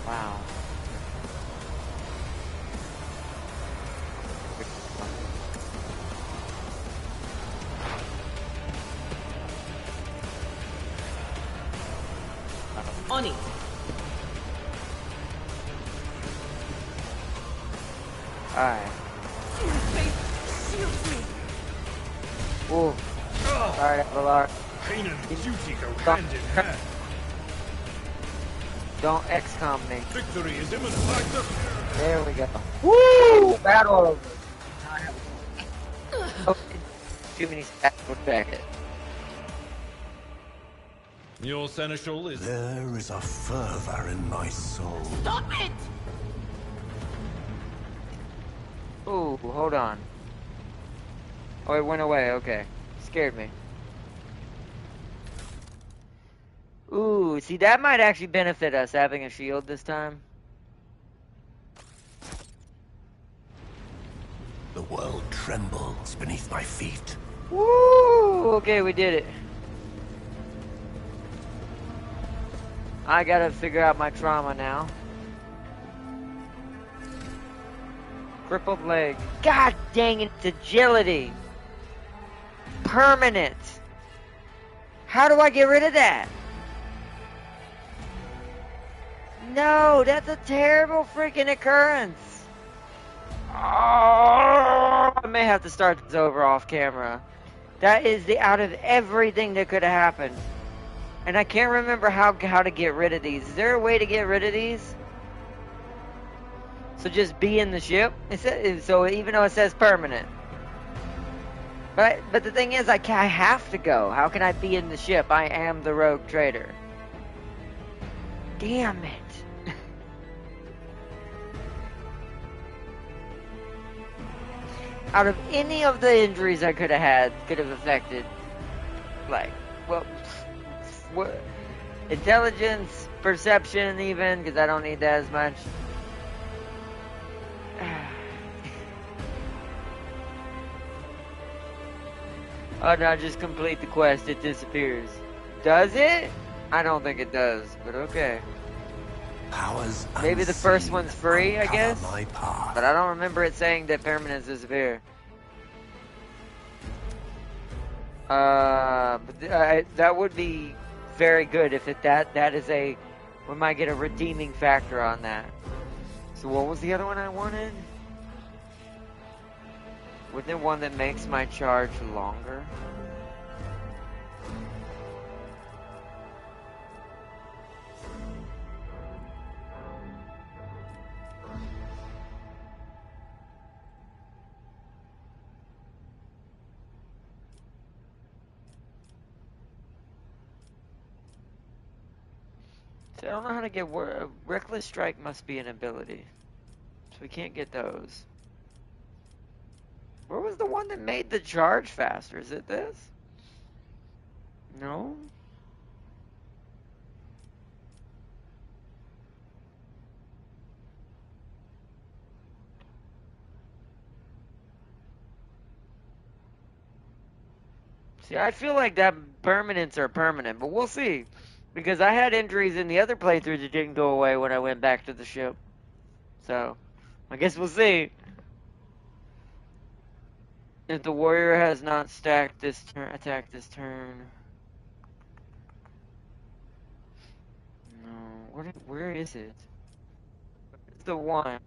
Wow. On it. Alright. Shield me. Ooh. Alright, Avalar. Pain and duty go hand in hand. Don't XCOM me. Victory is imminent like the... There we go. Woo! Battle over. Oh, too many stats. Look back at it. Your seneschal is... There is a fervor in my soul. Stop it! Ooh, hold on. Oh, it went away. Okay. Scared me. Ooh, see, that might actually benefit us having a shield this time. The world trembles beneath my feet. Woo! Okay, we did it. I gotta figure out my trauma now. Crippled leg. God dang it, it's agility. Permanent. How do I get rid of that? No, that's a terrible freaking occurrence. Oh, I may have to start this over off camera. That is the out of everything that could have happened. And I can't remember how to get rid of these. Is there a way to get rid of these? So just be in the ship? So even though it says permanent. But the thing is, I have to go. How can I be in the ship? I am the rogue trader. Damn it. Out of any of the injuries I could have had, could have affected, like, well, what, intelligence, perception even, because I don't need that as much. Oh no, just complete the quest, it disappears. Does it? I don't think it does, but okay. Powers maybe the first unseen one's free, I uncover guess? my path. But I don't remember it saying that permanents disappear. But that would be very good if that is a... We might get a redeeming factor on that. So what was the other one I wanted? Wasn't there one that makes my charge longer? See, I don't know how to get... Reckless Strike must be an ability. So we can't get those. Where was the one that made the charge faster? Is it this? No? See, I feel like that permanents are permanent, but we'll see. Because I had injuries in the other playthroughs that didn't go away when I went back to the ship. So, I guess we'll see. If the warrior has not stacked this turn, attacked this turn. No, where is it? Where's the one?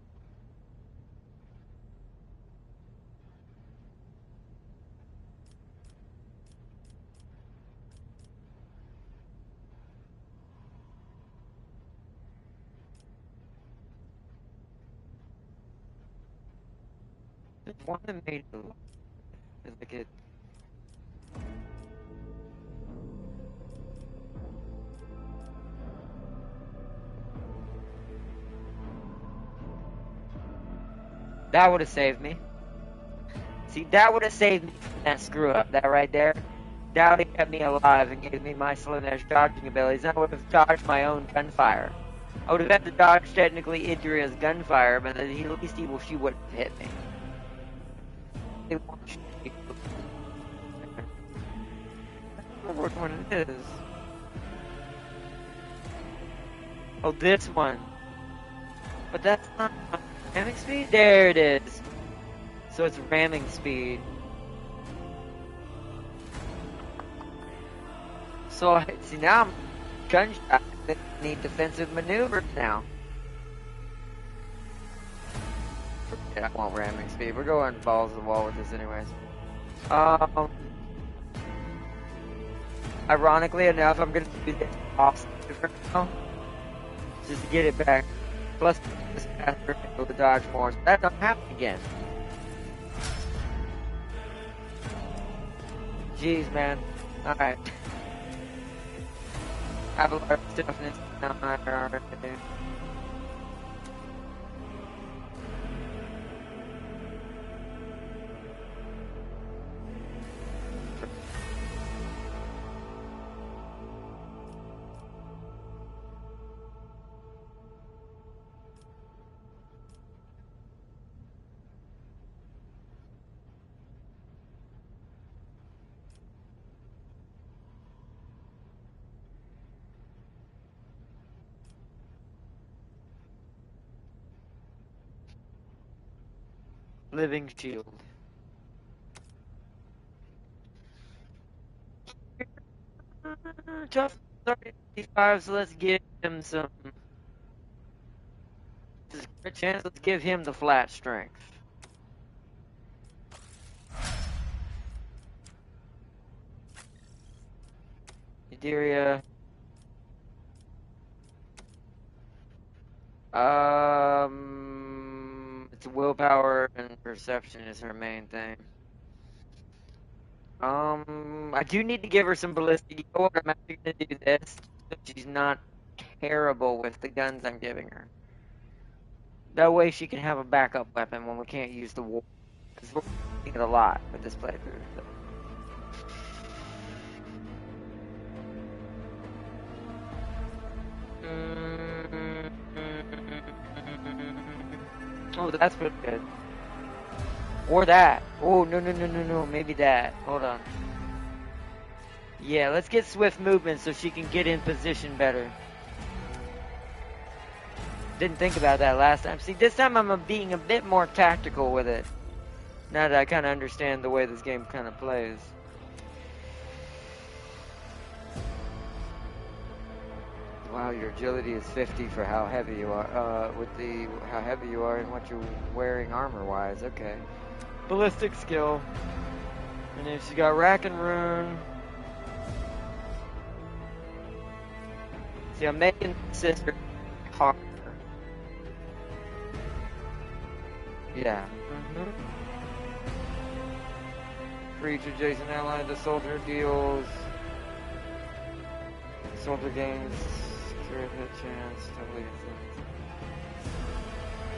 There's one that made it like it. That would have saved me. See, that would have saved me from that screw up. That right there. That would have kept me alive and gave me my Slanesh dodging abilities. I would have dodged my own gunfire. I would have had to dodge technically Idria's gunfire, but at least she wouldn't hit me. remember which one it is. Oh, this one. But that's not ramming speed? There it is. So it's ramming speed. So, see, now I'm gunshot. I need defensive maneuvers now. Yeah, I want ramming speed. We're going balls to the wall with this anyways. Ironically enough, I'm going to do this off for now. Just to get it back. Plus, this faster with the dodge more. So that don't happen again. Jeez, man. Alright. Have a lot of stuff in this already. Living shield. Tough 35, so let's give him some. There's a chance, let's give him the flat strength. Etheria. It's willpower and perception is her main thing. I do need to give her some ballistic. You know what? I'm actually gonna do this so she's not terrible with the guns I'm giving her. That way she can have a backup weapon when we can't use the war. Because we're using it a lot with this playthrough. So. Oh, that's pretty good. Or that. Oh, no. Maybe that. Hold on. Yeah, let's get swift movement so she can get in position better. Didn't think about that last time. See, this time I'm being a bit more tactical with it. Now that I kind of understand the way this game kind of plays. Wow, your agility is 50 for how heavy you are. How heavy you are and what you're wearing armor-wise. Okay. Ballistic skill. And then she's got rack and rune. See, I'm making sister harder. Yeah. For each adjacent ally, the soldier deals. Soldier gains crit hit chance.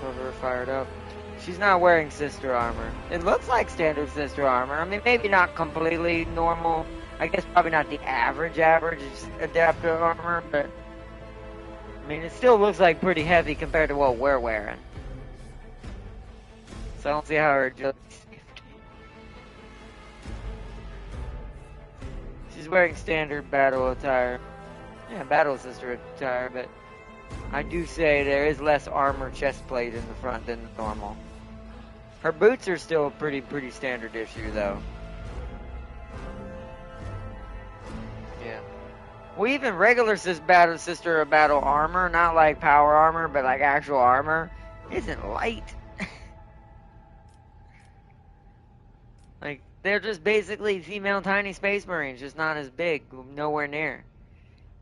Cover fired up. She's not wearing sister armor. It looks like standard sister armor. I mean, maybe not completely normal. I guess probably not the average adapter armor, but I mean, it still looks like pretty heavy compared to what we're wearing. So I don't see how her agility is 50. She's wearing standard battle attire. Yeah, battle sister attire, but I do say there is less armor chest plate in the front than normal. Her boots are still pretty standard issue though. Yeah. Well, even regular sister battle armor, not like power armor, but like actual armor, isn't light. Like, they're just basically female tiny space marines, just not as big, nowhere near.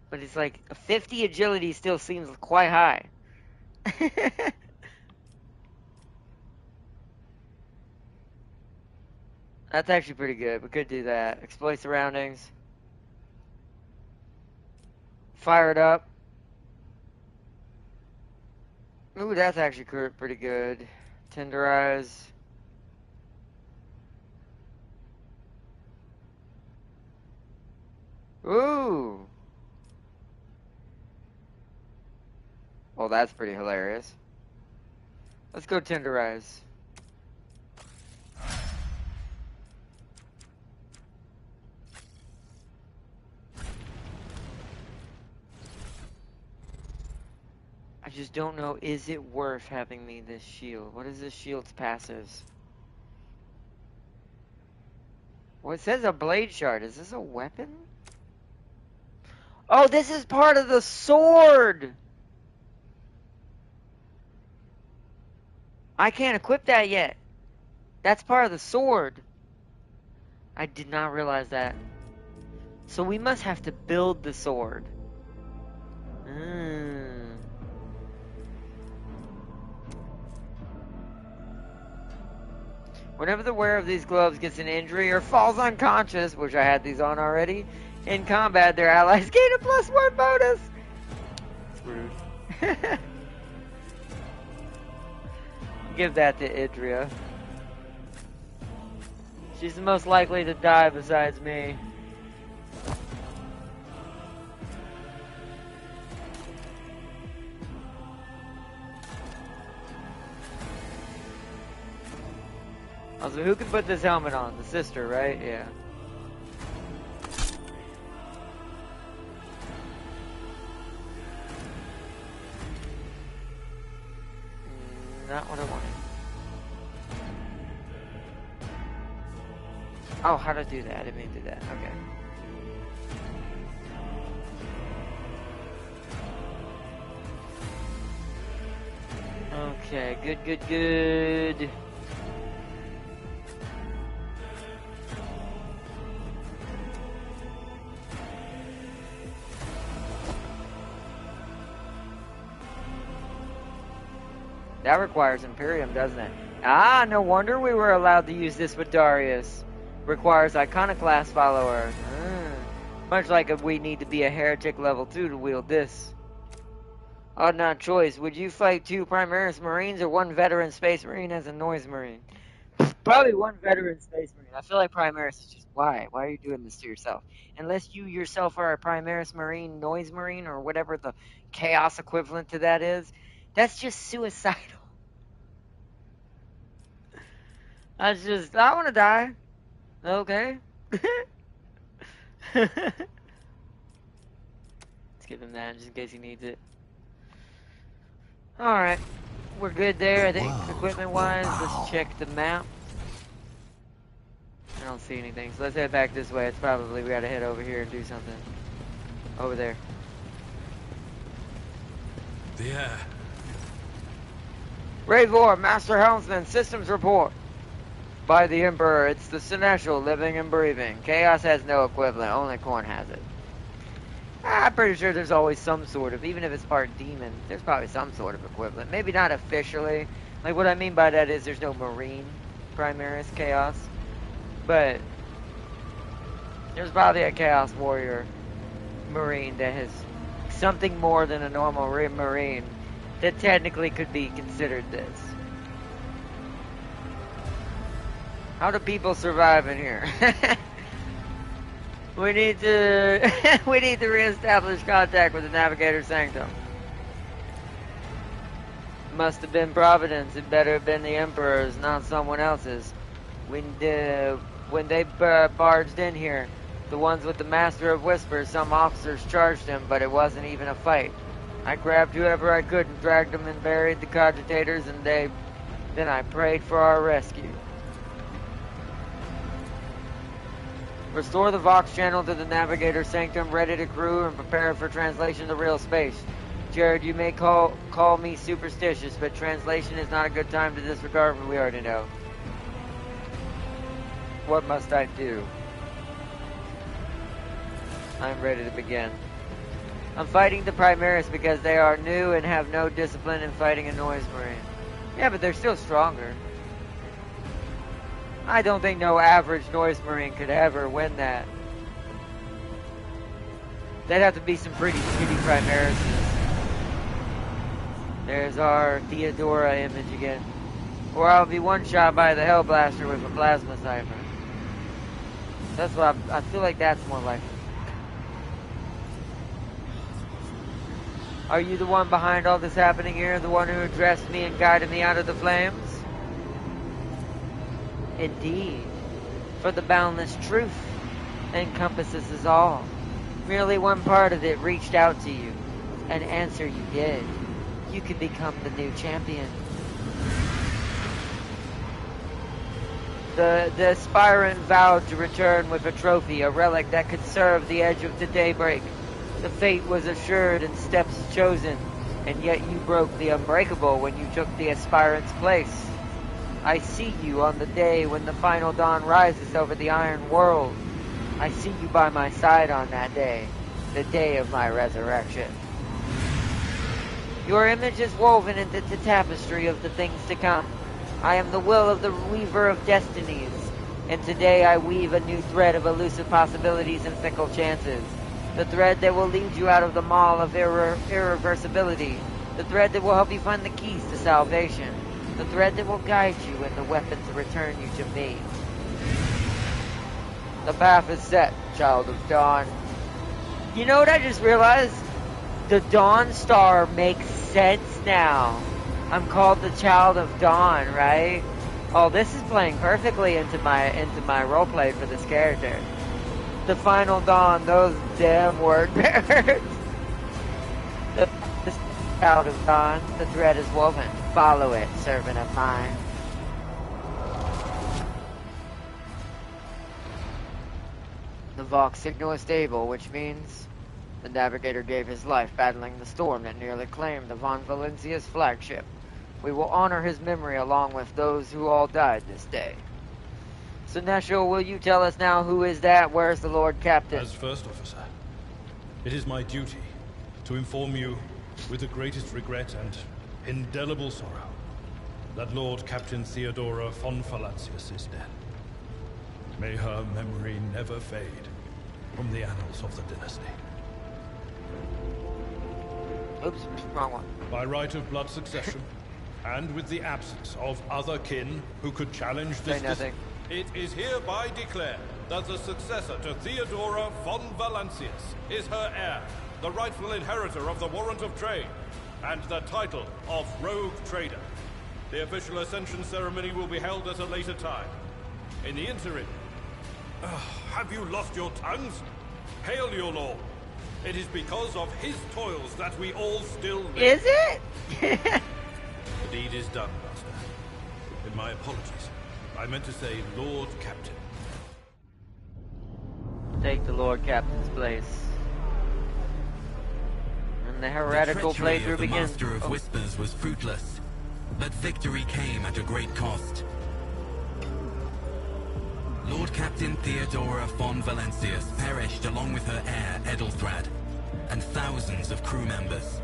But it's like, a 50 agility still seems quite high. That's actually pretty good. We could do that. Exploit surroundings. Fire it up. Ooh, that's actually pretty good. Tenderize. Ooh. Well, that's pretty hilarious. Let's go tenderize. just don't know, is it worth having me this shield? What is this shield's passives? Well, it says a blade shard. Is this a weapon? Oh, this is part of the sword! I can't equip that yet. That's part of the sword. I did not realize that. So we must have to build the sword. Whenever the wearer of these gloves gets an injury or falls unconscious, which I had these on already, in combat, their allies gain a +1 bonus. It's rude. Give that to Idria. She's the most likely to die besides me. Also, who can put this helmet on? The sister, right? Yeah. Not what I wanted. Oh, how to do that? I didn't mean to do that. Okay. Okay, good. That requires Imperium, doesn't it? Ah, no wonder we were allowed to use this with Darius. Requires Iconoclast follower. Much like we need to be a Heretic level 2 to wield this. Odd not choice. Would you fight 2 Primaris Marines or 1 veteran Space Marine as a Noise Marine? Probably 1 veteran Space Marine. I feel like Primaris is just, why? Why are you doing this to yourself? Unless you yourself are a Primaris Marine, Noise Marine, or whatever the Chaos equivalent to that is. That's just suicidal. I want to die. Okay. Let's give him that just in case he needs it. Alright. We're good there, I think, equipment-wise. Let's check the map. I don't see anything, so let's head back this way. It's probably we gotta head over here and do something. Over there. Yeah. Ravor, Master Helmsman, systems report. By the Emperor, it's the Seneschal living and breathing. Chaos has no equivalent, only Khorne has it. I'm pretty sure there's always some sort of, even if it's part demon, there's probably some sort of equivalent. Maybe not officially. Like, what I mean by that is there's no Marine Primaris Chaos. But there's probably a Chaos Warrior Marine that has something more than a normal Marine that technically could be considered this. How do people survive in here? We need to reestablish contact with the Navigator Sanctum. Must have been Providence. It better have been the Emperor's, not someone else's. When they barged in here, the ones with the Master of Whispers, some officers charged him, but it wasn't even a fight. I grabbed whoever I could and dragged them and buried the cogitators, and then I prayed for our rescue. Restore the Vox channel to the Navigator Sanctum, ready to crew and prepare for translation to real space. Jared, you may call me superstitious, but translation is not a good time to disregard what we already know. What must I do? I'm ready to begin. I'm fighting the Primaris because they are new and have no discipline in fighting a Noise Marine. Yeah, but they're still stronger. I don't think no average Noise Marine could ever win that. They'd have to be some pretty shitty Primarises. There's our Theodora image again. Or I'll be one-shot by the Hellblaster with a Plasma Cipher. That's what I feel like that's more likely. Are you the one behind all this happening here? The one who addressed me and guided me out of the flames? Indeed, for the boundless truth encompasses us all. Merely one part of it reached out to you. An answer you did. you can become the new champion. The aspirant vowed to return with a trophy, a relic that could serve the edge of the daybreak. The fate was assured and steps chosen, and yet you broke the unbreakable when you took the aspirant's place. I see you on the day when the final dawn rises over the iron world. I see you by my side on that day, the day of my resurrection. Your image is woven into the tapestry of the things to come. I am the will of the weaver of destinies, and today I weave a new thread of elusive possibilities and fickle chances. The thread that will lead you out of the maw of irreversibility. The thread that will help you find the keys to salvation. The thread that will guide you and the weapon to return you to me. The path is set, child of dawn. You know what I just realized? The Dawn Star makes sense now. I'm called the Child of Dawn, right? Oh, this is playing perfectly into my roleplay for this character. The final dawn, those damn word bearers. The Child of Dawn, the thread is woven. Follow it, servant of mine. The Vox signal is stable, which means the navigator gave his life battling the storm that nearly claimed the Von Valencia's flagship. We will honor his memory along with those who all died this day. So, Nesho, will you tell us now who is that? Where's the Lord Captain? As First Officer, it is my duty to inform you with the greatest regret and indelible sorrow that Lord Captain Theodora von Valancius is dead. May her memory never fade from the annals of the dynasty. Oops, wrong one. By right of blood succession, and with the absence of other kin who could challenge this decision, it is hereby declared that the successor to Theodora von Valancius is her heir, the rightful inheritor of the warrant of trade, and the title of Rogue Trader. The official ascension ceremony will be held at a later time. In the interim, have you lost your tongues? Hail your lord. It is because of his toils that we all still live. Is it? The deed is done, Master. In my apologies. I meant to say Lord Captain. Take the Lord Captain's place. And the heretical playthrough begins. The Master of Whispers was fruitless, but victory came at a great cost. Lord Captain Theodora von Valancius perished along with her heir, Edelthrad, and thousands of crew members.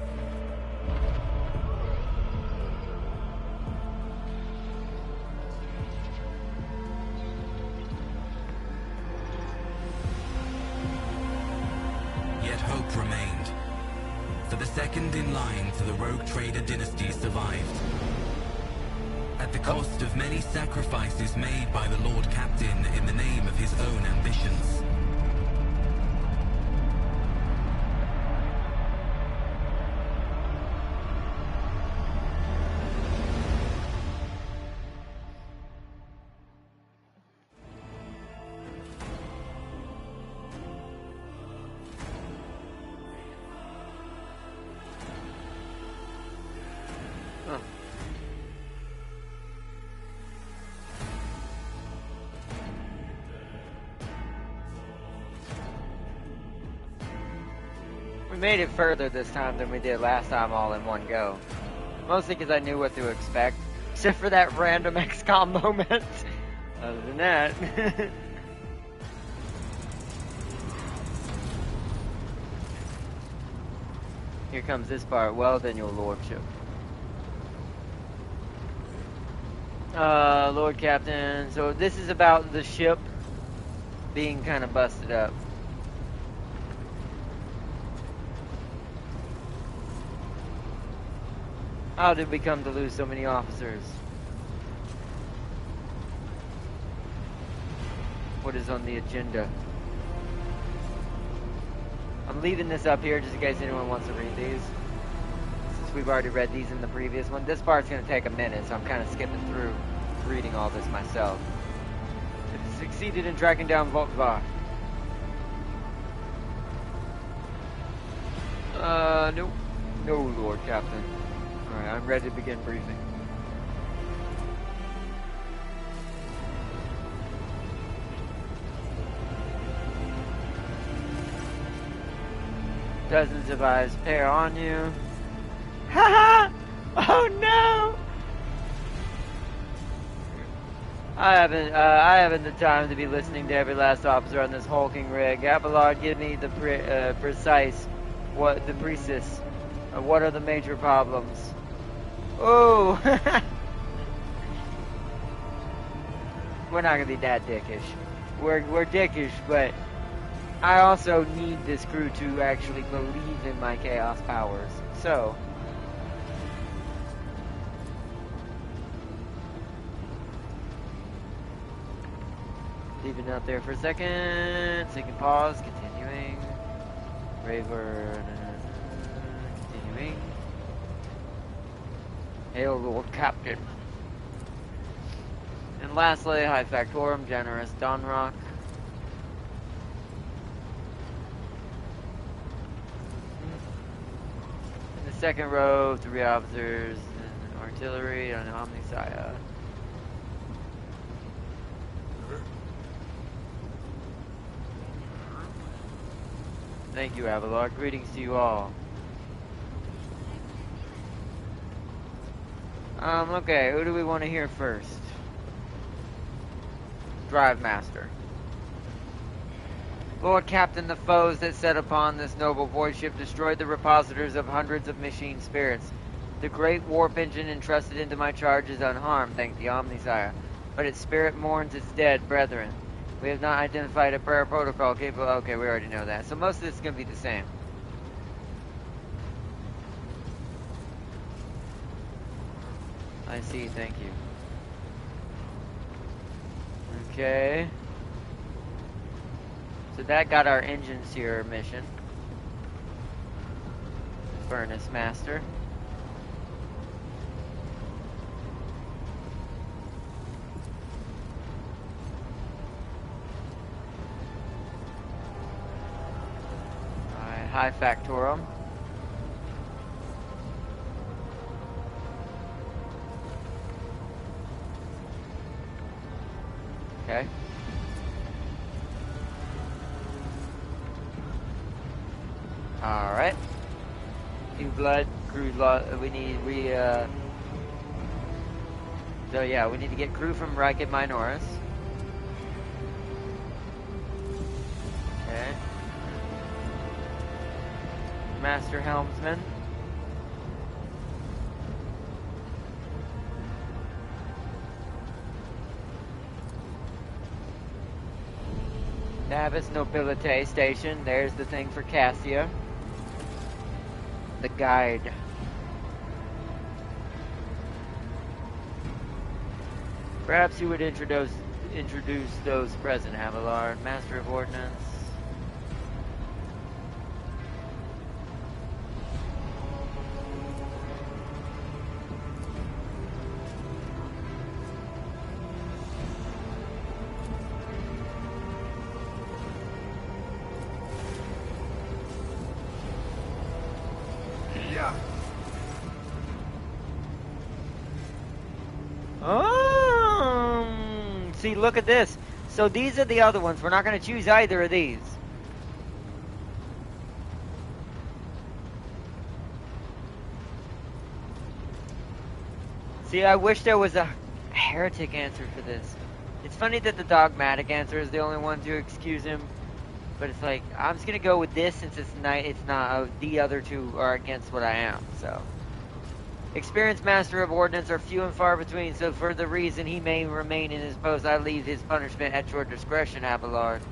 Yet hope remained, for the second in line to the Rogue Trader dynasty survived. At the cost of many sacrifices made by the Lord Captain in the name of his own ambitions. We made it further this time than we did last time all in one go. Mostly because I knew what to expect. Except for that random XCOM moment. Other than that. Here comes this part. Well then, your lordship. Lord Captain. So this is about the ship being kind of busted up. How did we come to lose so many officers? What is on the agenda? I'm leaving this up here just in case anyone wants to read these. Since we've already read these in the previous one. This part's going to take a minute, so I'm kind of skipping through reading all this myself. It succeeded in tracking down Voltvar. Nope. No, Lord Captain. Alright, I'm ready to begin briefing. Dozens of eyes pair on you. Haha! Oh no! I haven't the time to be listening to every last officer on this hulking rig. Abelard, give me the precise, what are the major problems? Oh! We're not gonna be that dickish. We're dickish, but I also need this crew to actually believe in my chaos powers. So, leaving it out there for a second. So you can pause. Continuing. Raver. Continuing. Hail, Lord Captain. And lastly, High Factorum, Generous Donrock. In the second row, 3 officers and artillery on Omnisaya. Thank you, Abelard. Greetings to you all. Okay, who do we want to hear first? Drive Master. Lord Captain, the foes that set upon this noble void ship destroyed the repositors of hundreds of machine spirits. The great warp engine entrusted into my charge is unharmed, thank the Omnisire, but its spirit mourns its dead brethren. We have not identified a prayer protocol capable. Okay, we already know that. So most of this is going to be the same. I see, thank you. Okay. So that got our engine seer mission. Furnace Master. Alright, High Factorum. Okay. Alright. New blood, crew so yeah, we need to get crew from Riket Minoris. Okay. Master Helmsman. Navis Nobilite Station. There's the thing for Cassia. The guide. Perhaps you would introduce those present, Abelard. Master of Ordnance. See, look at this. So these are the other ones. We're not going to choose either of these. See, I wish there was a heretic answer for this. It's funny that the dogmatic answer is the only one to excuse him. But it's like, I'm just going to go with this since it's not the other two are against what I am, so. Experienced Master of Ordnance are few and far between, so for the reason he may remain in his post, I leave his punishment at your discretion, Abelard.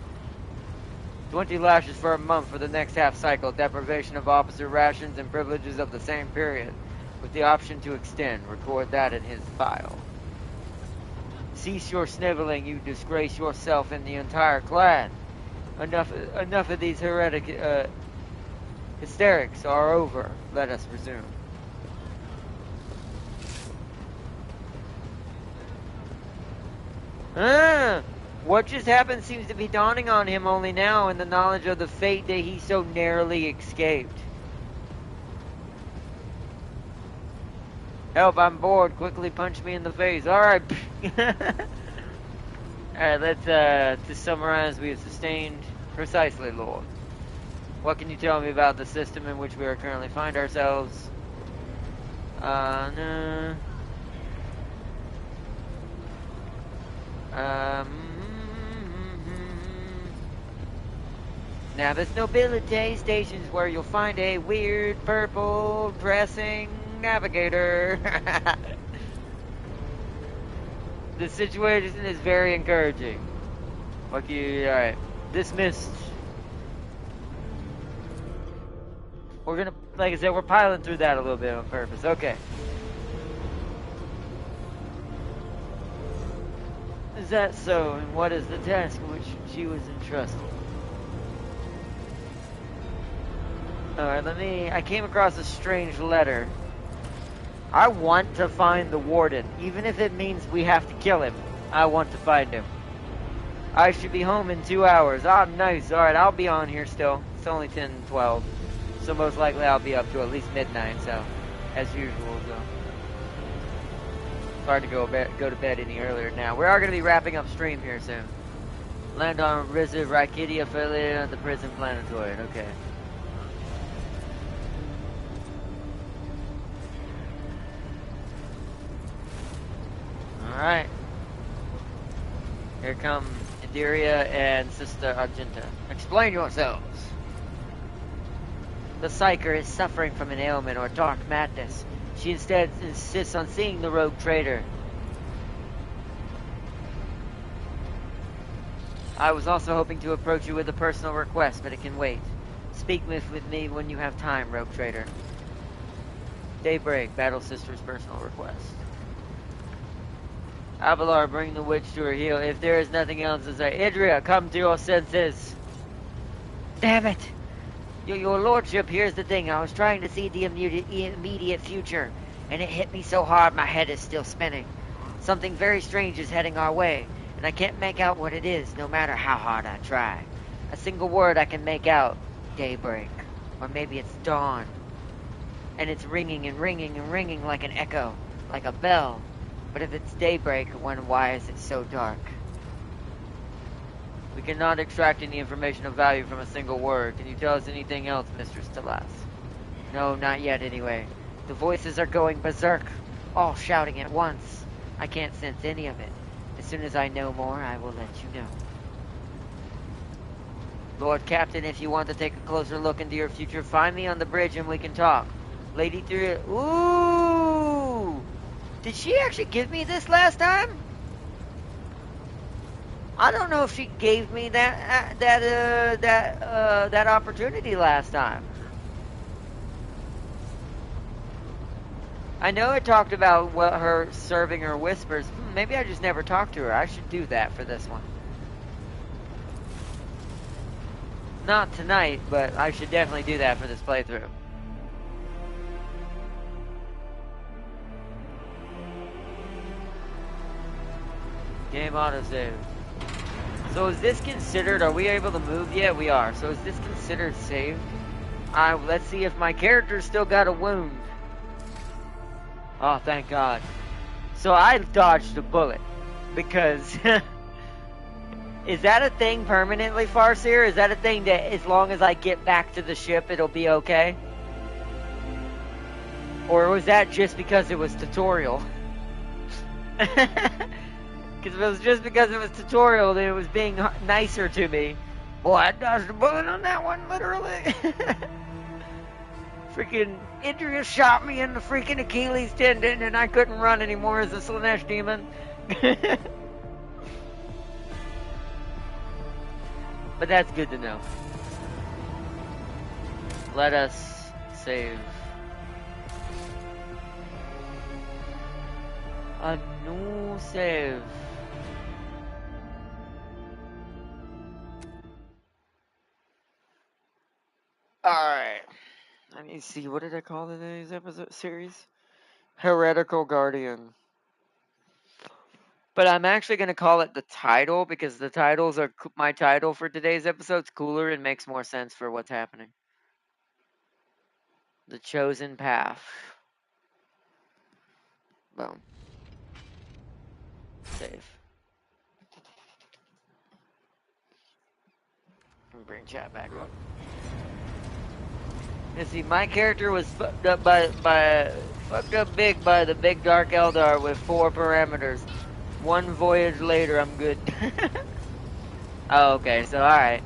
20 lashes for a month for the next half cycle, deprivation of officer rations and privileges of the same period, with the option to extend. Record that in his file. Cease your sniveling, you disgrace yourself and the entire clan. Enough of these hysterics are over. Let us resume. What just happened seems to be dawning on him only now in the knowledge of the fate that he so narrowly escaped. Help, I'm bored. Quickly punch me in the face. Alright. Alright, let's, to summarize, we have sustained precisely, Lord. What can you tell me about the system in which we are currently find ourselves? No. Now, this nobility station's where you'll find a weird purple dressing navigator. The situation is very encouraging. Alright. Dismissed. We're gonna, like I said, we're piling through that a little bit on purpose. Okay. Is that so? And what is the task which she was entrusted? Alright, I came across a strange letter. I want to find the warden, even if it means we have to kill him. I want to find him. I should be home in 2 hours. Ah, nice. Alright, I'll be on here still. It's only 10:12. So most likely I'll be up to at least midnight, so as usual, so it's hard to go to bed any earlier now. We are going to be wrapping up stream here soon. Land on Rizza Rakidia affiliated on the prison planetoid. Okay. Alright. Here come Adiria and Sister Argenta. Explain yourselves. The Psyker is suffering from an ailment or dark madness. She instead insists on seeing the rogue trader. I was also hoping to approach you with a personal request, but it can wait. Speak with me when you have time, rogue trader. Daybreak, Battle Sister's personal request. Avalar, bring the witch to her heel. If there is nothing else to say, Idria, come to your senses. Damn it! Your lordship, here's the thing. I was trying to see the immediate future, and it hit me so hard my head is still spinning. Something very strange is heading our way, and I can't make out what it is, no matter how hard I try. A single word I can make out. Daybreak. Or maybe it's dawn. And it's ringing and ringing and ringing like an echo, like a bell. But if it's daybreak, why is it so dark? We cannot extract any information of value from a single word. Can you tell us anything else, Mistress Talas? No, not yet anyway. The voices are going berserk, all shouting at once. I can't sense any of it. As soon as I know more, I will let you know. Lord Captain, if you want to take a closer look into your future, find me on the bridge and we can talk. Lady 3... Ooh! Did she actually give me this last time? I don't know if she gave me that opportunity last time. I know it talked about her serving her whispers. Maybe I just never talked to her. I should do that for this one. Not tonight, but I should definitely do that for this playthrough. Game autosave. So is this considered, are we able to move yet? We are. So is this considered saved? Let's see if my character's still got a wound. Oh, thank God. So I dodged a bullet. Because... Is that a thing permanently, Farseer? Is that a thing that as long as I get back to the ship, it'll be okay? Or was that just because it was tutorial? Because if it was just because it was tutorial, then it was being nicer to me. Boy, I dodged a bullet on that one, literally. Freaking Idris shot me in the freaking Achilles tendon, and I couldn't run anymore as a Slanesh demon. But that's good to know. Let us save. A new save. Alright. Let me see. What did I call today's episode series? Heretical Guardian. But I'm actually going to call it the title because the titles are my title for today's episode's cooler and makes more sense for what's happening. The Chosen Path. Boom. Save. Bring chat back up. And see, my character was fucked up fucked up big by the big dark Eldar with 4 parameters. 1 voyage later, I'm good. Oh, okay, so alright.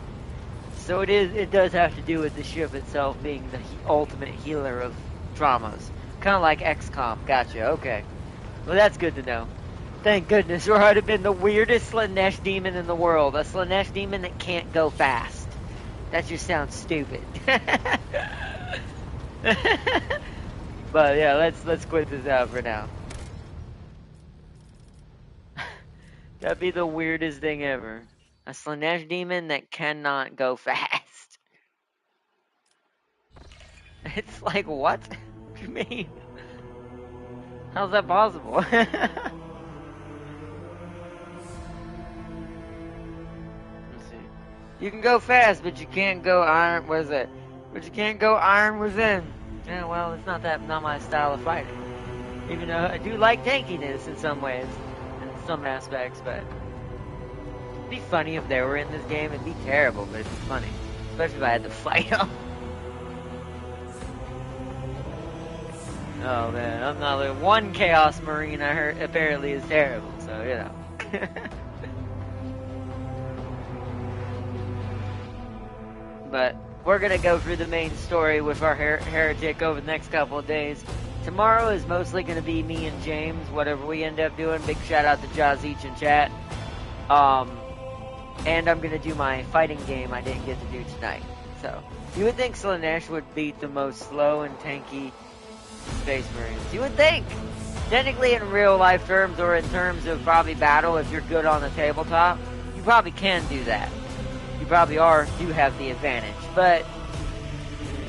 So it does have to do with the ship itself being the ultimate healer of traumas. Kind of like XCOM. Gotcha, okay. Well, that's good to know. Thank goodness, or I'd have been the weirdest Slanesh demon in the world. A Slanesh demon that can't go fast. That just sounds stupid. But yeah, let's quit this out for now. That'd be the weirdest thing ever. A Slanesh demon that cannot go fast. It's like, what? What do you mean? How's that possible? Let's see. You can go fast, but you can't go iron. What is it? But you can't go iron within. Yeah, well, it's not my style of fighting. Even though I do like tankiness in some ways, in some aspects, but it'd be funny if they were in this game. It'd be terrible, but it'd be funny, especially if I had to fight them. Oh man, I'm not like one Chaos Marine I heard apparently is terrible, so you know. But we're gonna go through the main story with our heretic over the next couple of days. Tomorrow is mostly gonna be me and James, whatever we end up doing. Big shout out to Jazeech in chat. And I'm gonna do my fighting game I didn't get to do tonight. So you would think Slanesh would beat the most slow and tanky Space Marines. You would think. Technically in real life terms, or in terms of probably battle, if you're good on the tabletop, you probably can do that. You probably do have the advantage. But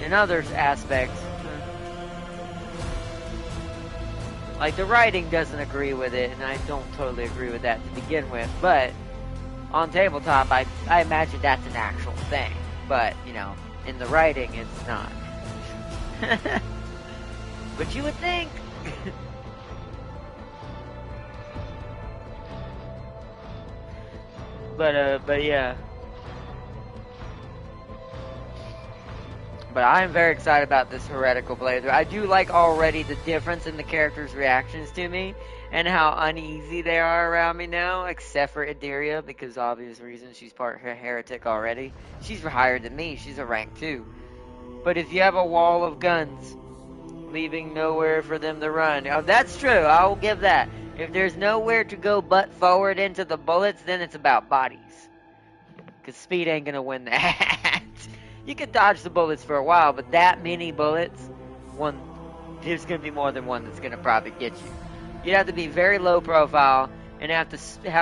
in other aspects, like the writing doesn't agree with it, and I don't totally agree with that to begin with, but on tabletop, I imagine that's an actual thing. But, you know, in the writing, it's not. But you would think. But yeah. But I am very excited about this Heretical playthrough. I do like already the difference in the characters' reactions to me and how uneasy they are around me now, except for Ideria, because obvious reasons she's part Heretic already. She's higher than me. She's a rank 2. But if you have a wall of guns, leaving nowhere for them to run. Oh, that's true. I will give that. If there's nowhere to go but forward into the bullets, then it's about bodies. Because speed ain't going to win that. You can dodge the bullets for a while, but that many bullets, there's going to be more than one that's going to probably get you. You'd have to be very low profile and have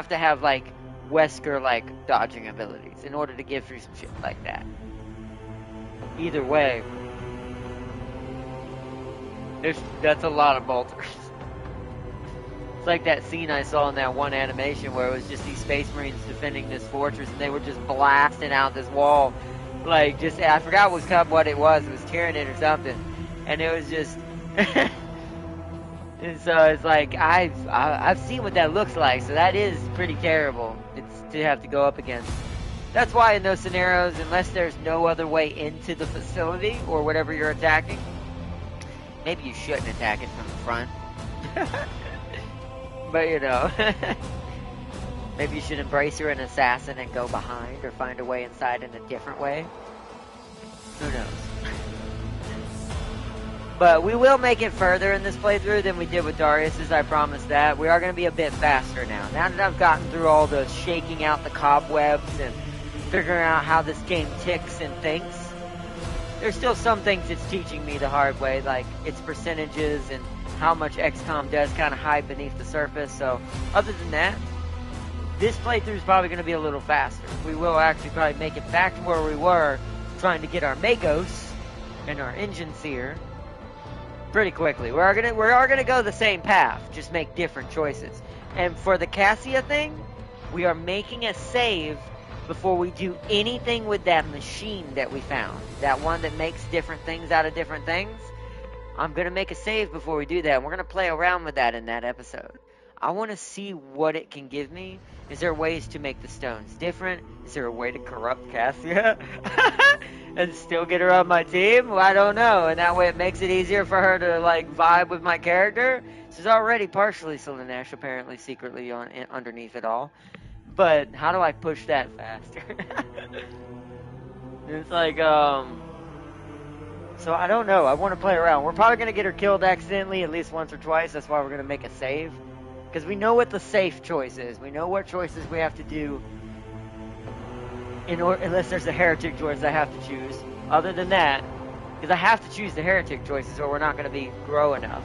to have like Wesker like dodging abilities in order to get through some shit like that. Either way, that's a lot of bolters. It's like that scene I saw in that one animation where it was just these Space Marines defending this fortress and they were just blasting out this wall. Like, just, I forgot what it was. It was Tyranid or something. And it was just... and so it's like, I've seen what that looks like. So that is pretty terrible. It's to have to go up against. That's why in those scenarios, unless there's no other way into the facility or whatever you're attacking, maybe you shouldn't attack it from the front. But, you know. Maybe you should embrace you're an assassin and go behind, or find a way inside in a different way. Who knows? But we will make it further in this playthrough than we did with Darius's, I promise that. We are going to be a bit faster now. Now that I've gotten through all the shaking out the cobwebs and figuring out how this game ticks and thinks, there's still some things it's teaching me the hard way, like its percentages and how much XCOM does kind of hide beneath the surface. So other than that, this playthrough is probably going to be a little faster. We will actually probably make it back to where we were trying to get our Magos and our Engine Seer pretty quickly. We are gonna go the same path, just make different choices. And for the Cassia thing, we are making a save before we do anything with that machine that we found. That one that makes different things out of different things. I'm going to make a save before we do that. And we're going to play around with that in that episode. I want to see what it can give me. Is there ways to make the stones different? Is there a way to corrupt Cassia? And still get her on my team? Well, I don't know. And that way it makes it easier for her to, like, vibe with my character. She's already partially Slaanesh, apparently, secretly underneath it all. But how do I push that faster? It's like, so I don't know. I want to play around. We're probably going to get her killed accidentally at least once or twice. That's why we're going to make a save. Because we know what the safe choice is. We know what choices we have to do. Unless there's a heretic choice I have to choose. Other than that, because I have to choose the heretic choices or we're not going to be grow enough.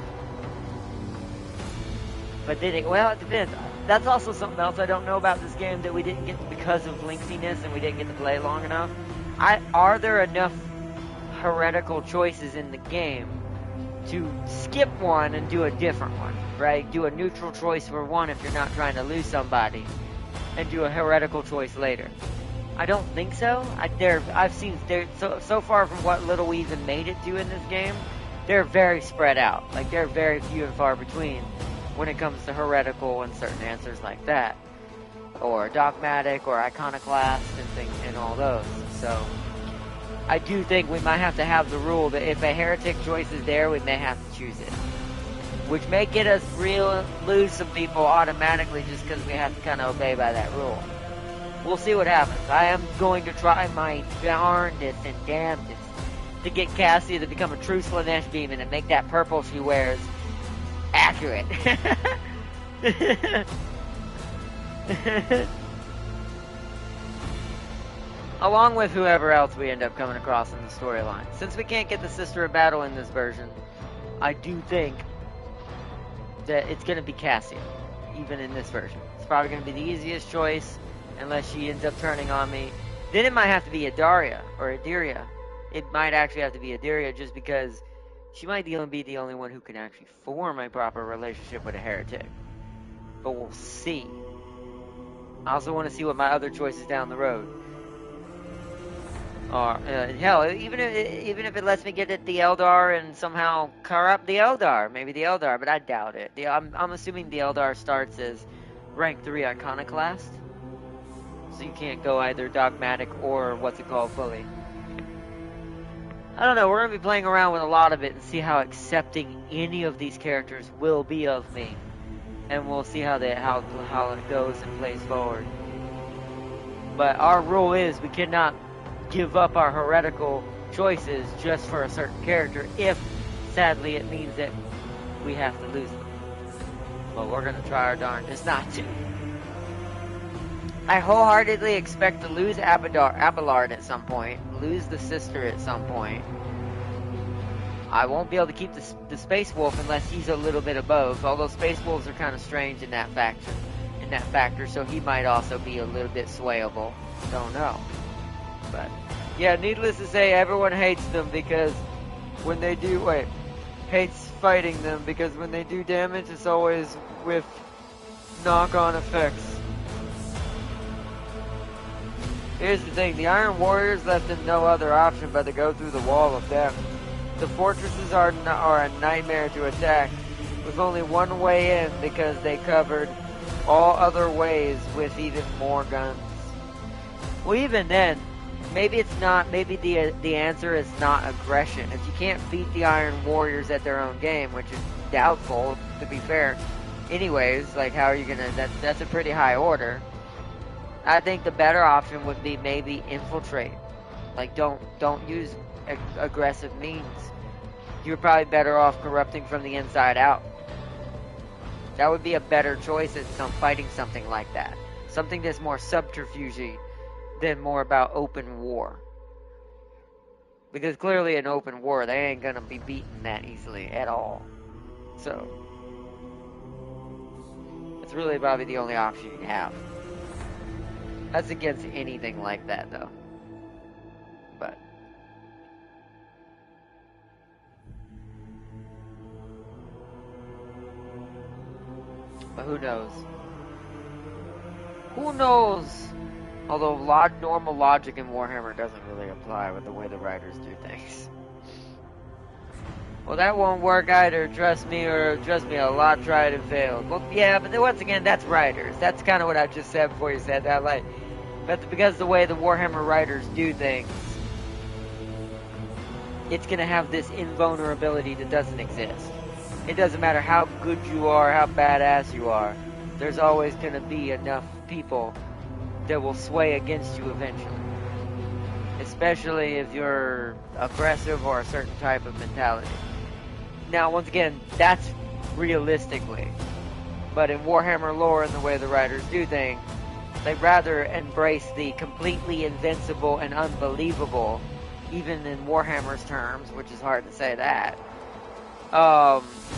But then, it depends. That's also something else I don't know about this game that we didn't get because of lengthiness and we didn't get to play long enough. Are there enough heretical choices in the game to skip one and do a different one, right? Do a neutral choice for one if you're not trying to lose somebody, and do a heretical choice later. I don't think so. I've seen so far from what little we even made it to in this game, they're very spread out. Like they're very few and far between when it comes to heretical and certain answers like that, or dogmatic or iconoclast and things and all those. So I do think we might have to have the rule that if a heretic choice is there, we may have to choose it. Which may get us lose some people automatically just because we have to kind of obey by that rule. We'll see what happens. I am going to try my darndest and damnedest to get Cassie to become a true Slaanesh demon and make that purple she wears accurate. Along with whoever else we end up coming across in the storyline. Since we can't get the Sister of Battle in this version, I do think that it's going to be Cassia, even in this version. It's probably going to be the easiest choice, unless she ends up turning on me. Then it might have to be Adaria, or Adiria. It might actually have to be Adiria, just because she might be the only one who can actually form a proper relationship with a heretic. But we'll see. I also want to see what my other choices down the road are. Hell, even if it lets me get at the Eldar and somehow corrupt the Eldar, maybe the Eldar, but I doubt it. I'm assuming the Eldar starts as rank 3 iconoclast, so you can't go either dogmatic or what's it called fully. I don't know. We're gonna be playing around with a lot of it and see how accepting any of these characters will be of me, and we'll see how it goes and plays forward. But our rule is we cannot give up our heretical choices just for a certain character if, sadly, it means that we have to lose them. But we're going to try our darndest not to. I wholeheartedly expect to lose Abelard at some point, lose the sister at some point. I won't be able to keep the Space Wolf unless he's a little bit above, although Space Wolves are kind of strange in that factor, so he might also be a little bit swayable. Don't know. But yeah, needless to say, everyone hates them because when they do hates fighting them because when they do damage, it's always with knock-on effects. Here's the thing: the Iron Warriors left them no other option but to go through the wall of death. The fortresses are a nightmare to attack, with only one way in because they covered all other ways with even more guns. Well, even then, maybe it's not. Maybe the answer is not aggression. If you can't beat the Iron Warriors at their own game, which is doubtful, to be fair. Anyways, like how are you gonna? That's a pretty high order. I think the better option would be maybe infiltrate. Like don't use aggressive means. You're probably better off corrupting from the inside out. That would be a better choice at fighting something like that. Something that's more subterfuge than more about open war. Because clearly in open war, they ain't gonna be beaten that easily at all. So, it's really probably the only option you have. That's against anything like that, though. But who knows? Who knows? Although normal logic in Warhammer doesn't really apply with the way the writers do things. Well, that won't work either, trust me, or trust me, a lot tried and failed. Well, yeah, but then once again, that's writers. That's kind of what I just said before you said that. Like, but because the way the Warhammer writers do things, it's going to have this invulnerability that doesn't exist. It doesn't matter how good you are, how badass you are. There's always going to be enough people that will sway against you eventually. Especially if you're aggressive or a certain type of mentality. Now, once again, that's realistically. But in Warhammer lore and the way the writers do things, they rather embrace the completely invincible and unbelievable, even in Warhammer's terms, which is hard to say that,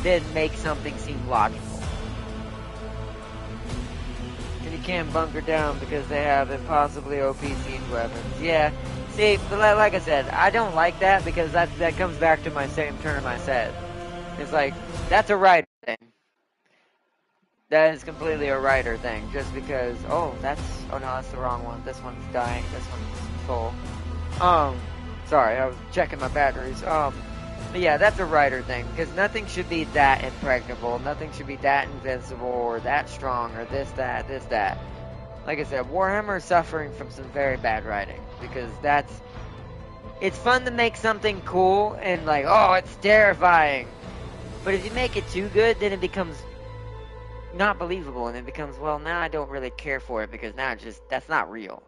than make something seem logical. And you can't bunker down because they have impossibly OP siege weapons. Yeah, see, but like I said, I don't like that because that comes back to my same term I said. It's like, that's a writer thing. That is completely a writer thing. Just because, oh no, that's the wrong one. This one's dying. This one's full. Sorry, I was checking my batteries. But yeah, that's a writer thing. Because nothing should be that impregnable. Nothing should be that invincible or that strong or this, that. Like I said, Warhammer is suffering from some very bad writing. Because it's fun to make something cool and like, oh, it's terrifying. But if you make it too good, then it becomes not believable, and it becomes, well, now I don't really care for it because now that's not real.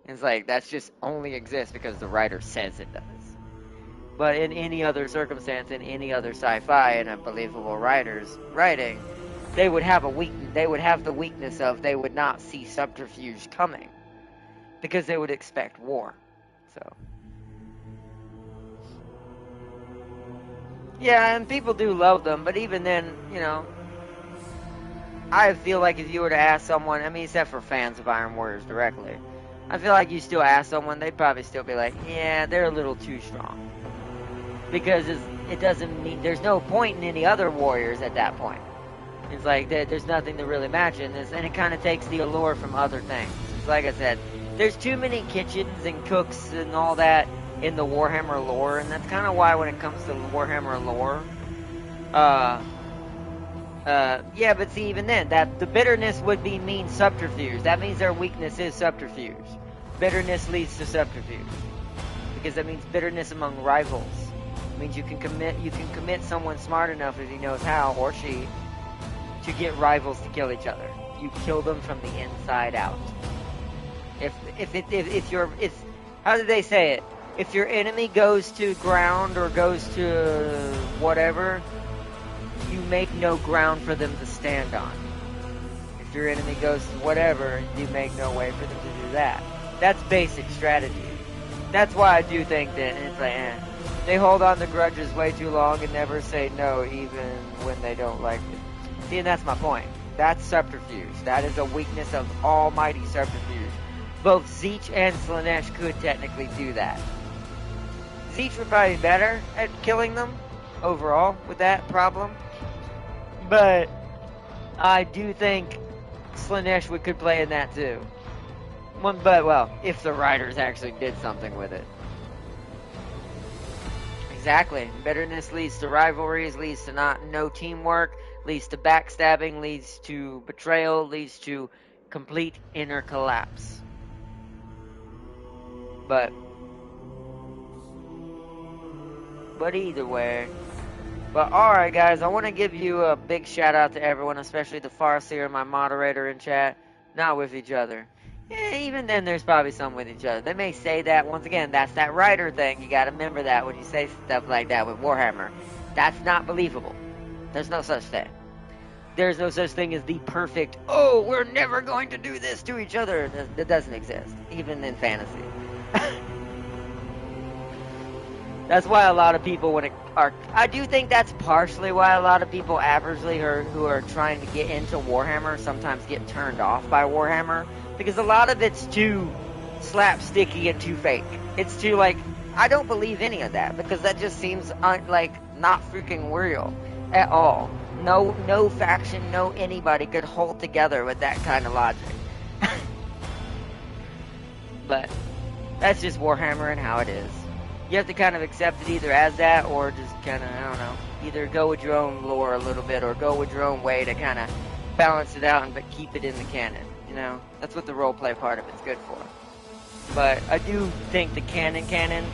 It's like, that's just only exists because the writer says it does. But in any other circumstance, in any other sci-fi, and a believable writer's writing, they would have the weakness of they would not see subterfuge coming because they would expect war. So. Yeah, and people do love them, but even then, I feel like if you were to ask someone, I mean, except for fans of Iron Warriors directly, I feel like you still ask someone, they'd probably still be like, yeah, they're a little too strong. Because it doesn't mean, there's no point in any other warriors at that point. It's like, there's nothing to really match in this, and it kind of takes the allure from other things. It's like I said, there's too many kitchens and cooks and all that in the Warhammer lore, and that's kind of why when it comes to Warhammer lore, yeah, but see, even then, that the bitterness would mean subterfuge. That means their weakness is subterfuge. Bitterness leads to subterfuge. Because that means bitterness among rivals. It means you can commit someone smart enough if he knows how, or she, to get rivals to kill each other. You kill them from the inside out. How did they say it? If your enemy goes to ground or goes to whatever, you make no ground for them to stand on. If your enemy goes to whatever, you make no way for them to do that. That's basic strategy. That's why I do think that it's like, they hold on to grudges way too long and never say no even when they don't like it. See, and that's my point. That's subterfuge. That is a weakness of almighty subterfuge. Both Zeech and Slaanesh could technically do that. Zeech would probably be better at killing them overall with that problem. But I do think Slaanesh could play in that too. But if the writers actually did something with it. Exactly. Bitterness leads to rivalries, leads to no teamwork, leads to backstabbing, leads to betrayal, leads to complete inner collapse. But either way. But alright guys, I want to give you a big shout out to everyone, especially the Farseer, my moderator in chat. Not with each other. Even then there's probably some with each other. They may say that, once again, that's that writer thing. You gotta remember that when you say stuff like that with Warhammer. That's not believable. There's no such thing. There's no such thing as the perfect, oh, we're never going to do this to each other. That doesn't exist, even in fantasy. That's why a lot of people, I do think that's partially why a lot of people averagely who are trying to get into Warhammer sometimes get turned off by Warhammer. Because a lot of it's too slapsticky and too fake. It's too, I don't believe any of that. Because that just seems, not freaking real at all. No faction, no anybody could hold together with that kind of logic. But that's just Warhammer and how it is. you have to kind of accept it either as that or just kind of, I don't know, either go with your own lore a little bit or go with your own way to kind of balance it out but keep it in the canon, you know? That's what the roleplay part of it's good for. But I do think the canon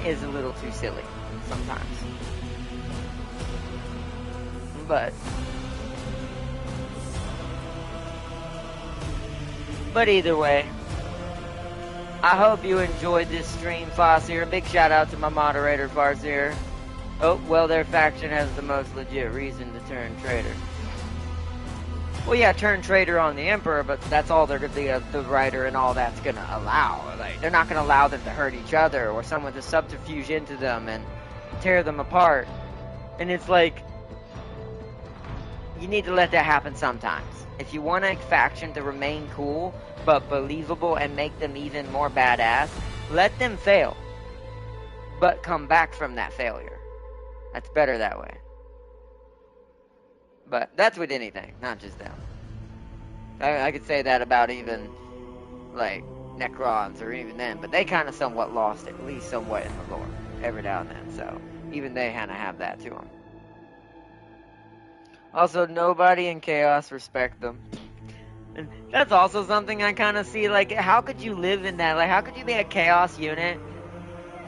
is a little too silly sometimes. But either way, I hope you enjoyed this stream, Farseer. Big shout out to my moderator, Farseer. Oh, well, their faction has the most legit reason to turn traitor. Well, yeah, turn traitor on the Emperor, but that's all the writer and all that's gonna allow. Like, they're not gonna allow them to hurt each other or someone to subterfuge into them and tear them apart. And it's like, you need to let that happen sometimes. If you want a faction to remain cool, but believable and make them even more badass, let them fail. But come back from that failure. That's better that way. But that's with anything, not just them. I could say that about even, like, Necrons or even them, but they kind of somewhat lost it, at least somewhat in the lore, every now and then, so even they kind of have that to them. Also, nobody in Chaos respect them. And that's also something I kind of see, like, how could you live in that? Like, how could you be a Chaos unit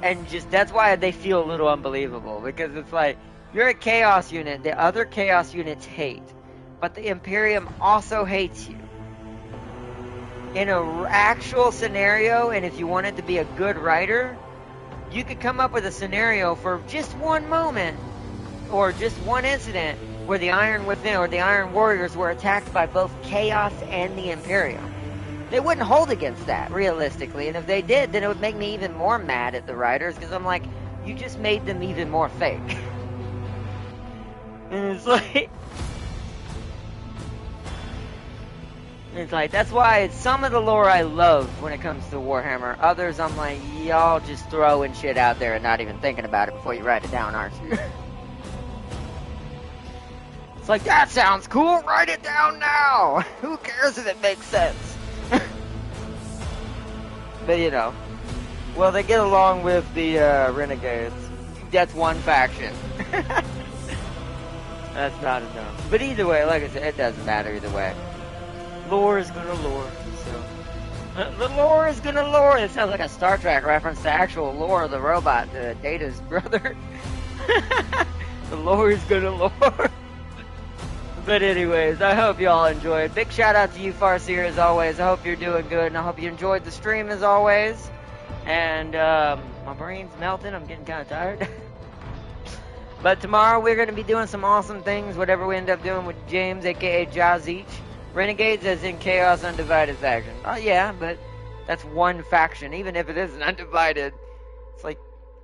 and just, that's why they feel a little unbelievable, because it's like, you're a Chaos unit, the other Chaos units hate, but the Imperium also hates you. In an actual scenario, and if you wanted to be a good writer, you could come up with a scenario for just one moment, or just one incident, where the Iron Within, or the Iron Warriors were attacked by both Chaos and the Imperium. They wouldn't hold against that, realistically, and if they did, then it would make me even more mad at the writers, because I'm like, you just made them even more fake. And it's like, that's why some of the lore I love when it comes to Warhammer. Others, I'm like, y'all just throwing shit out there and not even thinking about it before you write it down, aren't you? It's like, that sounds cool, write it down now! Who cares if it makes sense? But, you know. Well, they get along with the Renegades. That's one faction. That's not enough. But either way, like I said, it doesn't matter either way. Lore is gonna lore, so... The lore is gonna lore! It sounds like a Star Trek reference to actual Lore, the robot, Data's brother. The lore is gonna lore. But anyways, I hope y'all enjoyed. Big shout out to you, Farseer, as always. I hope you're doing good, and I hope you enjoyed the stream as always. And, my brain's melting. I'm getting kind of tired. But tomorrow we're going to be doing some awesome things, whatever we end up doing with James, a.k.a. Jazeech. Renegades as in Chaos Undivided faction. Oh, yeah, but that's one faction. Even if it isn't undivided, it's like,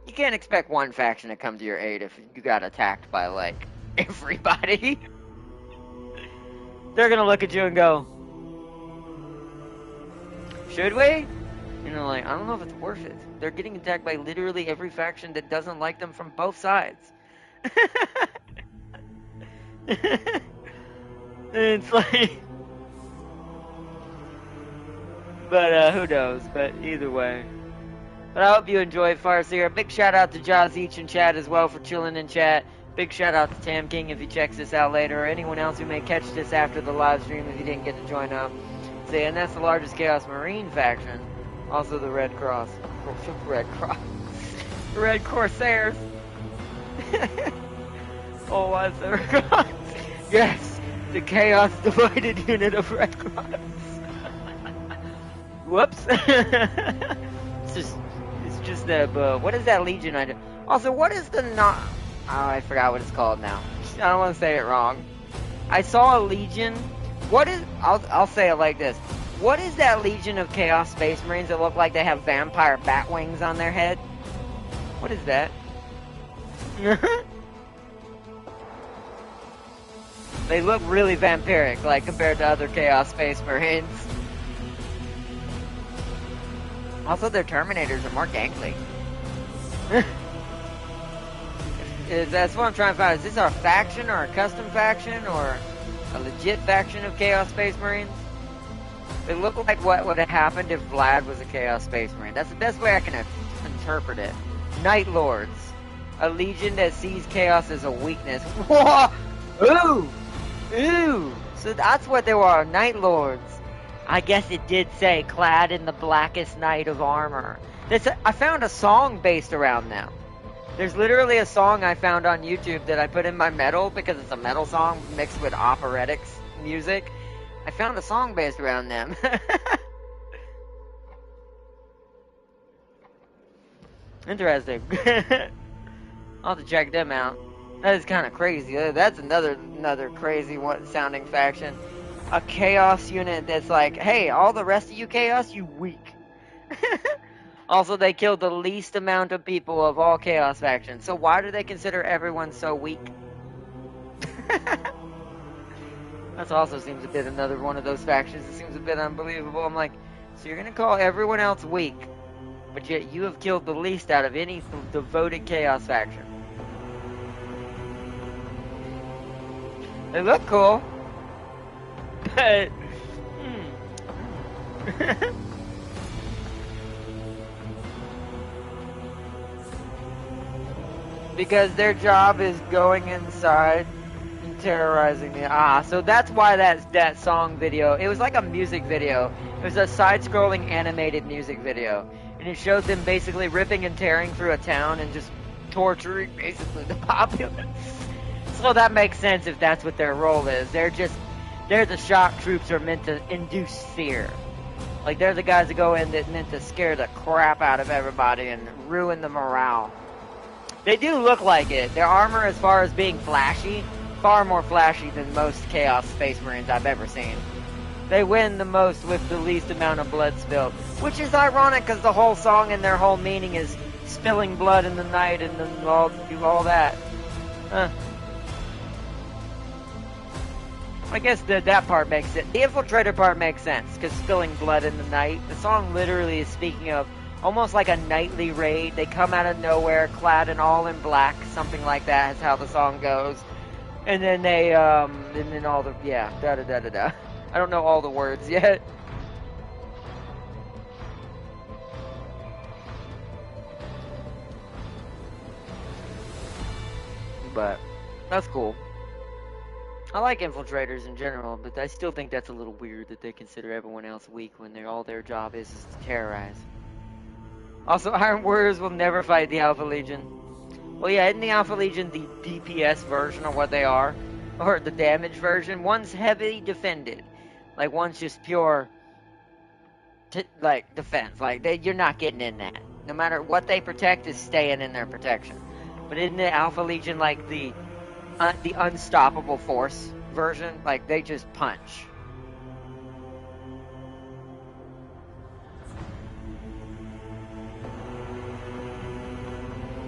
you can't expect one faction to come to your aid if you got attacked by, like, everybody. They're going to look at you and go, should we? You know, like, I don't know if it's worth it. They're getting attacked by literally every faction that doesn't like them from both sides. It's like, but who knows? But either way, but I hope you enjoyed Farseer. Big shout out to Jazeech in chat as well for chilling in chat. Big shout out to Tam King if he checks this out later, or anyone else who may catch this after the live stream if you didn't get to join up. See, and that's the largest Chaos Marine faction. Also the Red Cross. The Red Corsairs. Oh, what's the Red Cross? Yes, the Chaos Divided unit of Red Cross. Whoops. It's just the, what is that Legion I do? Also, what is the Oh, I forgot what it's called now. I don't want to say it wrong. I saw a Legion. What is, I'll say it like this. What is that Legion of Chaos Space Marines that look like they have vampire bat wings on their head? What is that? They look really vampiric, like, compared to other Chaos Space Marines. Also, their Terminators are more gangly. That's what I'm trying to find. Is this our faction, or a custom faction, or a legit faction of Chaos Space Marines? They look like what would have happened if Vlad was a Chaos Space Marine. That's the best way I can interpret it. Night Lords. A legion that sees chaos as a weakness. Whoa! Ooh! Ooh! So that's what they were, Night Lords. I guess it did say, clad in the blackest night of armor. I found a song based around them. There's literally a song I found on YouTube that I put in my metal because it's a metal song mixed with operetics music. I found a song based around them. Interesting. I'll have to check them out. That is kind of crazy. That's another crazy sounding faction. A chaos unit that's like, hey, all the rest of you chaos, you weak. Also, they killed the least amount of people of all chaos factions. So why do they consider everyone so weak? That also seems a bit another one of those factions. It seems a bit unbelievable. I'm like, so you're gonna call everyone else weak, but yet you have killed the least out of any devoted chaos faction. They look cool, but because their job is going inside and terrorizing me. So that's why that song video, it was like a music video. It was a side-scrolling animated music video. And it showed them basically ripping and tearing through a town and just torturing basically the populace. So that makes sense if that's what their role is. They're the shock troops are meant to induce fear. Like, they're the guys that go in that meant to scare the crap out of everybody and ruin the morale. They do look like it. Their armor, as far as being flashy, far more flashy than most Chaos Space Marines I've ever seen. They win the most with the least amount of blood spilled. Which is ironic, because the whole song and their whole meaning is spilling blood in the night and all that. I guess that part makes it. The infiltrator part makes sense, because spilling blood in the night. The song literally is speaking of almost like a nightly raid. They come out of nowhere, clad in all in black, something like that is how the song goes. And then they, and then all the, yeah, da-da-da-da-da. I don't know all the words yet. But, that's cool. I like infiltrators in general, but I still think that's a little weird that they consider everyone else weak when all their job is to terrorize. Also, Iron Warriors will never fight the Alpha Legion. Well, yeah, isn't the Alpha Legion the DPS version of what they are? Or the damage version? One's heavily defended. Like, one's just pure, defense. Like, you're not getting in that. No matter what they protect is staying in their protection. But isn't the Alpha Legion like the unstoppable force version? Like, they just punch.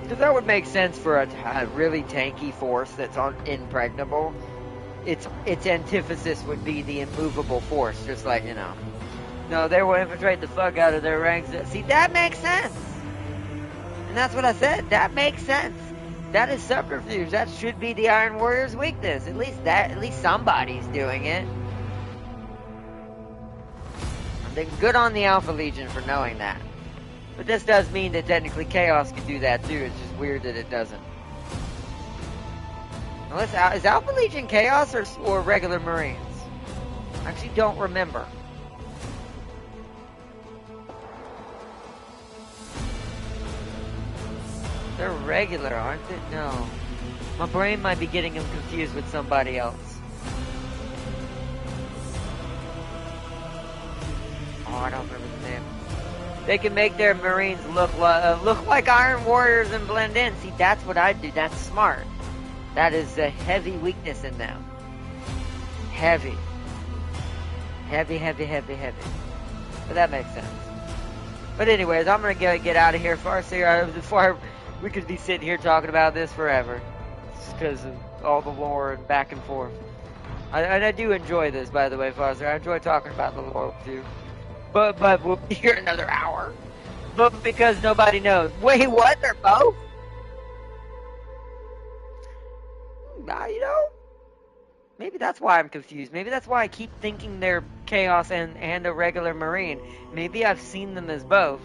Because that would make sense for a really tanky force that's impregnable. Its antithesis would be the immovable force, just like, No, they will infiltrate the fuck out of their ranks. See, that makes sense. And that's what I said. That makes sense. That is subterfuge. That should be the Iron Warrior's weakness. At least somebody's doing it. I think good on the Alpha Legion for knowing that. But this does mean that technically Chaos can do that too. It's just weird that it doesn't. Now, is Alpha Legion Chaos or regular Marines? I actually don't remember. They're regular, aren't they? No. My brain might be getting them confused with somebody else. Oh, I don't remember the name. They can make their Marines look like Iron Warriors and blend in. See, that's what I do. That's smart. That is a heavy weakness in them. Heavy. Heavy. But that makes sense. But anyways, I'm going to get out of here before we could be sitting here talking about this forever. Just because of all the lore and back and forth. I do enjoy this, by the way, Foster. I enjoy talking about the lore with you. But we'll be here another hour. But because nobody knows. Wait, what? They're both? Maybe that's why I'm confused. Maybe that's why I keep thinking they're Chaos and a regular Marine. Maybe I've seen them as both.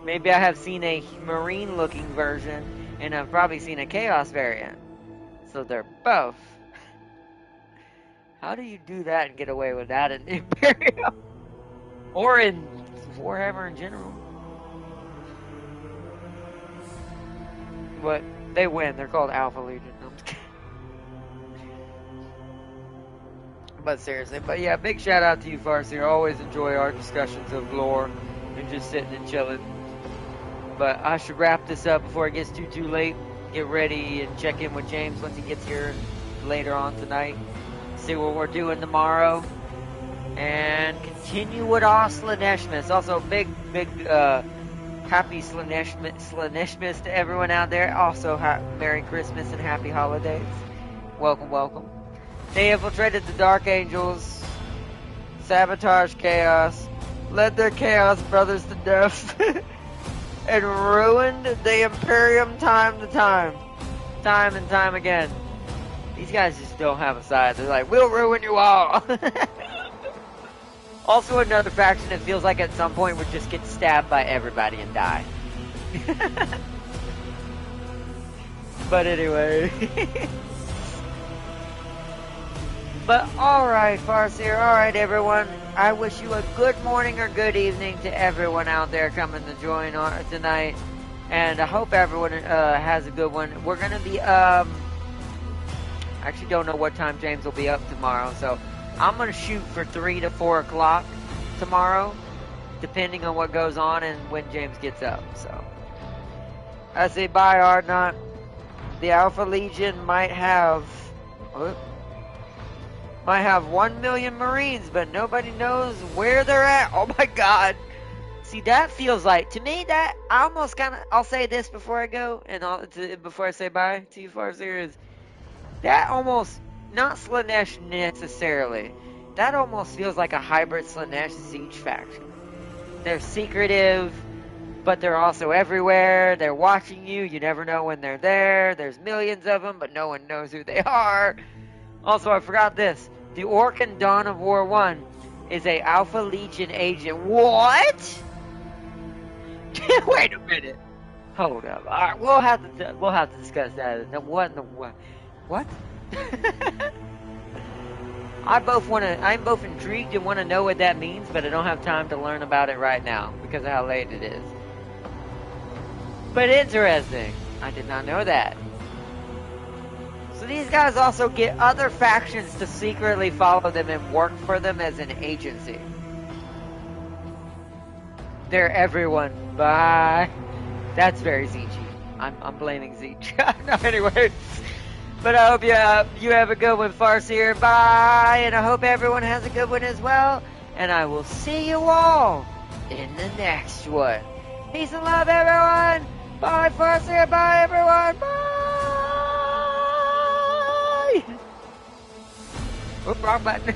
Maybe I have seen a Marine-looking version, and I've probably seen a Chaos variant. So they're both. How do you do that and get away with that in Imperial? Or in Warhammer in general? But they win. They're called Alpha Legion. No, I'm just kidding. But seriously, but yeah, big shout out to you, Farseer. Always enjoy our discussions of lore and just sitting and chilling. But I should wrap this up before it gets too late. Get ready and check in with James once he gets here later on tonight. See what we're doing tomorrow. And continue with our Slaneshmas. Also, big happy Slaneshmas to everyone out there. Also, Merry Christmas and Happy Holidays. Welcome, welcome. They infiltrated the Dark Angels, sabotaged Chaos, led their Chaos brothers to death, and ruined the Imperium time and time again. These guys just don't have a side. They're like, we'll ruin you all. Also, another faction that feels like at some point would just get stabbed by everybody and die. But anyway. But alright, Farseer, alright everyone. I wish you a good morning or good evening to everyone out there coming to join tonight. And I hope everyone has a good one. We're going to be, I actually don't know what time James will be up tomorrow. So I'm going to shoot for 3 to 4 o'clock tomorrow, depending on what goes on and when James gets up. So I say bye, Ardnot. The Alpha Legion might have 1 million Marines, but nobody knows where they're at. Oh my God. See, that feels like, to me, that I almost kind of, I'll say this before I go, and before I say bye to you, Farseer, is that almost, not Slanesh necessarily, that almost feels like a hybrid Slanesh Siege faction. They're secretive, but they're also everywhere. They're watching you. You never know when they're there. There's millions of them, but no one knows who they are. Also, I forgot this. The Orkan Dawn of War 1 is a Alpha Legion agent. What? Wait a minute. Hold up. All right, we'll have to discuss that. What in the what? What? I'm both intrigued and want to know what that means, but I don't have time to learn about it right now because of how late it is. But interesting. I did not know that. So these guys also get other factions to secretly follow them and work for them as an agency. They're everyone. Bye. That's very Zeech. I'm blaming Zeech. No, anyway. But I hope you have a good one, Farseer. Bye. And I hope everyone has a good one as well. And I will see you all in the next one. Peace and love, everyone. Bye, Farseer. Bye, everyone. Bye. Whoop, wrong button.